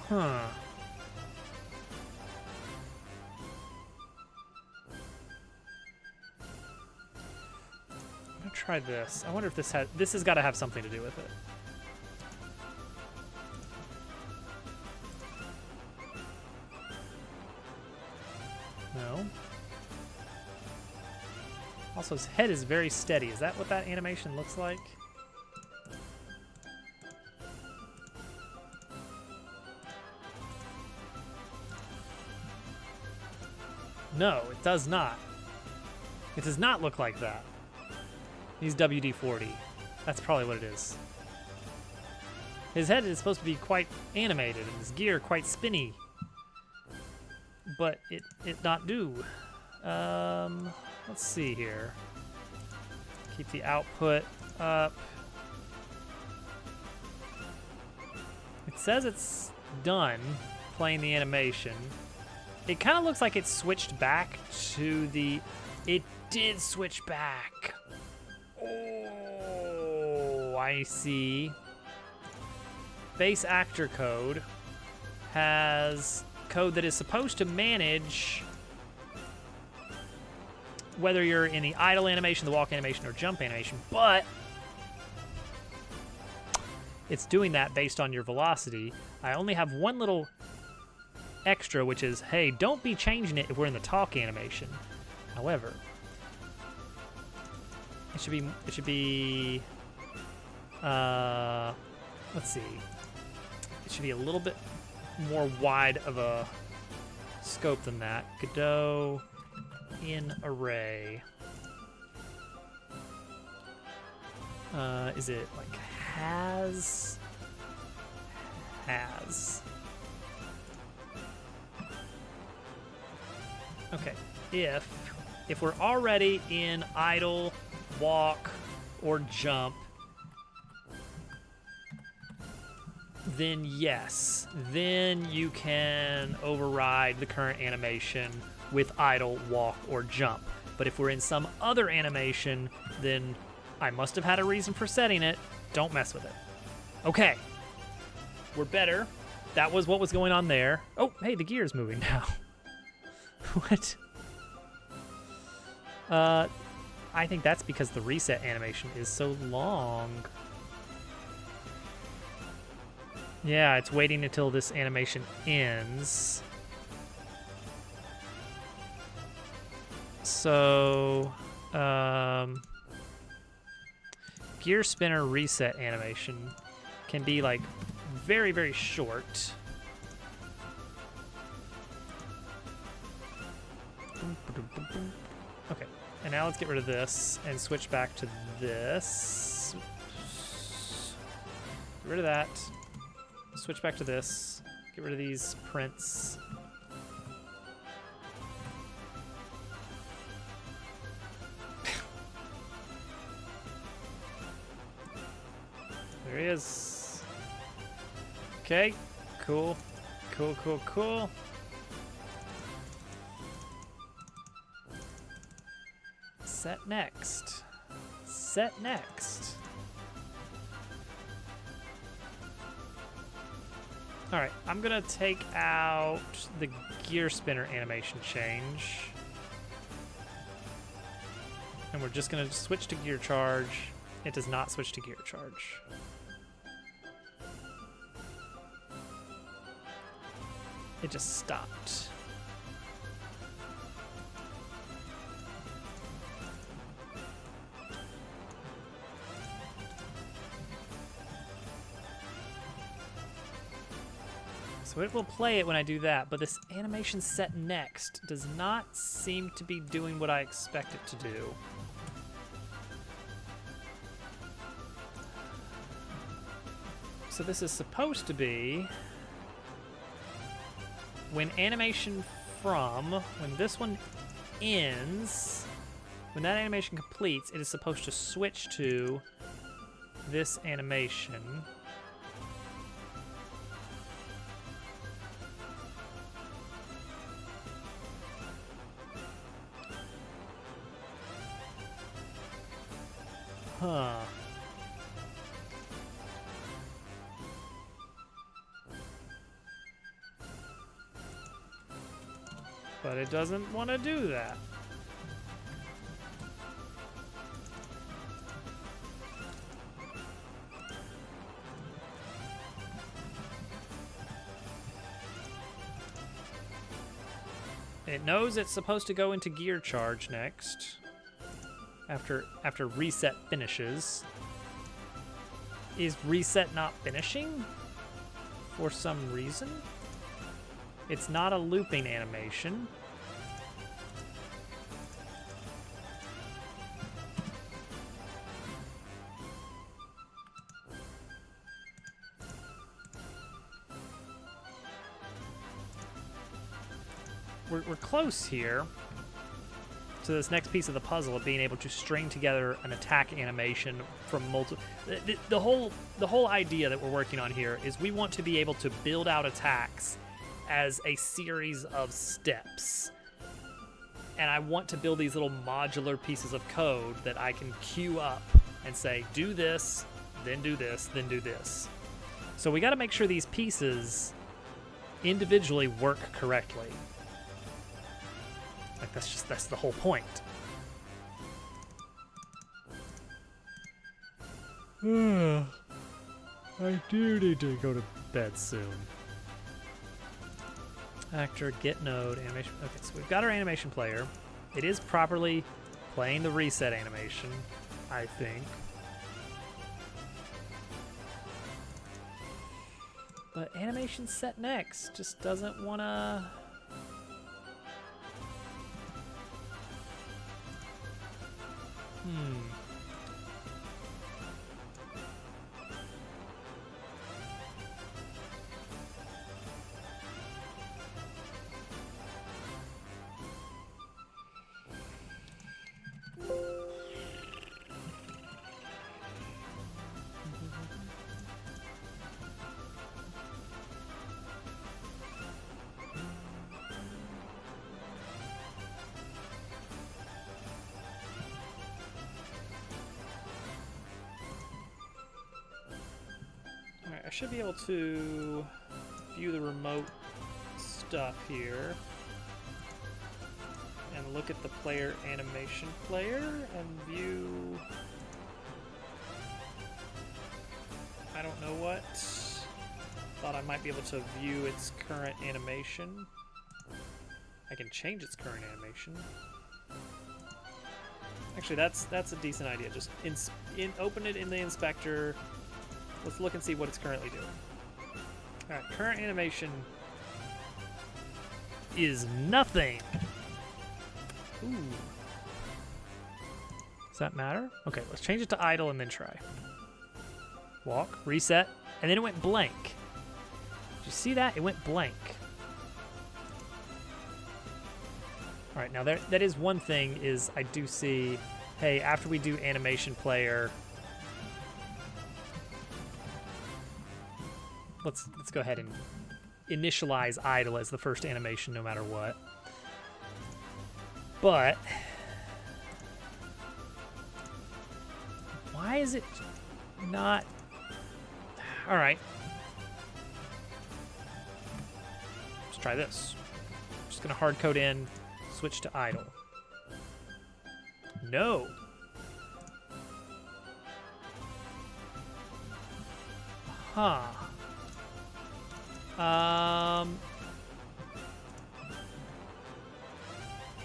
Huh. I'm gonna try this. I wonder if this has got to have something to do with it. No. Also, his head is very steady. Is that what that animation looks like? No, it does not. It does not look like that. He's WD-40. That's probably what it is. His head is supposed to be quite animated and his gear quite spinny. But it not do. Let's see here. Keep the output up. It says it's done playing the animation. It kind of looks like it switched back to the... It did switch back. Oh, I see. Base actor code has code that is supposed to manage whether you're in the idle animation, the walk animation, or jump animation, but it's doing that based on your velocity. I only have one little extra, which is, hey, don't be changing it if we're in the talk animation. However, it should be let's see. It should be a little bit more wide of a scope than that. Godot in array. Is it like has? Okay, if we're already in idle, walk, or jump, then yes, then you can override the current animation with idle, walk, or jump. But if we're in some other animation, then I must have had a reason for setting it. Don't mess with it. Okay, we're better. That was what was going on there. Oh, hey, the gear's moving now. What? I think that's because the reset animation is so long. Yeah, it's waiting until this animation ends. So, gear spinner reset animation can be like very, very short. Okay, and now let's get rid of this and switch back to this. Get rid of that. Switch back to this. Get rid of these prints. There he is. Okay, cool. Cool. Set next. All right, I'm gonna take out the gear spinner animation change. And we're just gonna switch to gear charge. It does not switch to gear charge. It just stopped. So it will play it when I do that, but this animation set next does not seem to be doing what I expect it to do. So this is supposed to be when animation from, when this one ends, when that animation completes, it is supposed to switch to this animation. Huh. But it doesn't want to do that. It knows it's supposed to go into gear charge next. After reset finishes. Is reset not finishing? For some reason? It's not a looping animation. We're close here to this next piece of the puzzle of being able to string together an attack animation from multiple. The whole idea that we're working on here is we want to be able to build out attacks as a series of steps. And I want to build these little modular pieces of code that I can queue up and say, do this, then do this, then do this. So we got to make sure these pieces individually work correctly. Like that's the whole point. I do need to go to bed soon. Actor, get node, animation. Okay, so we've got our animation player. It is properly playing the reset animation, I think. But animation set next just doesn't want to... I should be able to view the remote stuff here and look at the player animation player and view, I don't know what. Thought I might be able to view its current animation. I can change its current animation. Actually, that's a decent idea. Just open it in the inspector. Let's look and see what it's currently doing. All right, current animation is nothing. Ooh. Does that matter? Okay, let's change it to idle and then try. Walk, reset, and then it went blank. Did you see that? It went blank. All right, now that is one thing is I do see, hey, after we do animation player, let's go ahead and initialize idle as the first animation no matter what. But why is it not? All right. Let's try this. I'm just gonna hard code in, switch to idle. No. Huh.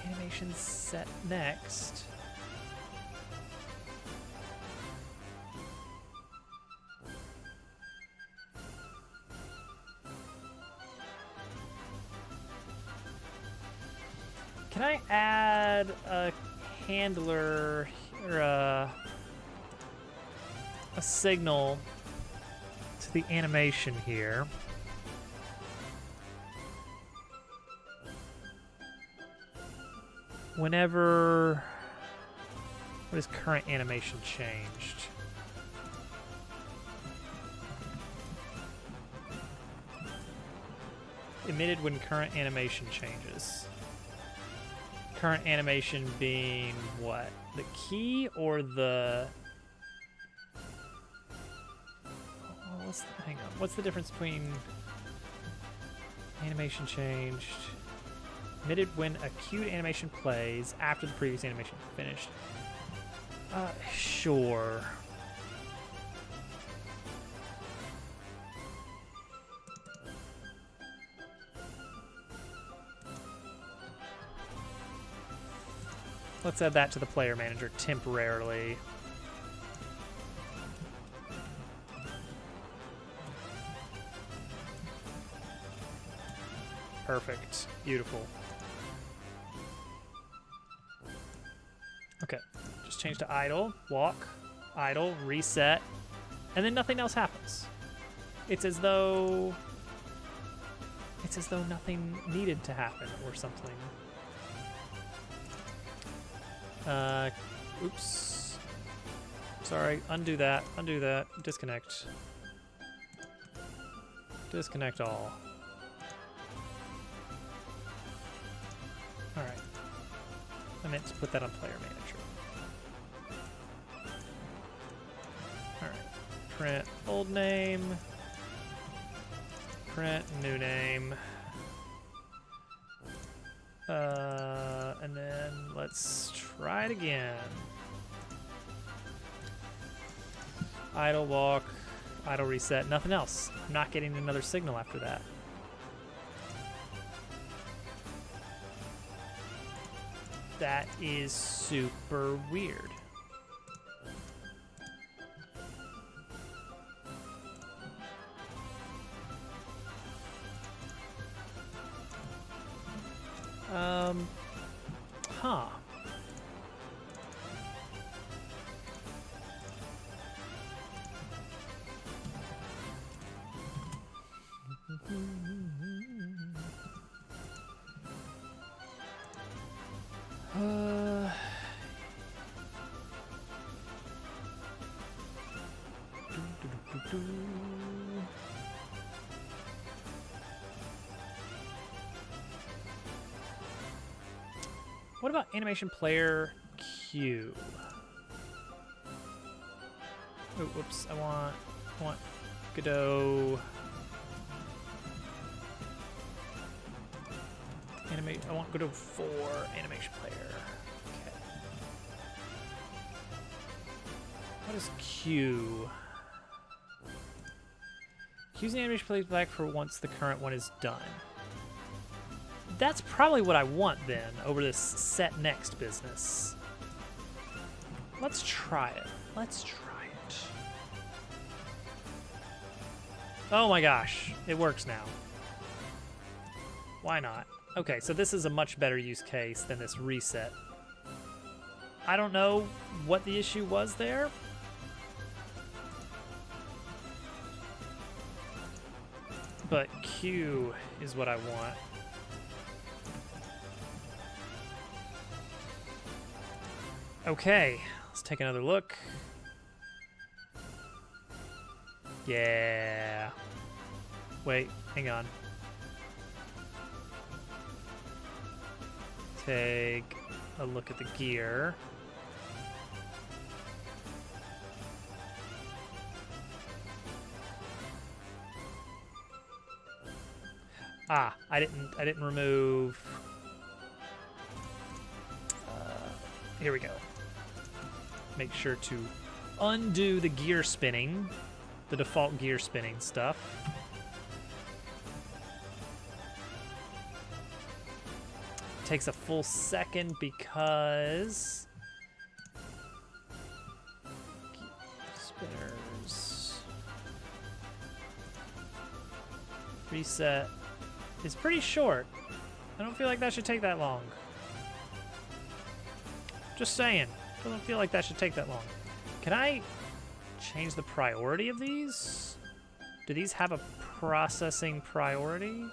Animation set next. Can I add a handler or a signal to the animation here? Whenever, what is current animation changed? emitted when current animation changes. Current animation being what? The key or the... Oh, hang on. What's the difference between animation changed? Emitted when a cued animation plays after the previous animation finished. Sure. Let's add that to the player manager temporarily. Perfect. Beautiful. Okay. Just change to idle, walk, idle, reset, and then nothing else happens. It's as though nothing needed to happen or something. Oops. Sorry, undo that, disconnect. Disconnect all. Alright. I meant to put that on player manager. Alright. Print old name. Print new name. And then let's try it again. Idle walk, idle reset, nothing else. I'm not getting another signal after that. That is super weird. Huh. What about animation player Q? Oh, whoops! I want Godot. Animate. I want Godot 4 animation player. Okay. What is Q? Q's the animation plays back for once the current one is done. That's probably what I want then over this set next business. Let's try it. Let's try it. Oh my gosh, it works now. Why not? Okay, so this is a much better use case than this reset. I don't know what the issue was there. But Q is what I want. Okay, let's take another look. Yeah. Wait, hang on. Take a look at the gear. Ah, I didn't remove. Here we go. Make sure to undo the gear spinning, the default gear spinning stuff. Takes a full second because spinners reset is pretty short. I don't feel like that should take that long. Just saying. Doesn't feel like that should take that long. Can I change the priority of these? Do these have a processing priority?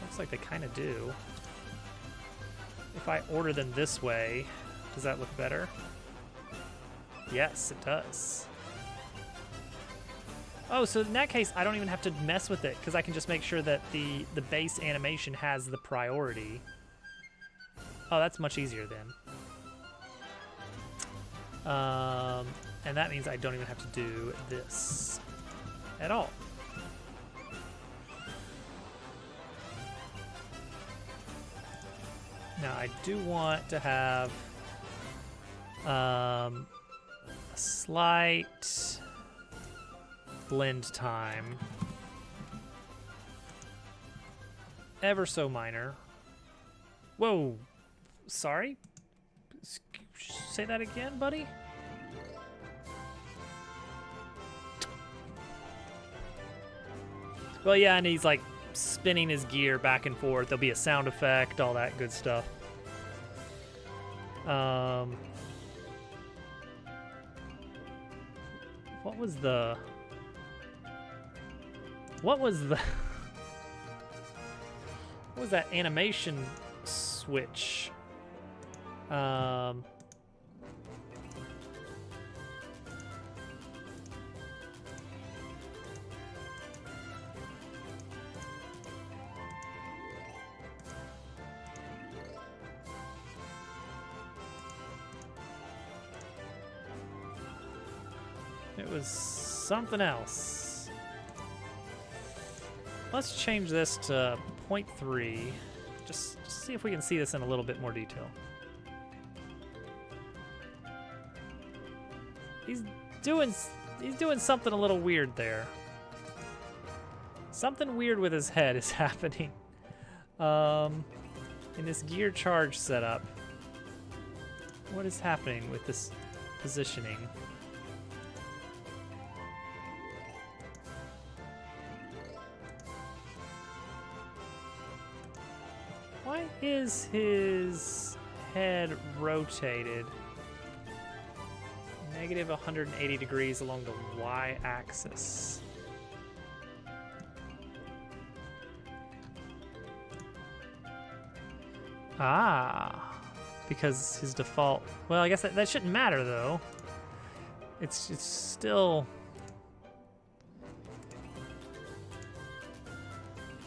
Looks like they kind of do. If I order them this way, does that look better? Yes, it does. Oh, so in that case, I don't even have to mess with it because I can just make sure that the base animation has the priority. Oh, that's much easier then. And that means I don't even have to do this at all. Now I do want to have a slight blend time. Ever so minor. Whoa. Sorry? Say that again, buddy? Well, yeah, and he's like spinning his gear back and forth. There'll be a sound effect, all that good stuff. What was the what was that animation switch? It was something else. Let's change this to 0.3. Just see if we can see this in a little bit more detail. He's doing something a little weird there. Something weird with his head is happening. In this gear charge setup, what is happening with this positioning? Why is his head rotated negative 180 degrees along the y-axis? Ah, because his default. Well, I guess that shouldn't matter though. It's still.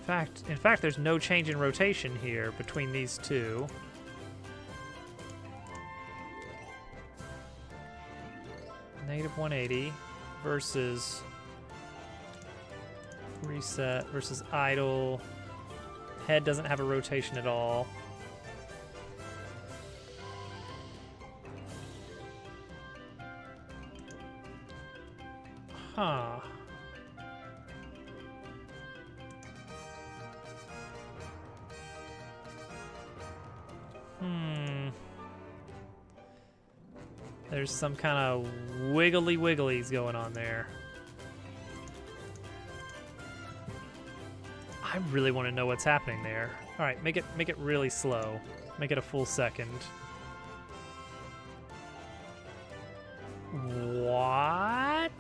In fact, there's no change in rotation here between these two. Negative 180 versus reset versus idle. Head doesn't have a rotation at all. Huh. There's some kind of wiggly wigglies going on there. I really want to know what's happening there. All right, make it really slow. Make it a full second. What?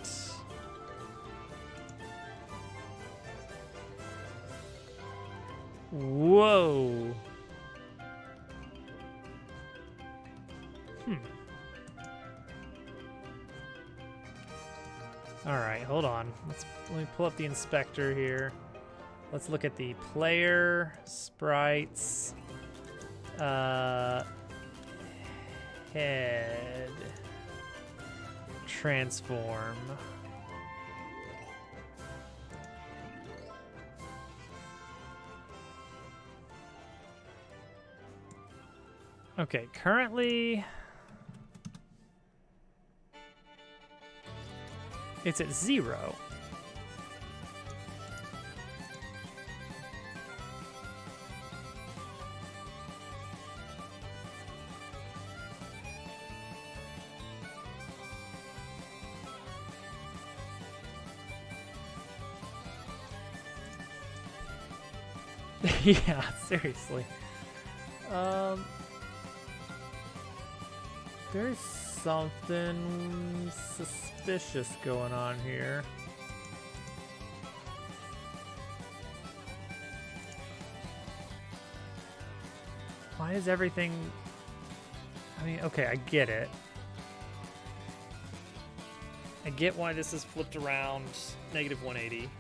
Whoa. All right, hold on. Let me pull up the inspector here. Let's look at the player sprites, head transform. Okay, currently it's at 0. Yeah, seriously. There's something suspicious going on here. Why is everything... I mean, okay, I get it. I get why this is flipped around negative 180.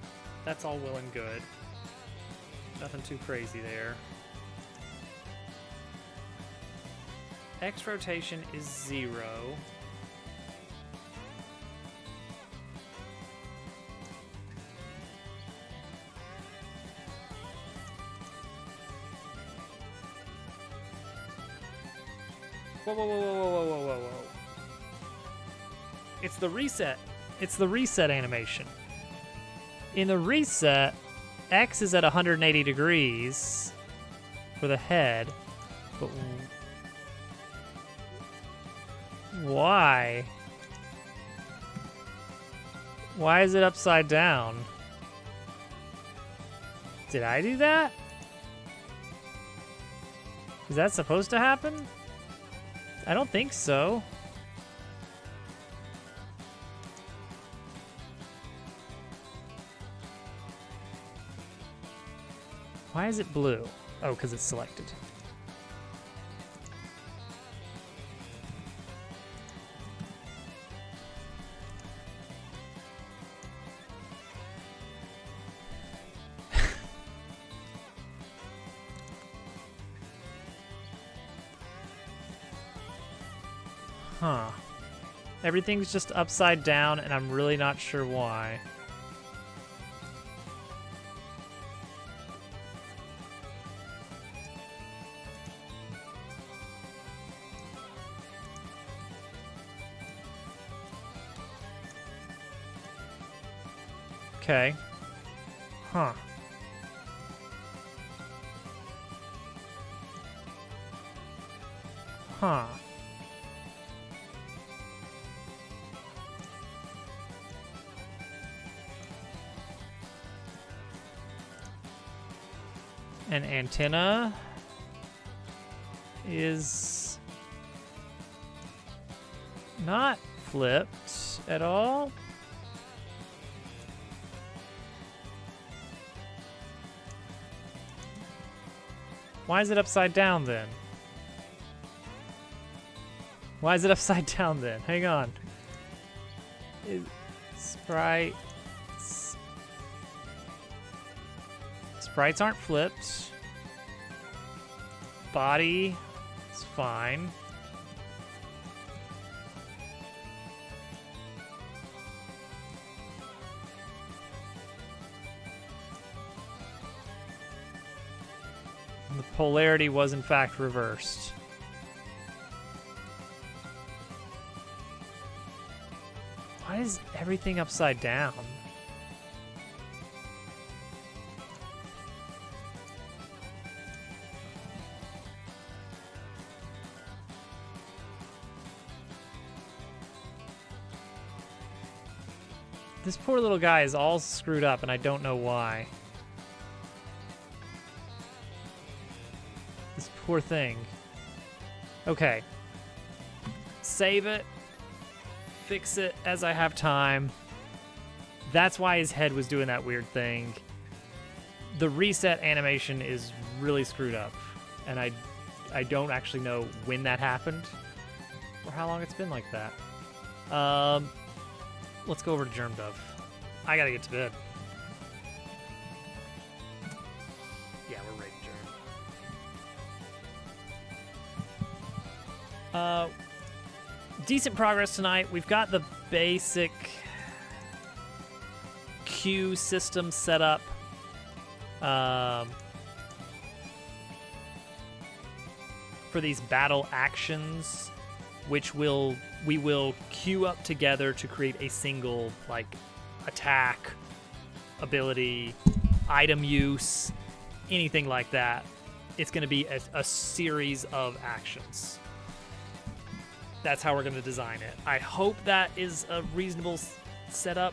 That's all well and good. Nothing too crazy there. X rotation is 0. Whoa, whoa, whoa, whoa, whoa, whoa, whoa, whoa. It's the reset. It's the reset animation. In the reset, X is at 180 degrees for the head, but why? Why is it upside down? Did I do that? Is that supposed to happen? I don't think so. Why is it blue? Oh, because it's selected. Huh. Everything's just upside down, and I'm really not sure why. Okay. Huh. Huh. An antenna is not flipped at all. Why is it upside down then? Why is it upside down then? Hang on. Sprites aren't flipped. Body is fine. The polarity was in fact reversed. Why is everything upside down? This poor little guy is all screwed up and I don't know why. This poor thing. Okay. Save it. Fix it as I have time. That's why his head was doing that weird thing. The reset animation is really screwed up. And I don't actually know when that happened. Or how long it's been like that. Let's go over to Germ Dove. I gotta get to bed. Yeah, we're ready, Germ. Decent progress tonight. We've got the basic queue system set up. For these battle actions, which we will queue up together to create a single, like, attack, ability, item use, anything like that. It's going to be a series of actions. That's how we're going to design it. I hope that is a reasonable setup.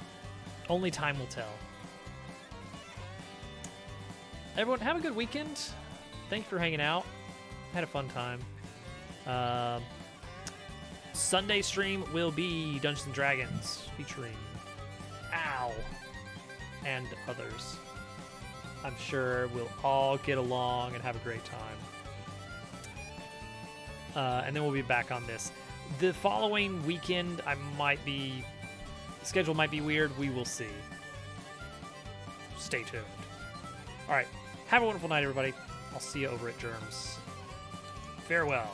Only time will tell. Everyone, have a good weekend. Thanks for hanging out. Had a fun time. Sunday stream will be Dungeons & Dragons featuring Al and others. I'm sure we'll all get along and have a great time. And then we'll be back on this. The following weekend, I might be schedule might be weird. We will see. Stay tuned. All right. Have a wonderful night, everybody. I'll see you over at Germs. Farewell.